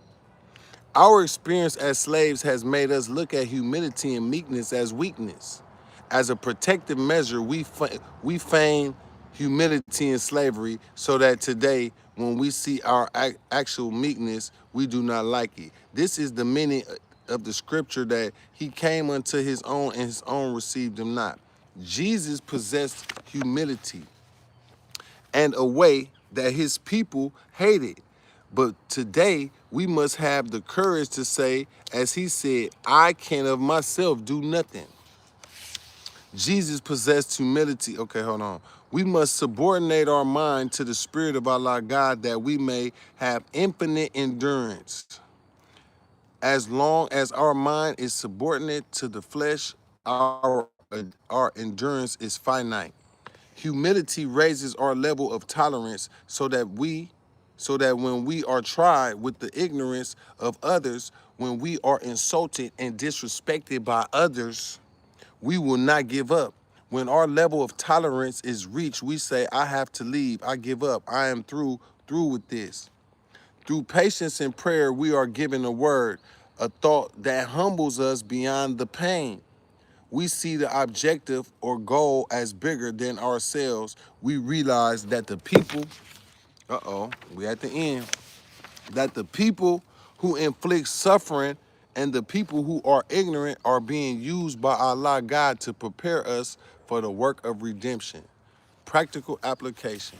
Our experience as slaves has made us look at humility and meekness as weakness. As a protective measure, we feign humility in slavery so that today, when we see our actual meekness, we do not like it. This is the meaning of the scripture that he came unto his own and his own received him not. Jesus possessed humility and a way that his people hated. But today, we must have the courage to say, as he said, I can of myself do nothing. Jesus possessed humility. Okay, hold on. We must subordinate our mind to the Spirit of Allah God that we may have infinite endurance. As long as our mind is subordinate to the flesh, our endurance is finite. Humility raises our level of tolerance so that when we are tried with the ignorance of others, when we are insulted and disrespected by others, we will not give up. When our level of tolerance is reached, we say, I have to leave, I give up, I am through with this. Through patience and prayer, we are given a word, a thought that humbles us beyond the pain. We see the objective or goal as bigger than ourselves. We realize that the people, we at the end, that the people who inflict suffering and the people who are ignorant are being used by Allah God to prepare us for the work of redemption. Practical application.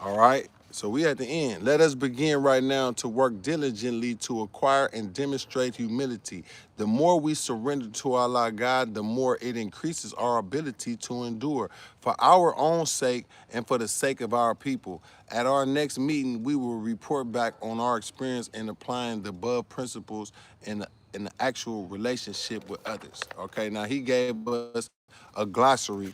All right, so we at the end. Let us begin right now to work diligently to acquire and demonstrate humility. The more we surrender to Allah God, the more it increases our ability to endure for our own sake and for the sake of our people. At our next meeting, we will report back on our experience in applying the above principles in the actual relationship with others. Okay, now he gave us a glossary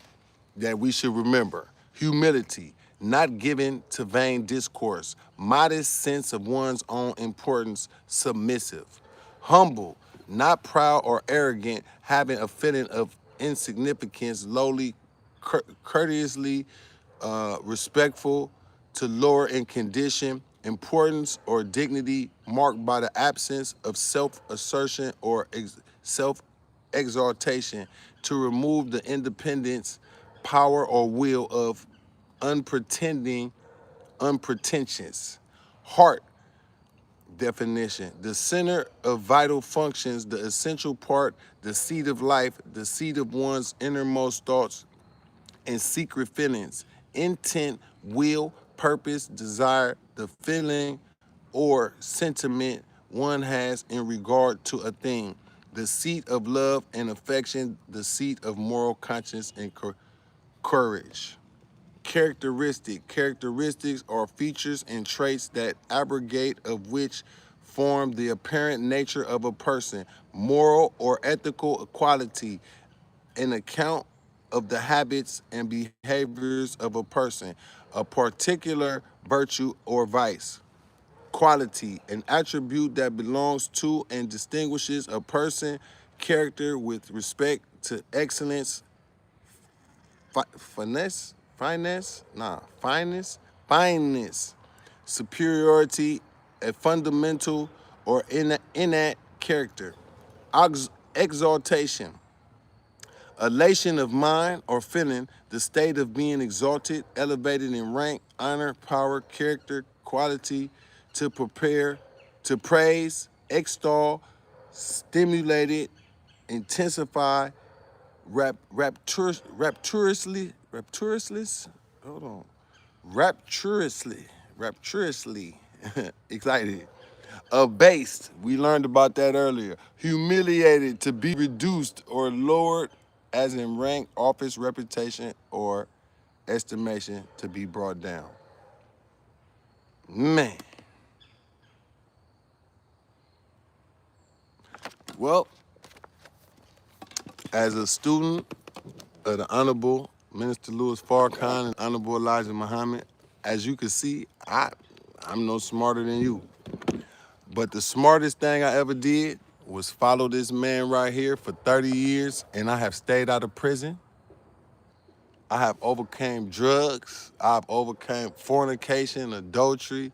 that we should remember. Humility, not given to vain discourse, modest sense of one's own importance, submissive. Humble, not proud or arrogant, having a feeling of insignificance, lowly, courteously respectful to lower in condition, importance or dignity marked by the absence of self-assertion or self-exaltation, to remove the independence, power or will of unpretentious. Heart definition: the center of vital functions, the essential part, the seat of life, the seat of one's innermost thoughts and secret feelings, intent, will, purpose, desire, the feeling or sentiment one has in regard to a thing, the seat of love and affection, the seat of moral conscience and courage. Characteristics are features and traits that abrogate of which form the apparent nature of a person, moral or ethical quality, an account of the habits and behaviors of a person, a particular virtue or vice. Quality, an attribute that belongs to and distinguishes a person, character with respect to excellence, fineness, superiority, a fundamental or innate character. Exaltation, elation of mind or feeling, the state of being exalted, elevated in rank, honor, power, character, quality, to prepare, to praise, extol, stimulated, intensify, rapturously, hold on, rapturously, excited. Abased, we learned about that earlier. Humiliated, to be reduced or lowered, as in rank, office, reputation, or estimation, to be brought down. Man. Well, as a student of the Honorable Minister Louis Farrakhan and Honorable Elijah Muhammad, as you can see, I'm no smarter than you. But the smartest thing I ever did was follow this man right here for 30 years, and I have stayed out of prison. I have overcame drugs. I've overcame fornication, adultery,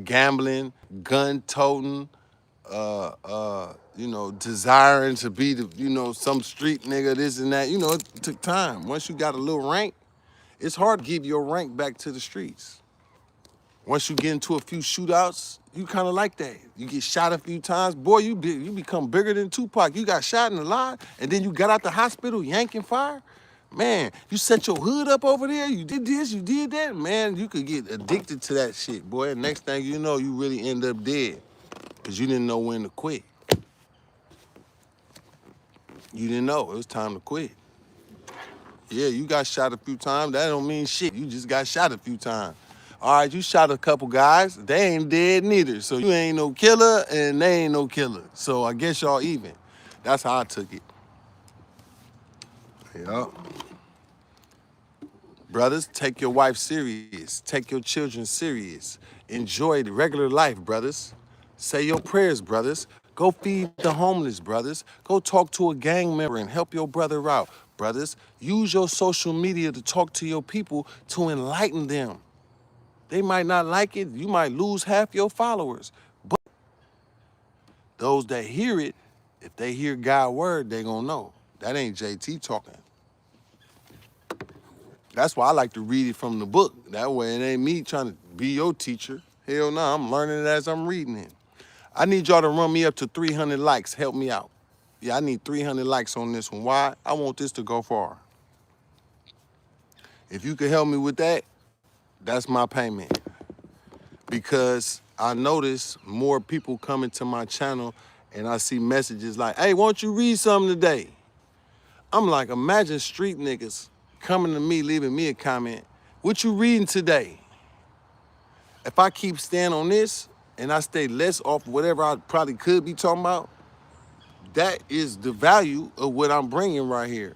gambling, gun toting, desiring to be some street nigga, this and that. It took time. Once you got a little rank, it's hard to give your rank back to the streets. Once you get into a few shootouts, you kind of like that. You get shot a few times, boy, you become bigger than Tupac. You got shot in the line, and then you got out the hospital yanking fire. Man, you set your hood up over there, you did this, you did that. Man, you could get addicted to that shit, boy. And next thing you know, you really end up dead because you didn't know when to quit. You didn't know. It was time to quit. Yeah, you got shot a few times. That don't mean shit. You just got shot a few times. All right, you shot a couple guys. They ain't dead neither. So you ain't no killer and they ain't no killer. So I guess y'all even. That's how I took it. Yeah. Brothers, take your wife serious. Take your children serious. Enjoy the regular life, brothers. Say your prayers, brothers. Go feed the homeless, brothers. Go talk to a gang member and help your brother out, brothers. Use your social media to talk to your people to enlighten them. They might not like it. You might lose half your followers. But those that hear it, if they hear God's word, they gonna know. That ain't JT talking. That's why I like to read it from the book. That way it ain't me trying to be your teacher. Hell no, I'm learning it as I'm reading it. I need y'all to run me up to 300 likes. Help me out. Yeah, I need 300 likes on this one. Why? I want this to go far. If you could help me with that, that's my payment. Because I notice more people coming to my channel and I see messages like, hey, won't you read something today? I'm like, imagine street niggas coming to me, leaving me a comment. What you reading today? If I keep staying on this and I stay less off whatever I probably could be talking about, that is the value of what I'm bringing right here.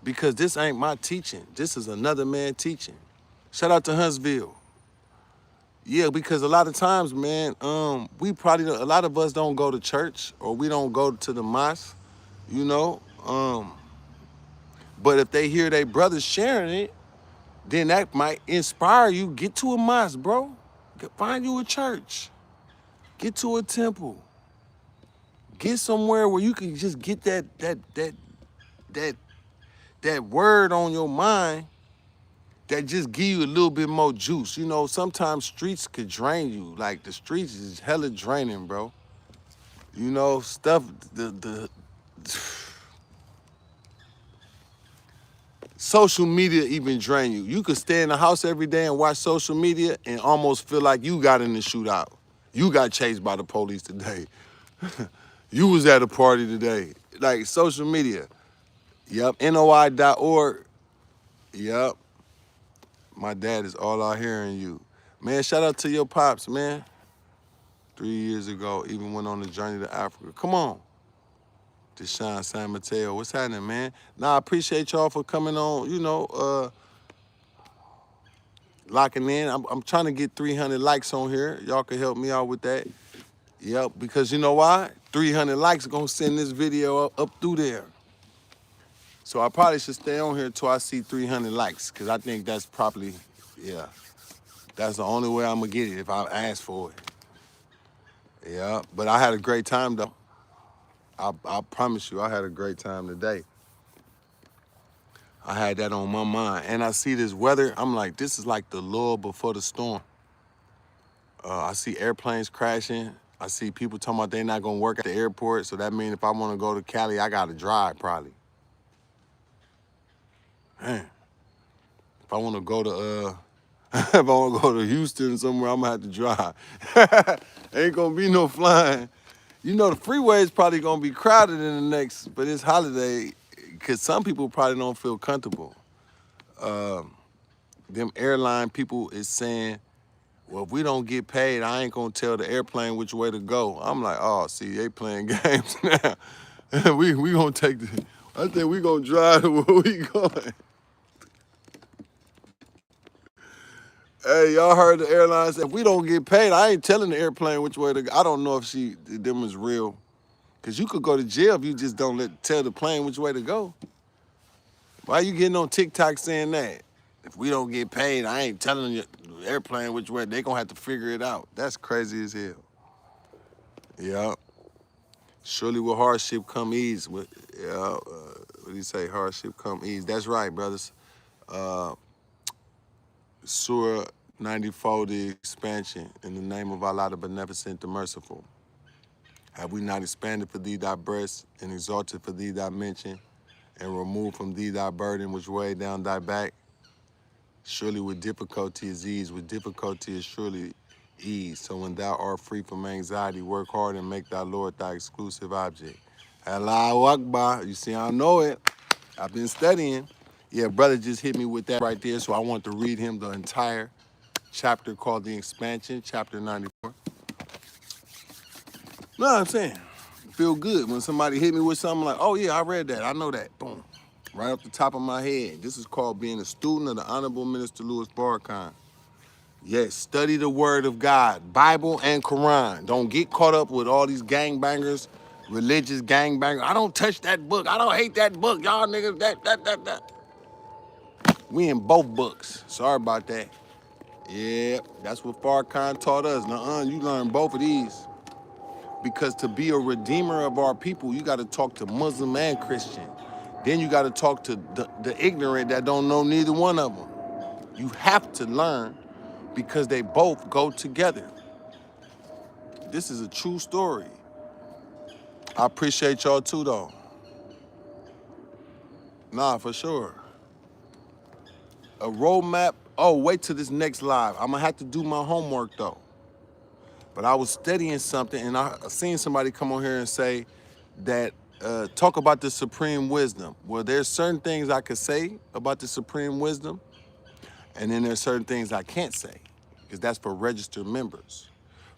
Because this ain't my teaching. This is another man teaching. Shout out to Huntsville. Yeah, because a lot of times, man, a lot of us don't go to church or we don't go to the mosque, but if they hear their brothers sharing it, then that might inspire you. Get to a mosque, bro. Find you a church. Get to a temple. Get somewhere where you can just get that word on your mind that just give you a little bit more juice. Sometimes streets could drain you. Like the streets is hella draining, bro. Stuff, the social media even drain you. You could stay in the house every day and watch social media and almost feel like you got in the shootout. You got chased by the police today. You was at a party today. Like social media. Yep, NOI.org. Yep. My dad is all out hearing you. Man, shout out to your pops, man. 3 years ago, even went on a journey to Africa. Come on. Deshaun San Mateo, what's happening, man? Nah, I appreciate y'all for coming on, locking in. I'm trying to get 300 likes on here. Y'all can help me out with that. Yep, because you know why? 300 likes are gonna send this video up through there. So I probably should stay on here until I see 300 likes, because I think that's probably, yeah, that's the only way I'm gonna get it if I ask for it. Yeah, but I had a great time though. I promise you, I had a great time today. I had that on my mind. And I see this weather, I'm like, this is like the lull before the storm. I see airplanes crashing. I see people talking about they're not gonna work at the airport. So that means if I wanna go to Cali, I gotta drive probably. Man, if I wanna go to, if I wanna go to Houston somewhere, I'm gonna have to drive. Ain't gonna be no flying. You know, the freeway is probably gonna be crowded in the next, but it's holiday, because some people probably don't feel comfortable. Them airline people is saying, well, if we don't get paid, I ain't gonna tell the airplane which way to go. I'm like, oh, see, they playing games now. we gonna take the, I think we gonna drive to where we going. Hey, y'all heard the airline say, if we don't get paid, I ain't telling the airplane which way to go. I don't know if them is real. Cause you could go to jail if you just don't tell the plane which way to go. Why you getting on TikTok saying that? If we don't get paid, I ain't telling the airplane which way. They gonna have to figure it out. That's crazy as hell. Yeah. Surely with hardship come ease. What do you say? Hardship come ease. That's right, brothers. Surah 94, the expansion. In the name of Allah, the Beneficent, the Merciful. Have we not expanded for thee thy breast, and exalted for thee thy mention, and removed from thee thy burden which weighed down thy back? Surely with difficulty is ease, with difficulty is surely ease. So when thou art free from anxiety, work hard and make thy Lord thy exclusive object. Allahu Akbar. You see, I know it. I've been studying. Yeah, brother just hit me with that right there, so I want to read him the entire chapter called The Expansion, chapter 94. Know what I'm saying? Feel good when somebody hit me with something like, oh yeah, I read that, I know that, boom. Right off the top of my head. This is called being a student of the Honorable Minister Louis Farrakhan. Yes, study the word of God, Bible and Quran. Don't get caught up with all these gangbangers, religious gangbangers. I don't touch that book. I don't hate that book. Y'all niggas, that. We in both books. Sorry about that. Yeah, that's what Farrakhan taught us. Nuh-uh, you learn both of these. Because to be a redeemer of our people, you got to talk to Muslim and Christian. Then you got to talk to the ignorant that don't know neither one of them. You have to learn because they both go together. This is a true story. I appreciate y'all too, though. Nah, for sure. A roadmap. Oh, wait till this next live. I'm gonna have to do my homework though. But I was studying something and I seen somebody come on here and say that talk about the supreme wisdom. Well, there's certain things I could say about the supreme wisdom, and then there's certain things I can't say, because that's for registered members.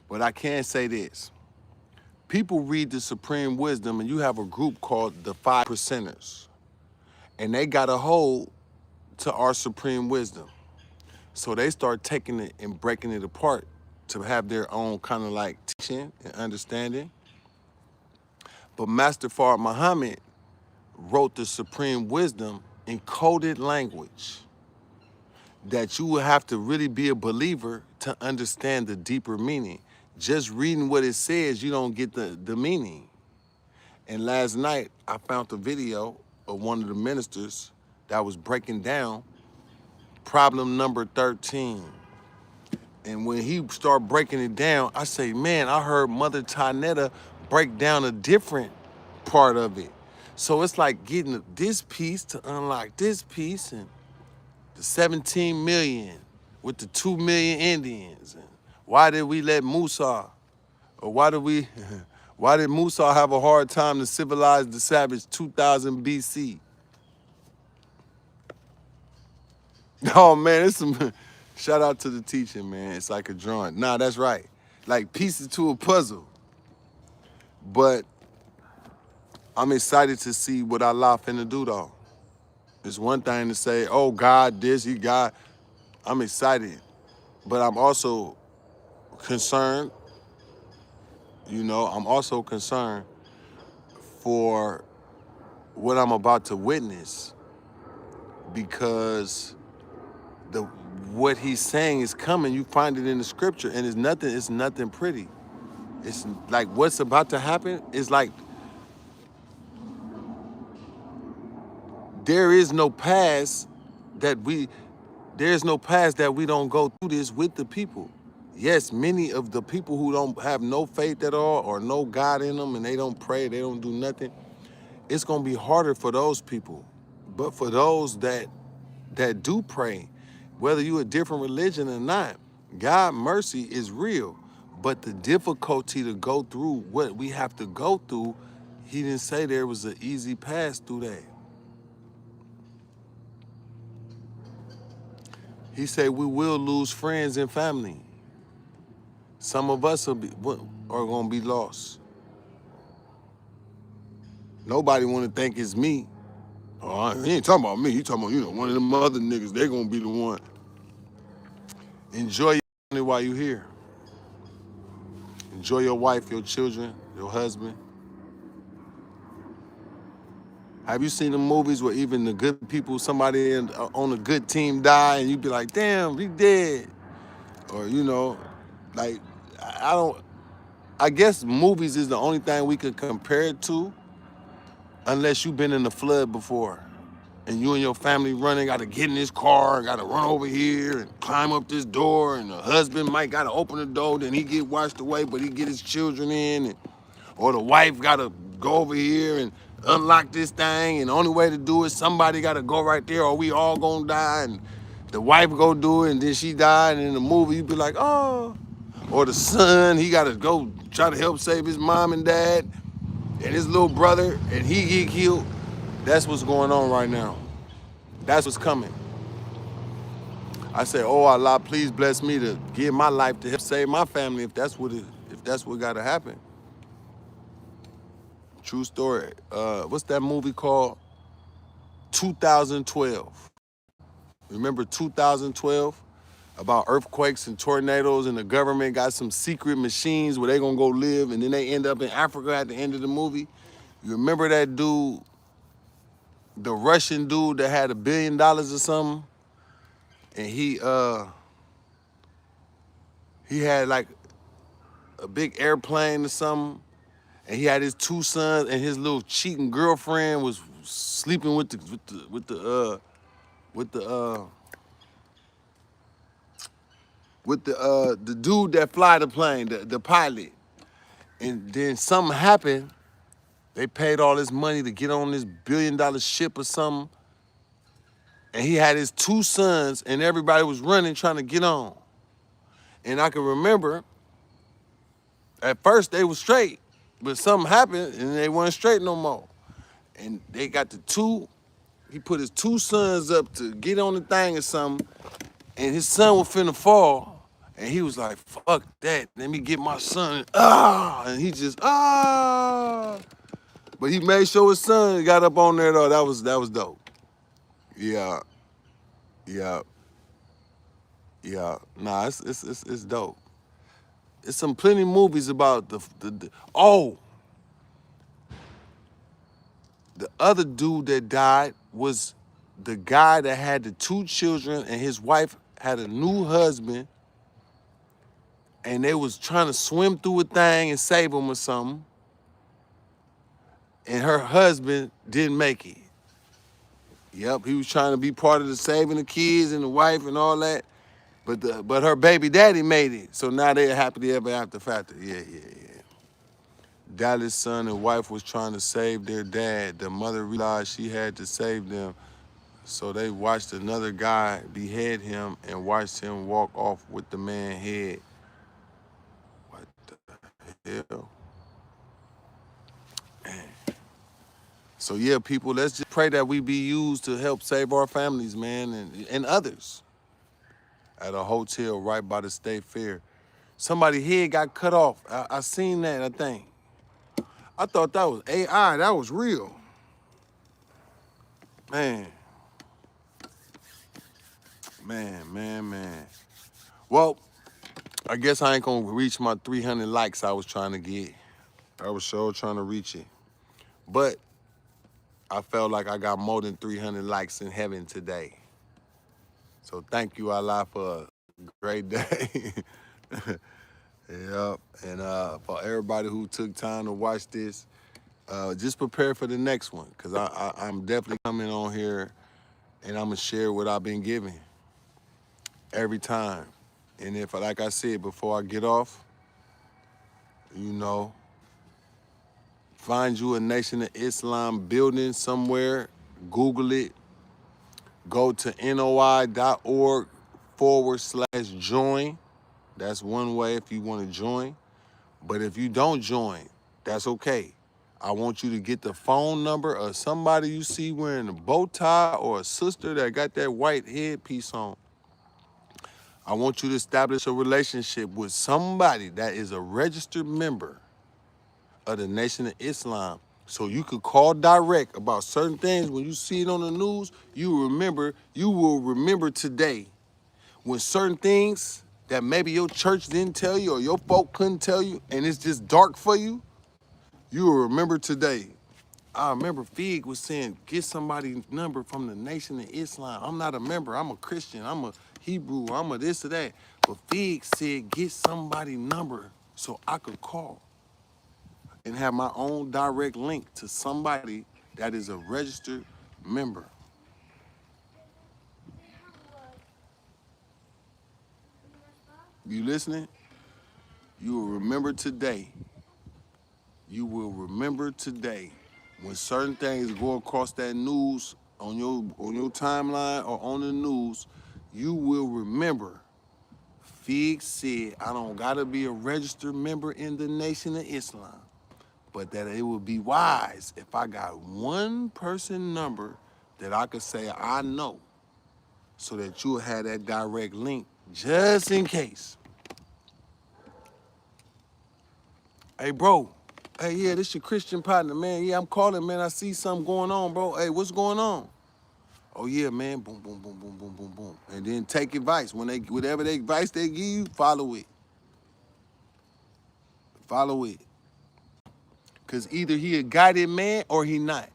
But I can say this. People read the supreme wisdom, and you have a group called the 5 percenters, and they got a hold to our supreme wisdom. So they start taking it and breaking it apart to have their own kind of like teaching and understanding. But Master Fard Muhammad wrote the supreme wisdom in coded language that you would have to really be a believer to understand the deeper meaning. Just reading what it says, you don't get the meaning. And last night, I found a video of one of the ministers that was breaking down problem number 13. And when he started breaking it down, I say, man, I heard Mother Tanetta break down a different part of it. So it's like getting this piece to unlock this piece, and the 17 million with the 2 million Indians. And why did we let Musa, or why did Musa have a hard time to civilize the savage 2000 BC? Oh man, it's some, shout out to the teaching, man. It's like a drawing. Nah, that's right. like pieces to a puzzle. But I'm excited to see what Allah finna do though. It's one thing to say, oh God, this, he got. I'm excited. But I'm also concerned, I'm also concerned for what I'm about to witness because what he's saying is coming. You find it in the scripture, and it's nothing pretty. It's like what's about to happen is like there is no past that we don't go through this with the people. Yes, many of the people who don't have no faith at all or no God in them and they don't pray, they don't do nothing, it's gonna be harder for those people. But for those that do pray, whether you a different religion or not, God mercy is real. But the difficulty to go through what we have to go through, he didn't say there was an easy pass through that. He said we will lose friends and family. Some of us are gonna be lost. Nobody wanna think it's me. Oh, he ain't talking about me. He talking about, one of them other niggas. They gonna be the one. Enjoy your family while you're here. Enjoy your wife, your children, your husband. Have you seen the movies where even the good people, somebody on a good team die and you be like, damn, he dead? Or, like, I guess movies is the only thing we could compare it to unless you've been in the flood before. And you and your family running, gotta get in this car, gotta run over here and climb up this door, and the husband might gotta open the door, then he get washed away, but he get his children in, or the wife gotta go over here and unlock this thing, and the only way to do it, somebody gotta go right there, or we all gonna die, and the wife go do it, and then she died, and in the movie you be like, oh. Or the son, he gotta go try to help save his mom and dad, and his little brother, and he get killed. That's what's going on right now. That's what's coming. I say, oh Allah, please bless me to give my life to help save my family if that's what gotta happen. True story. What's that movie called? 2012. Remember 2012? About earthquakes and tornadoes, and the government got some secret machines where they gonna go live, and then they end up in Africa at the end of the movie. You remember that dude, the Russian dude that had $1 billion or something? And he had like a big airplane or something, and he had his 2 sons, and his little cheating girlfriend was sleeping with the dude that fly the plane, the pilot. And then something happened. They paid all this money to get on this $1 billion ship or something. And he had his 2 sons, and everybody was running trying to get on. And I can remember, at first they were straight, but something happened and they weren't straight no more. And they got he put his 2 sons up to get on the thing or something, and his son was finna fall. And he was like, fuck that, let me get my son. And he just, But he made sure his son got up on there though. That was dope. Yeah. Nah, it's dope. It's some plenty movies about the other dude that died was the guy that had the 2 children, and his wife had a new husband, and they was trying to swim through a thing and save him or something, and her husband didn't make it. Yep, he was trying to be part of the saving the kids and the wife and all that, but her baby daddy made it, so now they're happily ever after factor. Yeah. Dallas' son and wife was trying to save their dad. The mother realized she had to save them, so they watched another guy behead him and watched him walk off with the man's head. What the hell? Man. So yeah, people, let's just pray that we be used to help save our families, man, and others. At a hotel right by the State Fair. Somebody's head got cut off. I seen that, I think. I thought that was AI. That was real. Man. Man. Well, I guess I ain't gonna reach my 300 likes I was trying to get. I was sure trying to reach it. But I felt like I got more than 300 likes in heaven today. So thank you, Allah, for a great day. Yep. And for everybody who took time to watch this, just prepare for the next one, because I'm definitely coming on here and I'm going to share what I've been given every time. And if, like I said, before I get off, find you a Nation of Islam building somewhere, Google it, go to NOI.org/join. That's one way if you want to join. But if you don't join, that's okay. I want you to get the phone number of somebody you see wearing a bow tie or a sister that got that white headpiece on. I want you to establish a relationship with somebody that is a registered member of the Nation of Islam, so you could call direct about certain things. When you see it on the news, you will remember today when certain things that maybe your church didn't tell you or your folk couldn't tell you, and it's just dark for you, you will remember today. I remember Fig was saying, get somebody's number from the Nation of Islam. I'm not a member, I'm a Christian, I'm a Hebrew, I'm a this or that. But Fig said, get somebody's number so I could call and have my own direct link to somebody that is a registered member. You listening? You will remember today. You will remember today when certain things go across that news on your timeline or on the news, you will remember Fig said, I don't gotta be a registered member in the Nation of Islam, but that it would be wise if I got one person number that I could say I know, so that you'll have that direct link just in case. Hey, bro. Hey, yeah, this your Christian partner, man. Yeah, I'm calling, man. I see something going on, bro. Hey, what's going on? Oh, yeah, man. Boom, boom, boom, boom, boom, boom, boom. And then take advice. Whatever advice they give you, follow it. Follow it. Because either he a guided man or he not.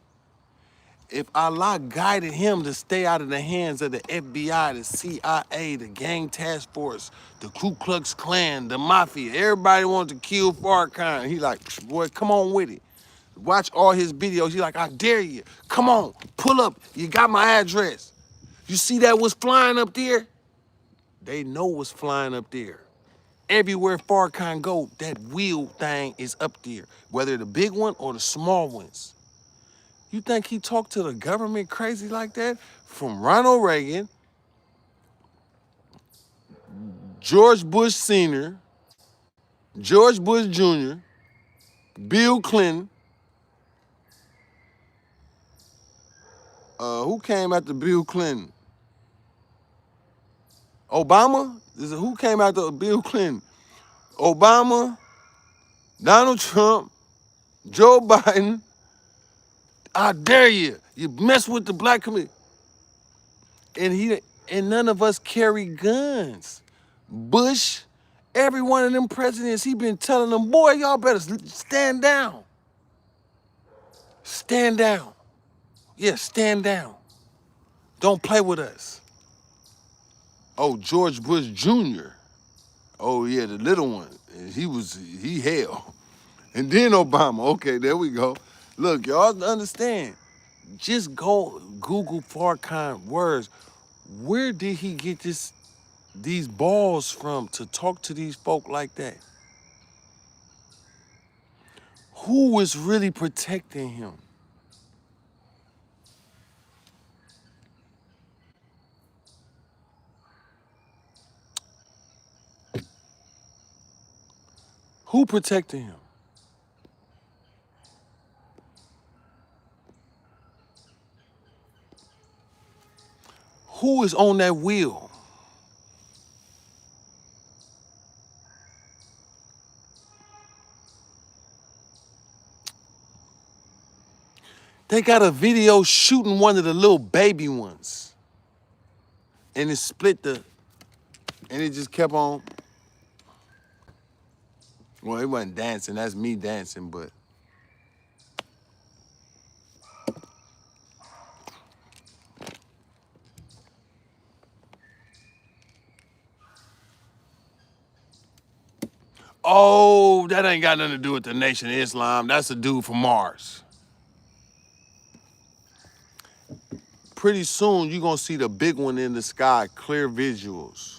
If Allah guided him to stay out of the hands of the FBI, the CIA, the Gang Task Force, the Ku Klux Klan, the Mafia, everybody wanted to kill Farrakhan. He like, boy, come on with it. Watch all his videos. He like, I dare you. Come on, pull up. You got my address. You see that was flying up there? They know what's flying up there. Everywhere Farrakhan go, that wheel thing is up there, whether the big one or the small ones. You think he talked to the government crazy like that? From Ronald Reagan, George Bush Sr., George Bush Jr., Bill Clinton. Who came after Bill Clinton? Obama? Who came after Bill Clinton? Obama, Donald Trump, Joe Biden. I dare you. You mess with the black community. And none of us carry guns. Bush, every one of them presidents, he been telling them, boy, y'all better stand down. Stand down. Yeah, stand down. Don't play with us. Oh, George Bush Jr. Oh yeah, the little one. He hell. And then Obama. Okay, there we go. Look, y'all understand. Just go Google Farrakhan words. Where did he get these balls from to talk to these folk like that? Who was really protecting him? Who protected him? Who is on that wheel? They got a video shooting one of the little baby ones. And it split and it just kept on. Well, it wasn't dancing, that's me dancing, but. Oh, that ain't got nothing to do with the Nation of Islam. That's a dude from Mars. Pretty soon, you're gonna see the big one in the sky, clear visuals.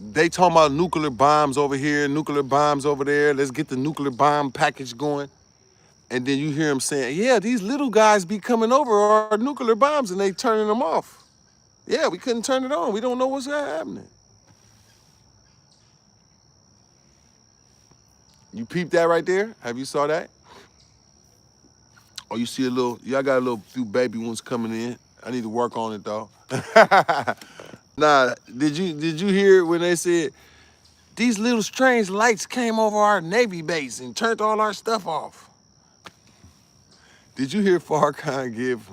They talking about nuclear bombs over here, nuclear bombs over there. Let's get the nuclear bomb package going. And then you hear them saying, yeah, these little guys be coming over our nuclear bombs and they turning them off. Yeah, we couldn't turn it on. We don't know what's happening. You peeped that right there? Have you saw that? Oh, you see y'all got a few baby ones coming in. I need to work on it though. Nah, did you hear when they said, these little strange lights came over our Navy base and turned all our stuff off? Did you hear Farrakhan give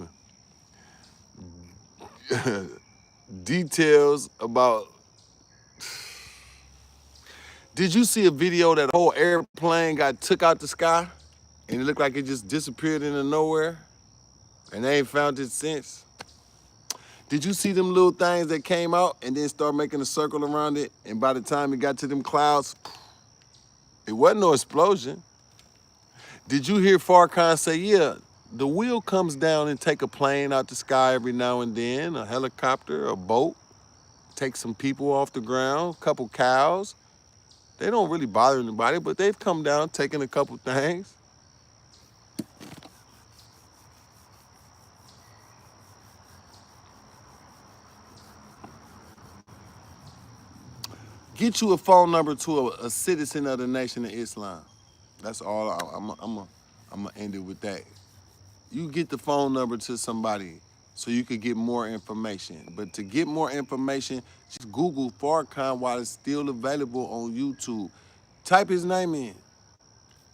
details about... Did you see a video that whole airplane got took out the sky and it looked like it just disappeared into nowhere and they ain't found it since? Did you see them little things that came out and then start making a circle around it, and by the time it got to them clouds, it wasn't no explosion? Did you hear Farrakhan say, yeah, the wheel comes down and take a plane out the sky every now and then, a helicopter, a boat, take some people off the ground, a couple cows. They don't really bother anybody, but they've come down, taken a couple things. Get you a phone number to a citizen of the Nation of Islam. That's all. I'm gonna end it with that. You get the phone number to somebody so you could get more information. But to get more information, just Google Farrakhan while it's still available on YouTube. Type his name in.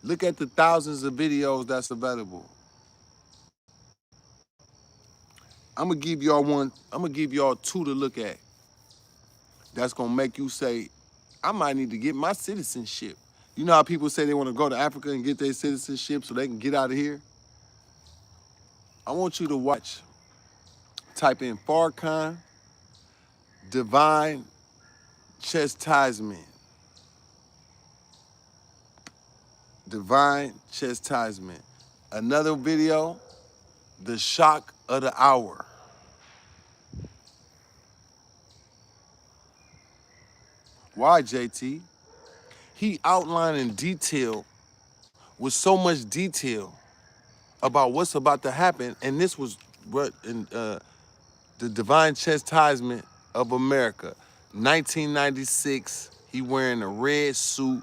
Look at the thousands of videos that's available. I'm gonna give y'all one. I'm gonna give y'all two to look at. That's gonna make you say, I might need to get my citizenship. You know how people say they want to go to Africa and get their citizenship so they can get out of here? I want you to watch. Type in Farrakhan, divine chastisement. Divine chastisement. Another video, the shock of the hour. Why, JT? He outlined in detail, with so much detail, about what's about to happen, and this was what in the divine chastisement of America. 1996, he wearing a red suit,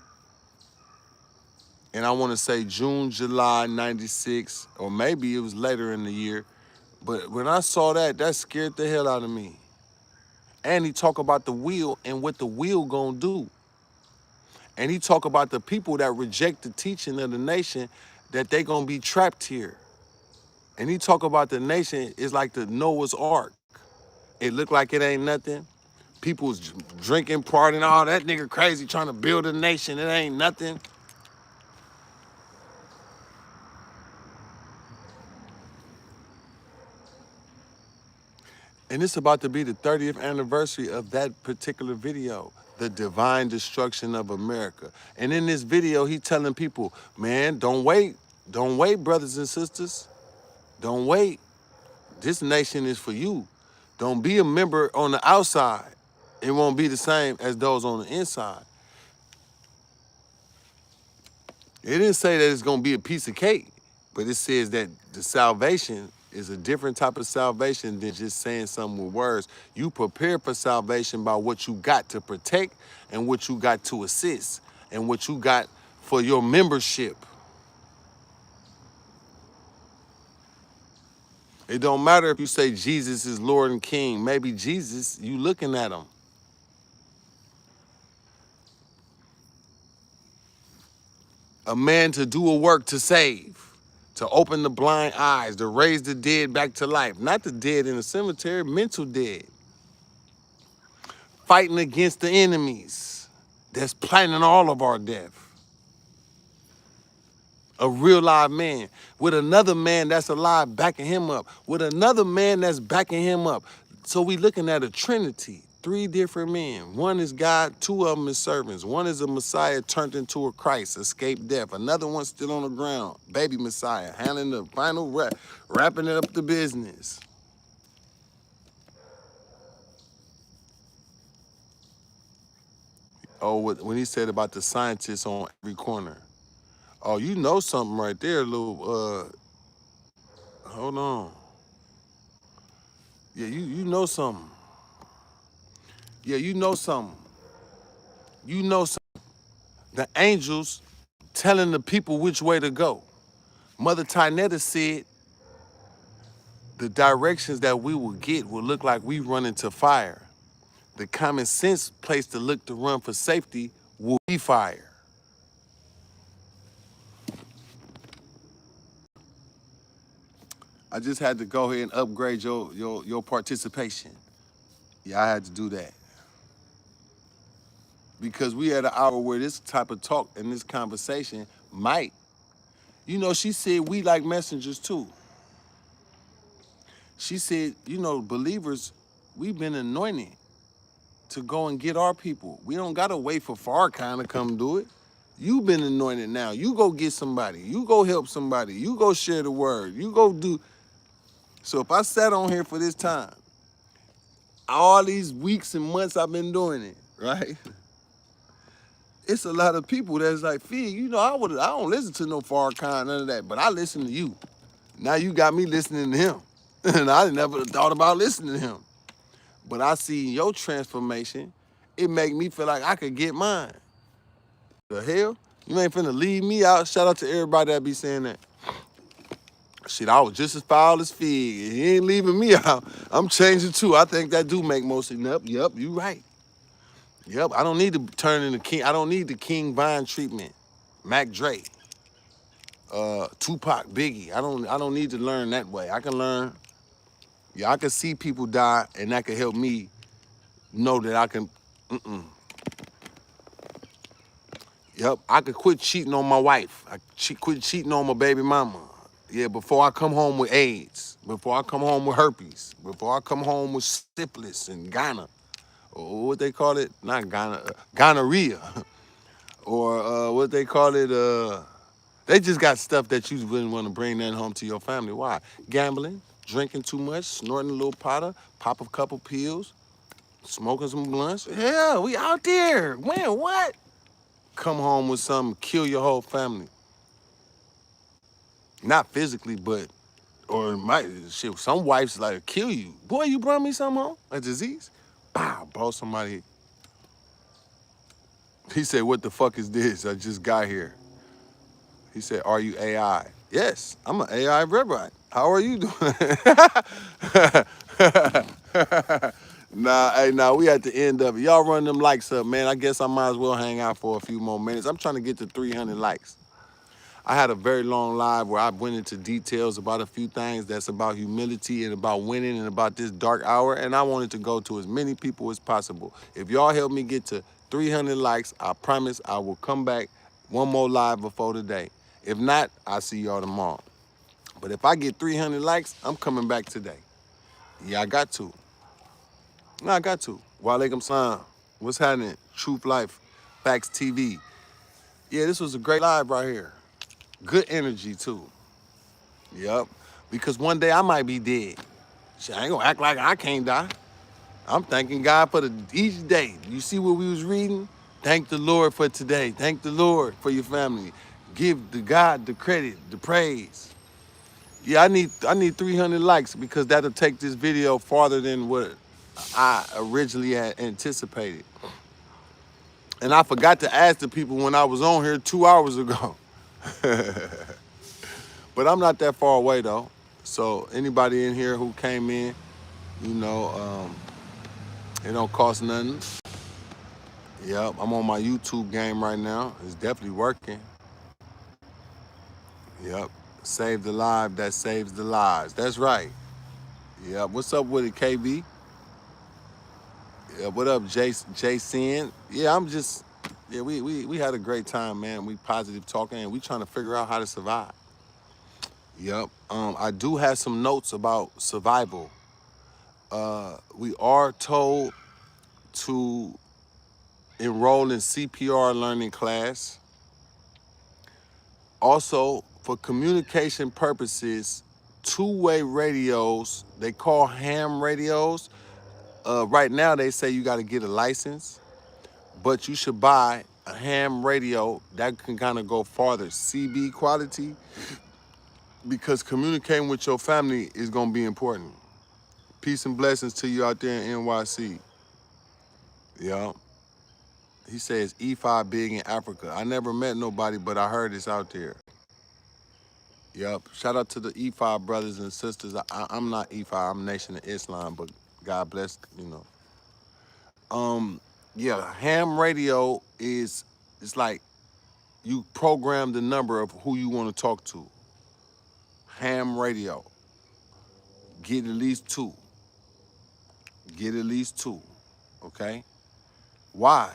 and I want to say June, July 96, or maybe it was later in the year. But when I saw that, that scared the hell out of me. And he talk about the wheel and what the wheel gonna do. And he talk about the people that reject the teaching of the nation, that they gonna be trapped here. And he talk about the nation is like the Noah's Ark. It look like it ain't nothing. People's drinking, partying, all that nigga crazy trying to build a nation. It ain't nothing. And it's about to be the 30th anniversary of that particular video, the divine destruction of America. And in this video, he telling people, man, don't wait. Don't wait, brothers and sisters. Don't wait. This nation is for you. Don't be a member on the outside. It won't be the same as those on the inside. It didn't say that it's gonna be a piece of cake, but it says that the salvation is a different type of salvation than just saying something with words. You prepare for salvation by what you got to protect and what you got to assist and what you got for your membership. It don't matter if you say Jesus is Lord and King. Maybe Jesus, you looking at him. A man to do a work to save, to open the blind eyes, to raise the dead back to life. Not the dead in the cemetery, mental dead. Fighting against the enemies that's planning all of our death. A real live man with another man that's alive backing him up, with another man that's backing him up. So we looking at a trinity, 3 different men. One is God, 2 of them is servants. One is a Messiah turned into a Christ, escaped death. Another one still on the ground, baby Messiah, handling the final wrapping it up the business. Oh, when he said about the scientists on every corner. Oh, you know something right there, little, hold on. Yeah, you know something. Yeah, you know something. You know something. The angels telling the people which way to go. Mother Tynetta said the directions that we will get will look like we run into fire. The common sense place to look to run for safety will be fire. I just had to go ahead and upgrade your participation. Yeah, I had to do that. Because we had an hour where this type of talk and this conversation might, she said we like messengers too. She said, believers, we've been anointed to go and get our people. We don't gotta wait for Farrakhan to come do it. You've been anointed now. You go get somebody. You go help somebody. You go share the word. You go do. So if I sat on here for this time, all these weeks and months I've been doing it, right? It's a lot of people that's like, Fig, I don't listen to no Farrakhan, none of that, but I listen to you. Now you got me listening to him. And I never thought about listening to him. But I see your transformation. It make me feel like I could get mine. The hell? You ain't finna leave me out. Shout out to everybody that be saying that. Shit, I was just as foul as Fig. He ain't leaving me out. I'm changing too. I think that do make most of it. Yep, you right. Yep, I don't need to turn into king. I don't need the King Vine treatment. Mac Dre, Tupac, Biggie. I don't need to learn that way. I can learn. Yeah, I can see people die, and that can help me know that I can. Yep, I could quit cheating on my wife. Quit cheating on my baby mama. Yeah, before I come home with AIDS, before I come home with herpes, before I come home with syphilis and Ghana, or what they call it, not Ghana, gonorrhea, or what they call it, they just got stuff that you wouldn't want to bring that home to your family. Why? Gambling, drinking too much, snorting a little powder, pop a couple pills, smoking some blunts. Hell, we out there. When, what? Come home with something, kill your whole family. Not physically, but, or shit, some wives like kill you. Boy, you brought me something home? A disease? Bow, bro, somebody. He said, what the fuck is this? I just got here. He said, are you AI? Yes, I'm an AI robot. How are you doing? Nah, we at the end of it. Y'all run them likes up, man. I guess I might as well hang out for a few more minutes. I'm trying to get to 300 likes. I had a very long live where I went into details about a few things that's about humility and about winning and about this dark hour, and I wanted to go to as many people as possible. If y'all help me get to 300 likes, I promise I will come back one more live before today. If not, I'll see y'all tomorrow. But if I get 300 likes, I'm coming back today. Yeah, I got to. No, I got to. Walaikum salam. What's happening? Truth Life, Facts TV. Yeah, this was a great live right here. Good energy, too. Yep. Because one day I might be dead. Shit, I ain't gonna act like I can't die. I'm thanking God for each day. You see what we was reading? Thank the Lord for today. Thank the Lord for your family. Give the God the credit, the praise. Yeah, I need 300 likes because that'll take this video farther than what I originally had anticipated. And I forgot to ask the people when I was on here 2 hours ago. But I'm not that far away though. So anybody in here who came in, you know, it don't cost nothing. Yep, I'm on my YouTube game right now. It's definitely working. Yep, save the live that saves the lives. That's right. Yep, what's up with it, KB? Yeah, what up, Jason? Yeah, I'm just, yeah, we had a great time, man. We positive talking, and we trying to figure out how to survive. Yep. I do have some notes about survival. We are told to enroll in CPR learning class. Also, for communication purposes, two-way radios, they call ham radios. Right now, they say you got to get a license, but you should buy a ham radio that can kind of go farther, CB quality, because communicating with your family is going to be important. Peace and blessings to you out there in NYC. Yeah. He says E5 big in Africa. I never met nobody, but I heard it's out there. Yep. Shout out to the E5 brothers and sisters. I'm not E5, I'm Nation of Islam, but God bless, you know. Yeah, ham radio is, it's like you program the number of who you want to talk to. Ham radio. Get at least two. Get at least two. Okay? Why?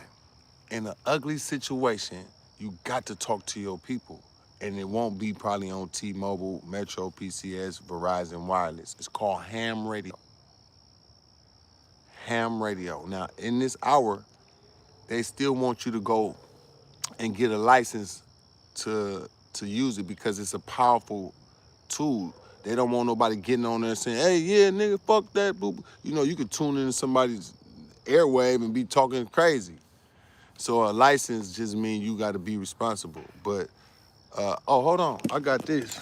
In an ugly situation, you got to talk to your people. And it won't be probably on T-Mobile, Metro, PCS, Verizon Wireless. It's called ham radio. Ham radio. Now, in this hour, they still want you to go and get a license to use it because it's a powerful tool. They don't want nobody getting on there saying, hey, yeah, nigga, fuck that, boo. You know, you could tune into somebody's airwave and be talking crazy. So a license just means you got to be responsible. But, oh, hold on. I got this.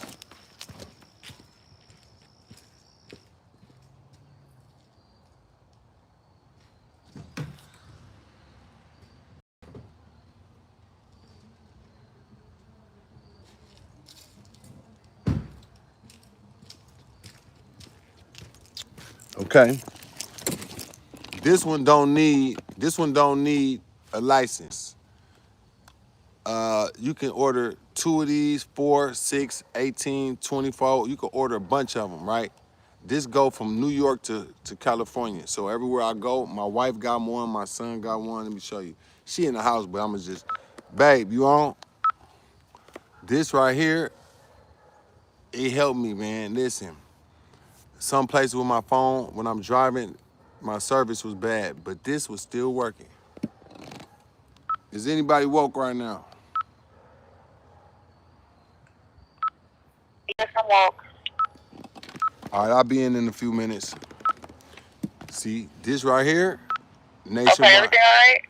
Okay. This one don't need a license. You can order 2 of these, 4, 6, 18, 24. You can order a bunch of them, right? This go from New York to California. So everywhere I go, my wife got one, my son got one. Let me show you. She in the house, but I'ma just, babe, you on? This right here, it helped me, man. Listen, some places with my phone, when I'm driving, my service was bad, but this was still working. Is anybody woke right now? Yes, I'm woke. All right, I'll be in a few minutes. See, this right here, Okay, nationwide. everything all right?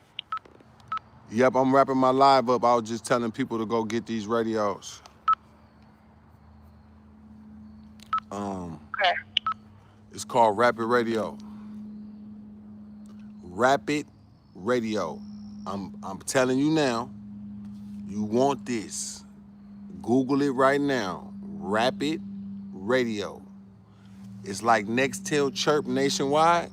Yep, I'm wrapping my live up. I was just telling people to go get these radios. Okay. It's called Rapid Radio. Rapid Radio. I'm telling you now, you want this. Google it right now. Rapid Radio. It's like Nextel Chirp nationwide.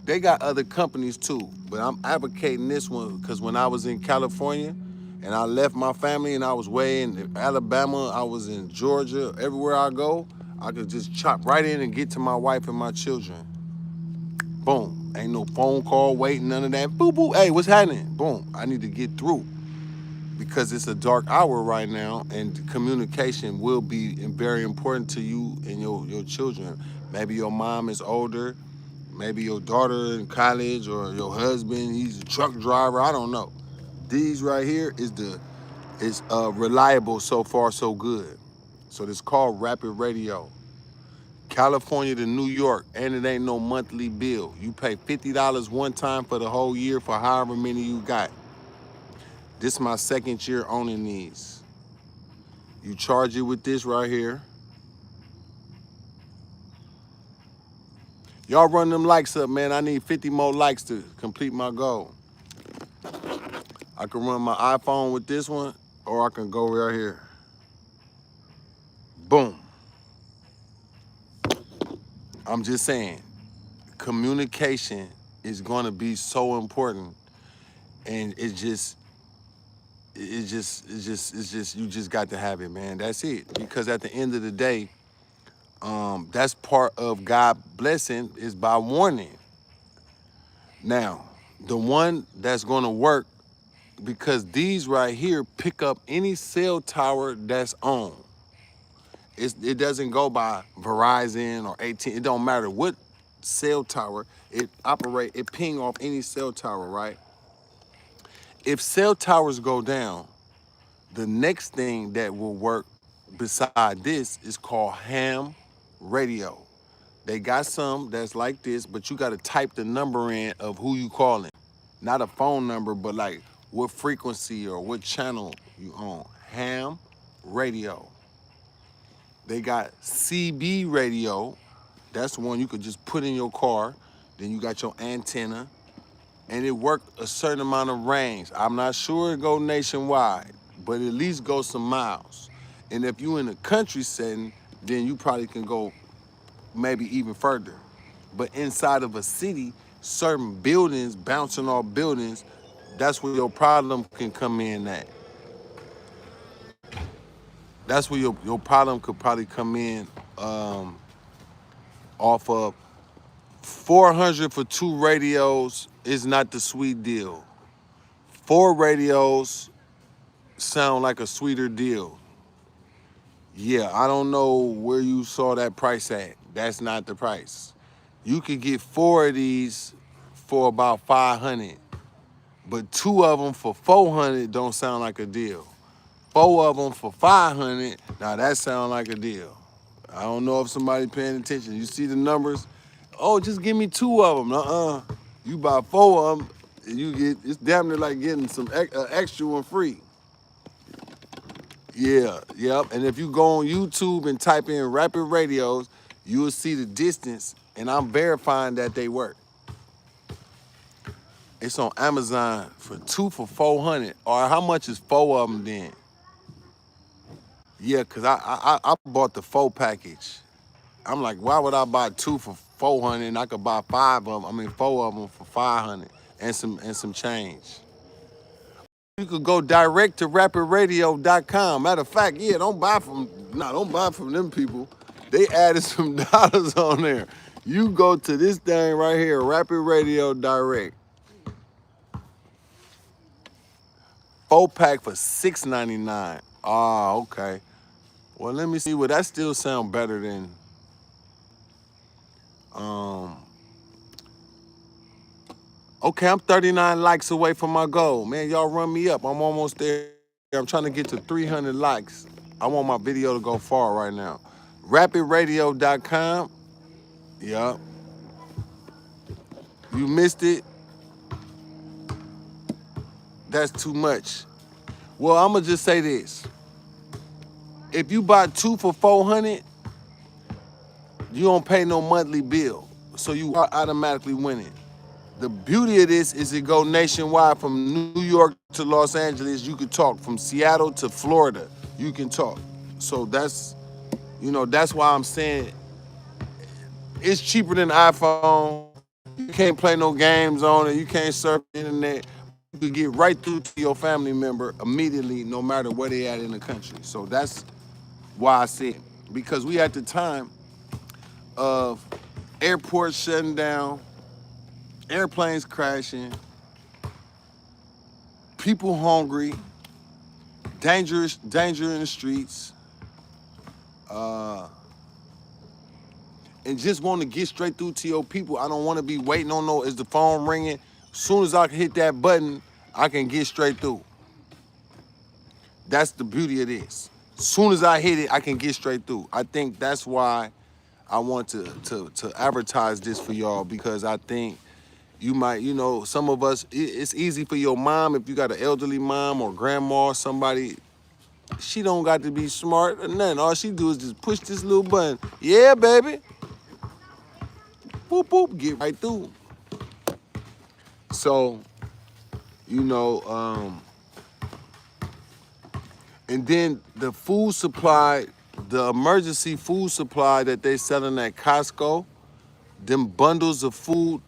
They got other companies too, but I'm advocating this one because when I was in California and I left my family and I was way in Alabama, I was in Georgia, everywhere I go, I could just chop right in and get to my wife and my children. Boom. Ain't no phone call waiting, none of that. Boo boo. Hey, what's happening? Boom. I need to get through because it's a dark hour right now and communication will be very important to you and your children. Maybe your mom is older, maybe your daughter in college or your husband, he's a truck driver, I don't know. These right here is reliable so far so good. So it's called Rapid Radio. California to New York, and it ain't no monthly bill. You pay $50 one time for the whole year for however many you got. This is my second year owning these. You charge it with this right here. Y'all run them likes up, man. I need 50 more likes to complete my goal. I can run my iPhone with this one, or I can go right here. Boom. I'm just saying, communication is going to be so important, and you just got to have it, man. That's it. Because at the end of the day, that's part of God blessing is by warning. Now, the one that's going to work, because these right here pick up any cell tower that's on. It doesn't go by Verizon or AT&T. It don't matter what cell tower it ping off any cell tower, right? If cell towers go down, the next thing that will work beside this is called ham radio. They got some that's like this, but you got to type the number in of who you calling. Not a phone number, but like what frequency or what channel you on. Ham radio. They got CB radio. That's one you could just put in your car. Then you got your antenna, and it worked a certain amount of range. I'm not sure it go nationwide, but at least go some miles. And if you in a country setting, then you probably can go maybe even further. But inside of a city, certain buildings, bouncing off buildings, that's where your problem can come in at. That's where your problem could probably come in off of 400 for 2 radios is not the sweet deal. 4 radios sound like a sweeter deal. Yeah, I don't know where you saw that price at. That's not the price. You could get 4 of these for about 500, but 2 of them for 400 don't sound like a deal. 4 of them for 500, now that sound like a deal. I don't know if somebody paying attention. You see the numbers? Oh, just give me 2 of them. You buy 4 of them, and you get, it's damn near like getting some extra one free. Yeah, yep. And if you go on YouTube and type in rapid radios, you will see the distance, and I'm verifying that they work. It's on Amazon for 2 for 400. Or how much is 4 of them then? Yeah, cause I bought the 4 package. I'm like, why would I buy 2 for 400 and I could buy 5 of them? I mean, 4 of them for 500 and some change. You could go direct to rapidradio.com. Matter of fact, yeah, don't buy from them people. They added some dollars on there. You go to this thing right here, Rapid Radio Direct. 4-pack for $6.99. Ah, okay. Well, let me see. Well, that still sound better than okay, I'm 39 likes away from my goal. Man, y'all run me up. I'm almost there. I'm trying to get to 300 likes. I want my video to go far right now. Rapidradio.com. Yup. You missed it. That's too much. Well, I'm going to just say this. If you buy 2 for 400, you don't pay no monthly bill. So you are automatically winning. The beauty of this is it go nationwide from New York to Los Angeles. You can talk from Seattle to Florida. You can talk. So that's why I'm saying it's cheaper than iPhone. You can't play no games on it. You can't surf the internet. You can get right through to your family member immediately, no matter where they at in the country. So that's why I say it. Because we at the time of airports shutting down, airplanes crashing, people hungry, danger in the streets, and just want to get straight through to your people. I don't want to be waiting on is the phone ringing. As soon as I can hit that button, I can get straight through. That's the beauty of this. As soon as I hit it, I can get straight through. I think that's why I want to advertise this for y'all, because I think you might, some of us, it's easy for your mom, if you got an elderly mom or grandma or somebody, she don't got to be smart or nothing. All she do is just push this little button. Yeah, baby. Boop, boop, get right through. So, and then the food supply, the emergency food supply that they selling at Costco, Them bundles of food,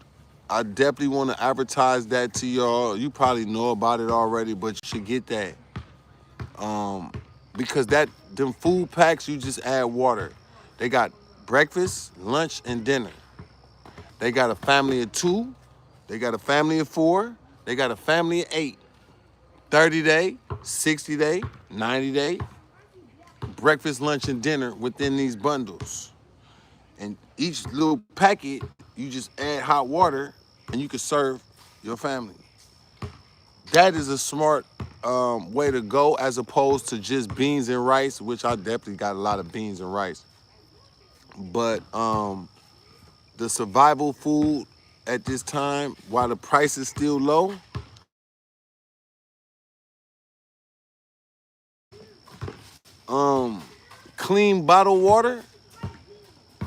I definitely want to advertise that to y'all. You probably know about it already, but you should get that. Because them food packs, you just add water. They got breakfast, lunch, and dinner. They got a family of 2. They got a family of 4. They got a family of 8. 30-day, 60-day, 90-day, breakfast, lunch, and dinner within these bundles. And each little packet, you just add hot water and you can serve your family. That is a smart way to go, as opposed to just beans and rice, which I definitely got a lot of beans and rice. But the survival food at this time, while the price is still low, clean bottled water.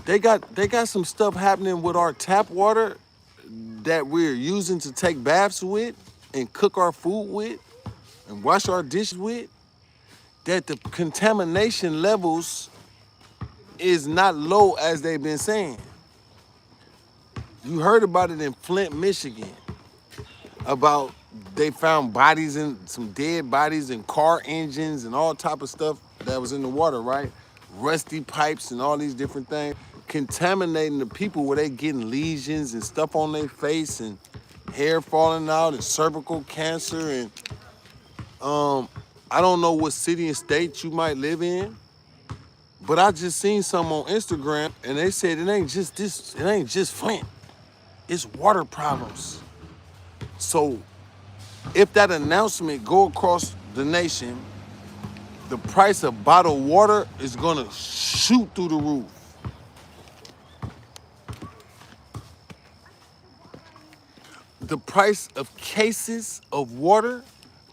They got some stuff happening with our tap water that we're using to take baths with and cook our food with and wash our dishes with, that the contamination levels is not low as they've been saying. You heard about it in Flint, Michigan, about they found bodies, in some dead bodies in car engines and all type of stuff that was in the water, right? Rusty pipes and all these different things, contaminating the people where they getting lesions and stuff on their face and hair falling out and cervical cancer. And I don't know what city and state you might live in, but I just seen some on Instagram and they said it ain't just Flint, it's water problems. So if that announcement go across the nation, the price of bottled water is gonna shoot through the roof. The price of cases of water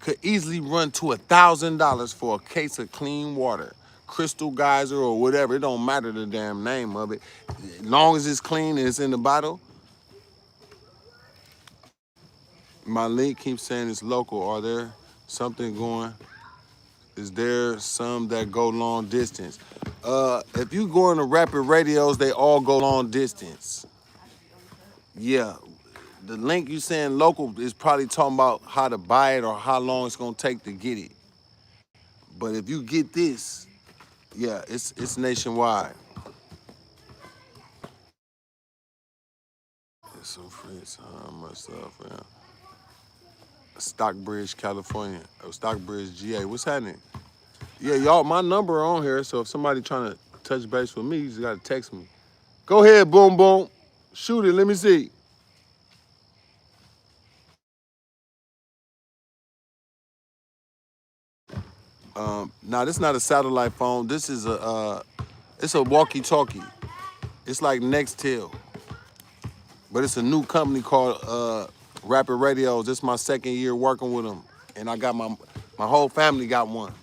could easily run to $1,000 for a case of clean water. Crystal Geyser or whatever, it don't matter the damn name of it. As long as it's clean and it's in the bottle. My link keeps saying it's local. Are there something going? Is there some that go long distance? If you go into rapid radios, they all go long distance. Yeah, the link you saying local is probably talking about how to buy it or how long it's gonna take to get it. But if you get this, yeah, it's nationwide. It's so free, it's myself, yeah. Stockbridge, California. Oh, Stockbridge, GA. What's happening? Yeah, y'all, my number on here, so if somebody trying to touch base with me, you just gotta text me. Go ahead, boom, boom. Shoot it, let me see. Now, this is not a satellite phone. This is it's a walkie-talkie. It's like Nextel, but it's a new company called Rapid Radios. This is my 2nd year working with them, and I got my whole family got one.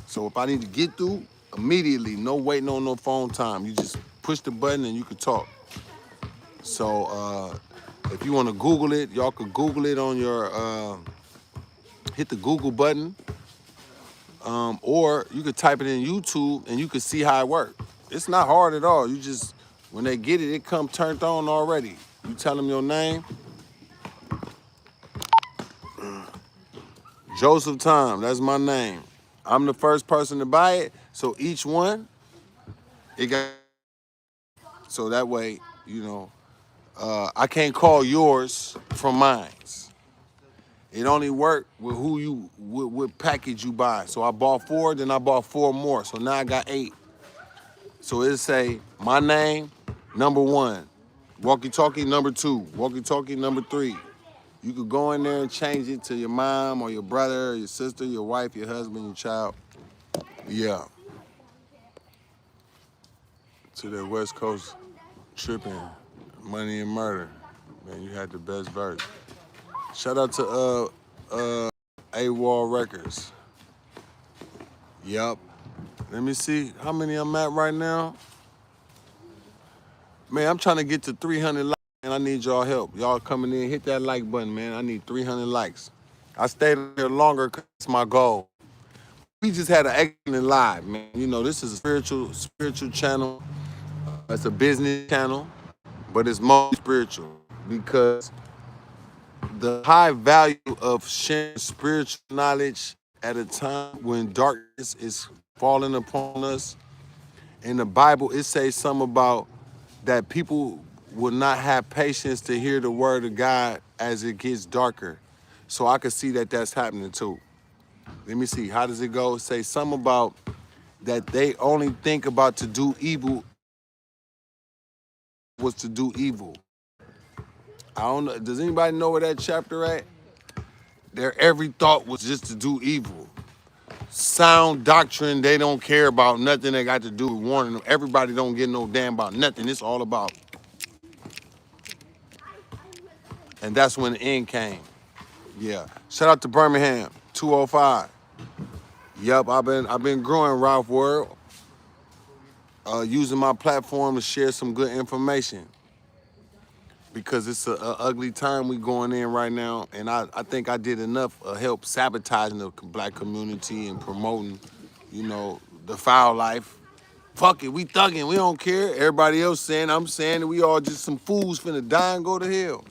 So if I need to get through, immediately, no waiting on no phone time. You just push the button and you can talk. So if you want to Google it, y'all could Google it on your, hit the Google button, or you could type it in YouTube and you could see how it works. It's not hard at all. You just, when they get it, it come turned on already. You tell them your name. Joseph Tom, that's my name. I'm the first person to buy it, so each one, it got, so that way, you know, I can't call yours from mine. It only work with what package you buy. So I bought 4, then I bought 4 more. So now I got 8. So it'll say my name, number 1. Walkie-talkie, number 2. Walkie-talkie, number 3. You could go in there and change it to your mom or your brother, or your sister, your wife, your husband, your child. Yeah. To the West Coast tripping, money and murder. Man, you had the best verse. Shout out to AWOL Records. Yup. Let me see how many I'm at right now. Man, I'm trying to get to 300 likes, and I need y'all help. Y'all coming in, hit that like button, man. I need 300 likes. I stayed here longer because it's my goal. We just had an excellent live, man. You know, this is a spiritual channel. It's a business channel, but it's more spiritual because the high value of sharing spiritual knowledge at a time when darkness is falling upon us. In the Bible, it says something about that people will not have patience to hear the word of God as it gets darker. So I could see that that's happening too. Let me see. How does it go? It say something about that they only think about to do evil was to do evil. I don't know. Does anybody know where that chapter at? Their every thought was just to do evil. Sound doctrine, they don't care about nothing they got to do with warning them. Everybody don't get no damn about nothing. It's all about. And that's when the end came. Yeah. Shout out to Birmingham, 205. Yep, I've been growing, Ralph World, using my platform to share some good information. Because it's a ugly time we going in right now, and I think I did enough help sabotaging the black community and promoting, the foul life. Fuck it, we thugging, we don't care. Everybody else saying, I'm saying that we all just some fools finna die and go to hell.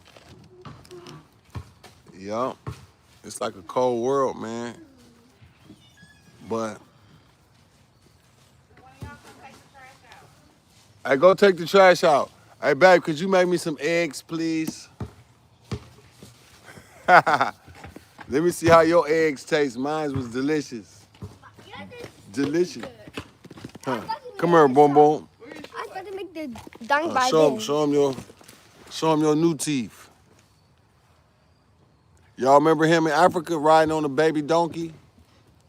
Yup, it's like a cold world, man. But hey, go take the trash out. Hey, babe, could you make me some eggs, please? Let me see how your eggs taste. Mine was delicious. Delicious. Huh. Come here, boom boom. I thought to make the dunk by then. Show him your new teeth. Y'all remember him in Africa riding on a baby donkey?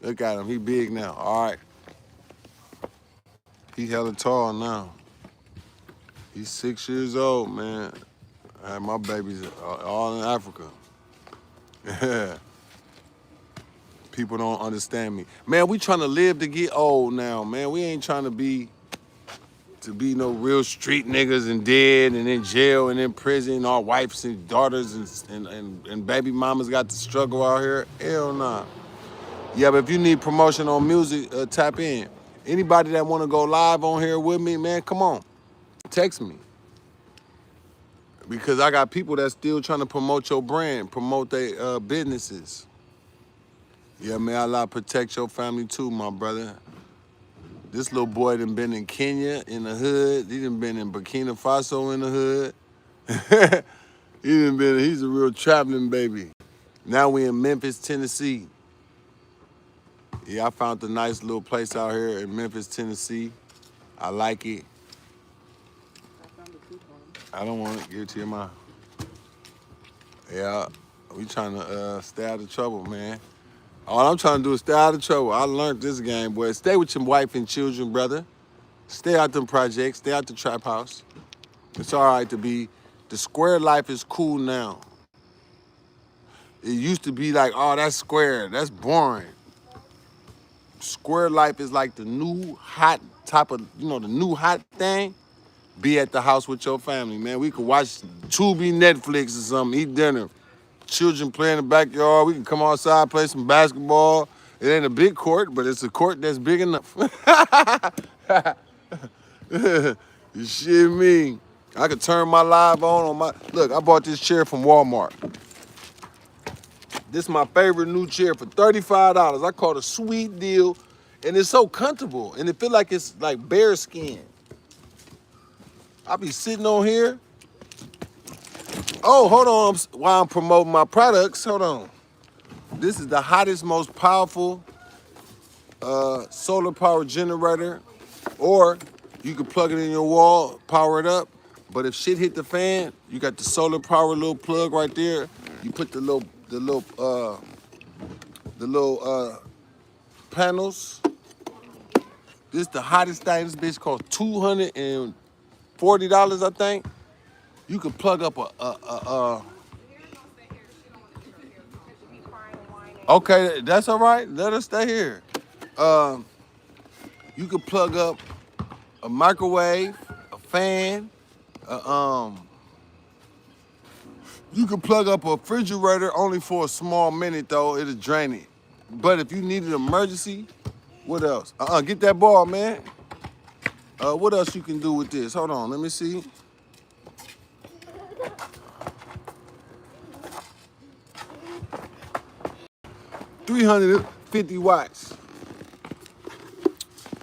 Look at him, he big now. All right. He hella tall now. He's 6 years old, man. I had my babies all in Africa. People don't understand me. Man, we trying to live to get old now, man. We ain't trying to be no real street niggas and dead and in jail and in prison. Our wives and daughters and baby mamas got to struggle out here. Hell nah. Yeah, but if you need promotion on music, tap in. Anybody that want to go live on here with me, man, come on. Text me. Because I got people that's still trying to promote your brand, promote their businesses. Yeah, may Allah protect your family too, my brother. This little boy done been in Kenya in the hood. He done been in Burkina Faso in the hood. He's a real traveling baby. Now we in Memphis, Tennessee. Yeah, I found a nice little place out here in Memphis, Tennessee. I like it. I don't want it. Give it to your mom. Yeah, we trying to stay out of trouble, man. All I'm trying to do is stay out of trouble. I learned this game, boy. Stay with your wife and children, brother. Stay out them projects. Stay out the trap house. It's all right to be. The square life is cool now. It used to be like, oh, that's square. That's boring. Square life is like the new hot type of, the new hot thing. Be at the house with your family, man. We could watch Tubi, Netflix or something, eat dinner. Children play in the backyard. We can come outside, play some basketball. It ain't a big court, but it's a court that's big enough. You shit me. I could turn my live on my... Look, I bought this chair from Walmart. This is my favorite new chair for $35. I caught a sweet deal, and it's so comfortable, and it feel like it's like bear skin. I be sitting on here. Oh, hold on, while I'm promoting my products, hold on. This is the hottest, most powerful solar power generator, or you can plug it in your wall, power it up. But if shit hit the fan, you got the solar power little plug right there. You put the little panels. This is the hottest thing. This bitch costs $240, I think. You can plug up Okay, that's all right. Let us stay here. You can plug up a microwave, a fan, you can plug up a refrigerator only for a small minute though, it'll drain it. But if you need an emergency, what else? Get that ball, man. What else you can do with this? Hold on, let me see. 350 watts.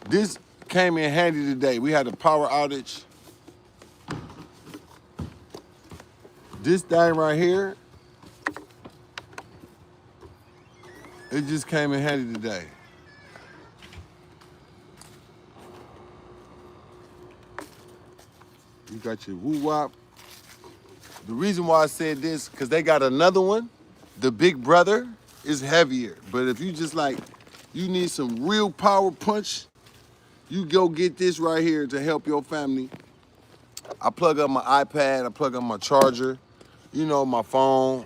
This came in handy today. We had a power outage. This thing right here, it just came in handy today. You got your woo-wop. The reason why I said this, because they got another one. The Big Brother is heavier. But if you just like, you need some real power punch, you go get this right here to help your family. I plug up my iPad, I plug up my charger, you know, my phone.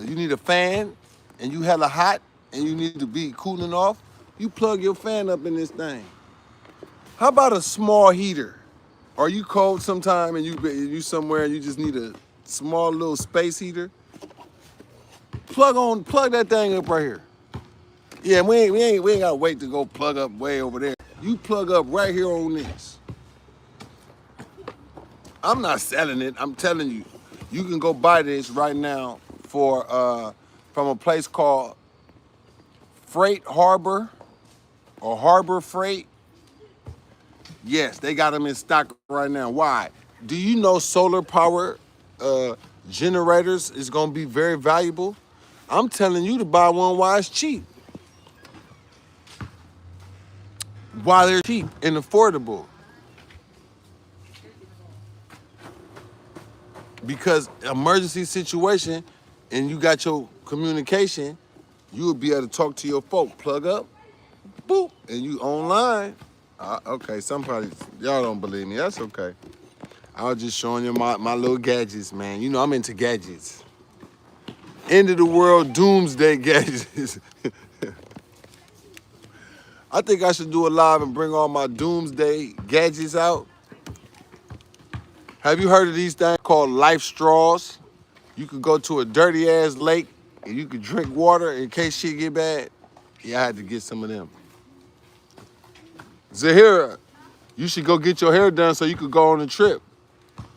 You need a fan and you hella hot and you need to be cooling off, you plug your fan up in this thing. How about a small heater? Are you cold sometime and you somewhere and you just need a small little space heater? Plug that thing up right here. Yeah, we ain't gotta wait to go plug up way over there. You plug up right here on this. I'm not selling it, I'm telling you. You can go buy this right now for from a place called Freight Harbor or Harbor Freight. Yes, they got them in stock right now. Why? Do you know solar power generators is gonna be very valuable? I'm telling you to buy one while it's cheap. While they're cheap and affordable. Because emergency situation and you got your communication, you will be able to talk to your folk. Plug up, boop, and you online. Okay, somebody, y'all don't believe me. That's okay. I was just showing you my little gadgets, man. You know I'm into gadgets. End of the world doomsday gadgets. I think I should do a live and bring all my doomsday gadgets out. Have you heard of these things called life straws? You could go to a dirty ass lake and you could drink water in case shit get bad. Yeah, I had to get some of them. Zahira, you should go get your hair done so you could go on a trip.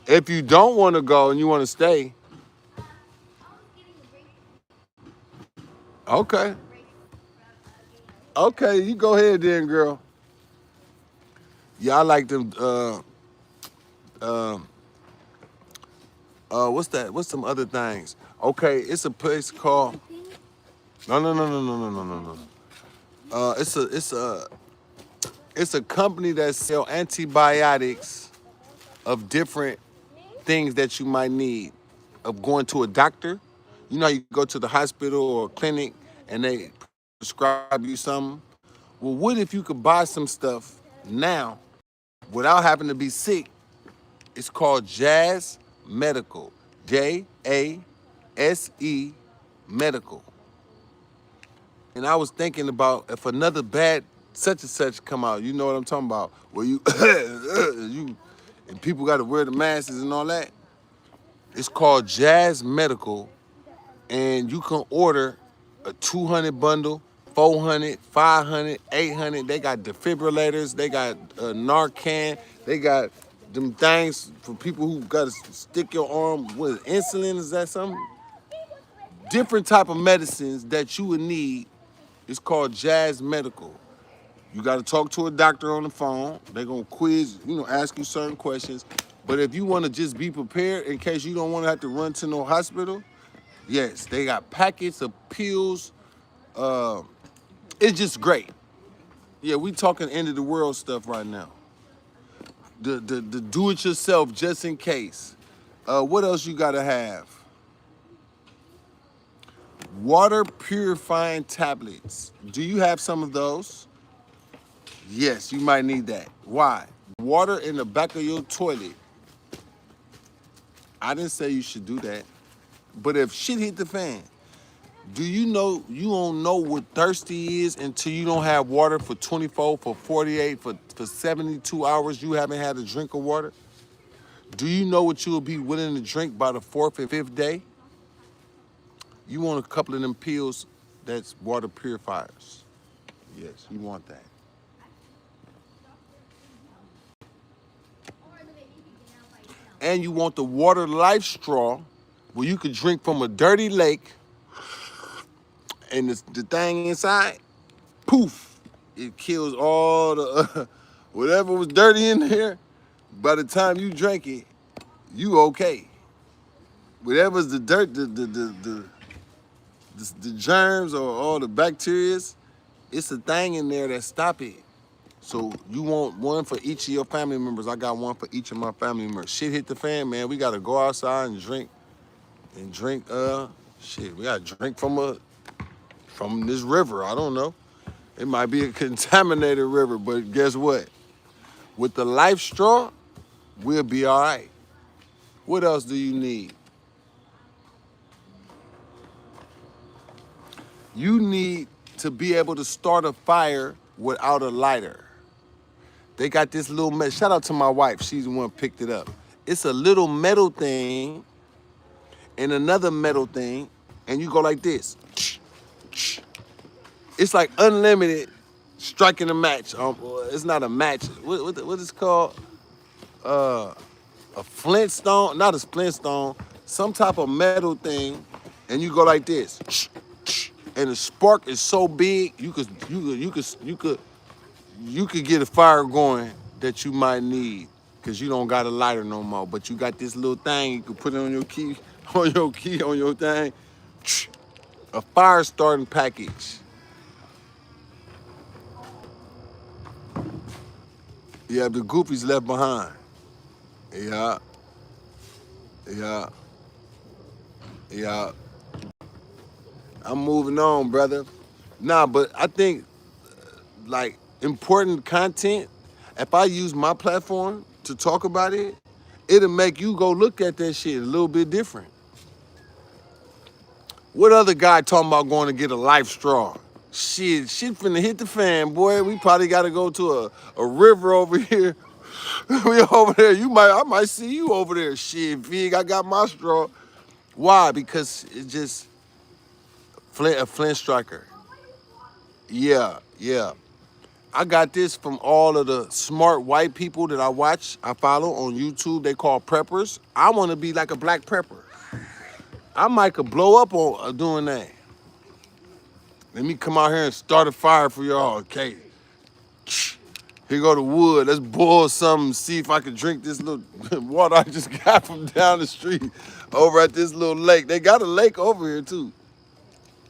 If you don't want to go and you want to stay. Okay. Okay, you go ahead then, girl. Yeah, I like them, what's that? What's some other things? Okay, it's a place called, no. It's a company that sell antibiotics of different things that you might need of going to a doctor. You know how you go to the hospital or clinic and they prescribe you something? Well, what if you could buy some stuff now without having to be sick? It's called Jazz Medical. Jase Medical. And I was thinking about if another bad such and such come out, you know what I'm talking about, where you, and people got to wear the masks and all that. It's called Jazz Medical, and you can order a 200 bundle, 400, 500, 800. They got defibrillators, they got Narcan, they got them things for people who got to stick your arm with insulin. Is that something? Different type of medicines that you would need. It's called Jazz Medical. You got to talk to a doctor on the phone. They're going to quiz, ask you certain questions. But if you want to just be prepared in case you don't want to have to run to no hospital, yes, they got packets of pills. It's just great. Yeah, we talking end of the world stuff right now. The do-it-yourself just in case. What else you got to have? Water purifying tablets. Do you have some of those? Yes, you might need that. Why? Water in the back of your toilet. I didn't say you should do that. But if shit hit the fan, do you know you don't know what thirsty is until you don't have water for 24, for 48, for 72 hours you haven't had a drink of water? Do you know what you will be willing to drink by the 4th and 5th day? You want a couple of them pills that's water purifiers. Yes, you want that. And you want the water life straw where you could drink from a dirty lake and the thing inside, poof, it kills all the whatever was dirty in there. By the time you drink it, you okay. Whatever's the dirt, the germs or all the bacteria, it's a thing in there that stop it. So you want one for each of your family members. I got one for each of my family members. Shit hit the fan, man. We gotta go outside and drink. Shit, we gotta drink from this river. I don't know. It might be a contaminated river, but guess what? With the life straw, we'll be all right. What else do you need? You need to be able to start a fire without a lighter. They got this little shout out to my wife. She's the one who picked it up. It's a little metal thing and another metal thing, and you go like this. It's like unlimited striking a match. It's not a match. What is it called? A flintstone? Not a flintstone. Some type of metal thing, and you go like this. And the spark is so big, you could get a fire going that you might need, because you don't got a lighter no more. But you got this little thing, you can put it on your key, on your thing. A fire starting package. Yeah, the goofies left behind. Yeah. I'm moving on, brother. Nah, but I think like important content, if I use my platform to talk about it, it'll make you go look at that shit a little bit different. What other guy talking about going to get a life straw? Shit finna hit the fan, boy. We probably gotta go to a river over here. We over there. I might see you over there. Shit, Vig, I got my straw. Why? Because it's just a flint striker. Yeah. I got this from all of the smart white people that I follow on YouTube. They call preppers. I want to be like a black prepper. I might could blow up on doing that. Let me come out here and start a fire for y'all, okay? Here go the wood. Let's boil something, see if I can drink this little water I just got from down the street over at this little lake. They got a lake over here too.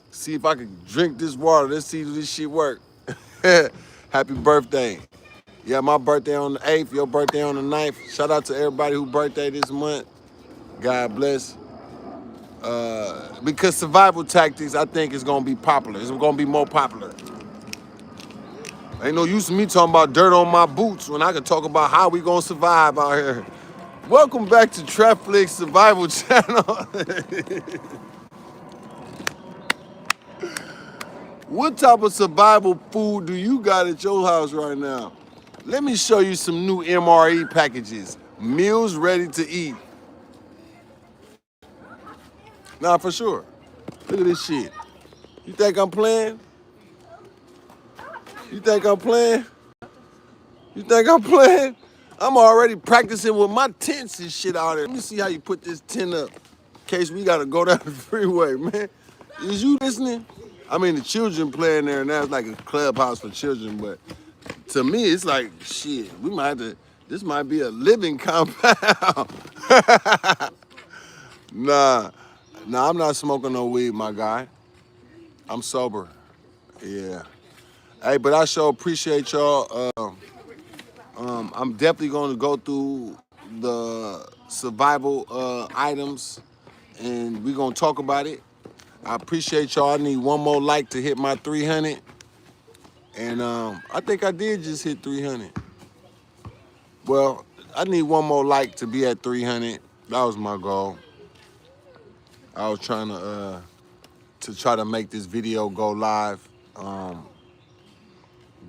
See if I can drink this water. Let's see if this shit work. Happy birthday. Yeah, my birthday on the 8th, your birthday on the 9th. Shout out to everybody who birthday this month. God bless. Because survival tactics, I think, is gonna be popular. It's gonna be more popular. Ain't no use in me talking about dirt on my boots when I can talk about how we gonna survive out here. Welcome back to Trapflix Survival Channel. What type of survival food do you got at your house right now? Let me show you some new MRE packages. Meals ready to eat. Nah, for sure. Look at this shit. You think I'm playing? You think I'm playing? I'm already practicing with my tents and shit out there. Let me see how you put this tent up in case we gotta go down the freeway, man. Is you listening? I mean, the children playing there, and that's like a clubhouse for children, but to me, it's like, shit, this might be a living compound. Nah, I'm not smoking no weed, my guy. I'm sober, yeah. Hey, but I sure appreciate y'all. I'm definitely gonna go through the survival items, and we're gonna talk about it. I appreciate y'all. I need one more like to hit my 300. And I think I did just hit 300. Well, I need one more like to be at 300. That was my goal. I was trying to try to make this video go live.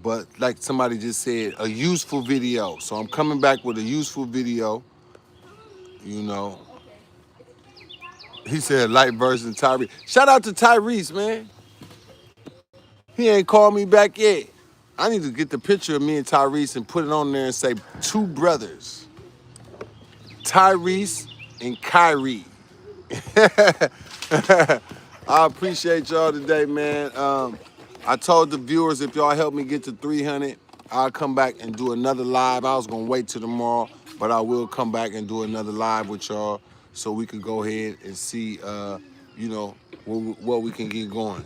But like somebody just said, a useful video. So I'm coming back with a useful video, you know. He said light version Tyrese. Shout out to Tyrese, man. He ain't called me back yet. I need to get the picture of me and Tyrese and put it on there and say two brothers. Tyrese and Kyrie. I appreciate y'all today, man. I told the viewers if y'all help me get to 300, I'll come back and do another live. I was gonna wait till tomorrow, but I will come back and do another live with y'all so we could go ahead and see, you know, what we can get going.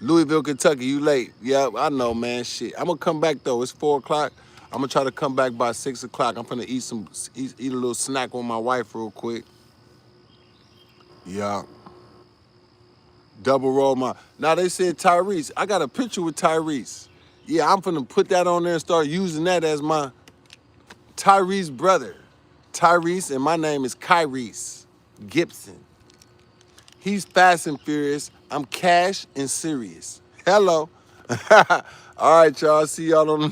Louisville, Kentucky, you late. Yeah, I know, man. Shit. I'm gonna come back though. It's 4 o'clock. I'm gonna try to come back by 6 o'clock. I'm gonna eat a little snack with my wife real quick. Yeah. Double roll my. Now they said Tyrese. I got a picture with Tyrese. Yeah, I'm finna put that on there and start using that as my Tyrese brother. Tyrese, and my name is Kyrese Gibson. He's fast and furious. I'm cash and serious. Hello. All right, y'all. See y'all on the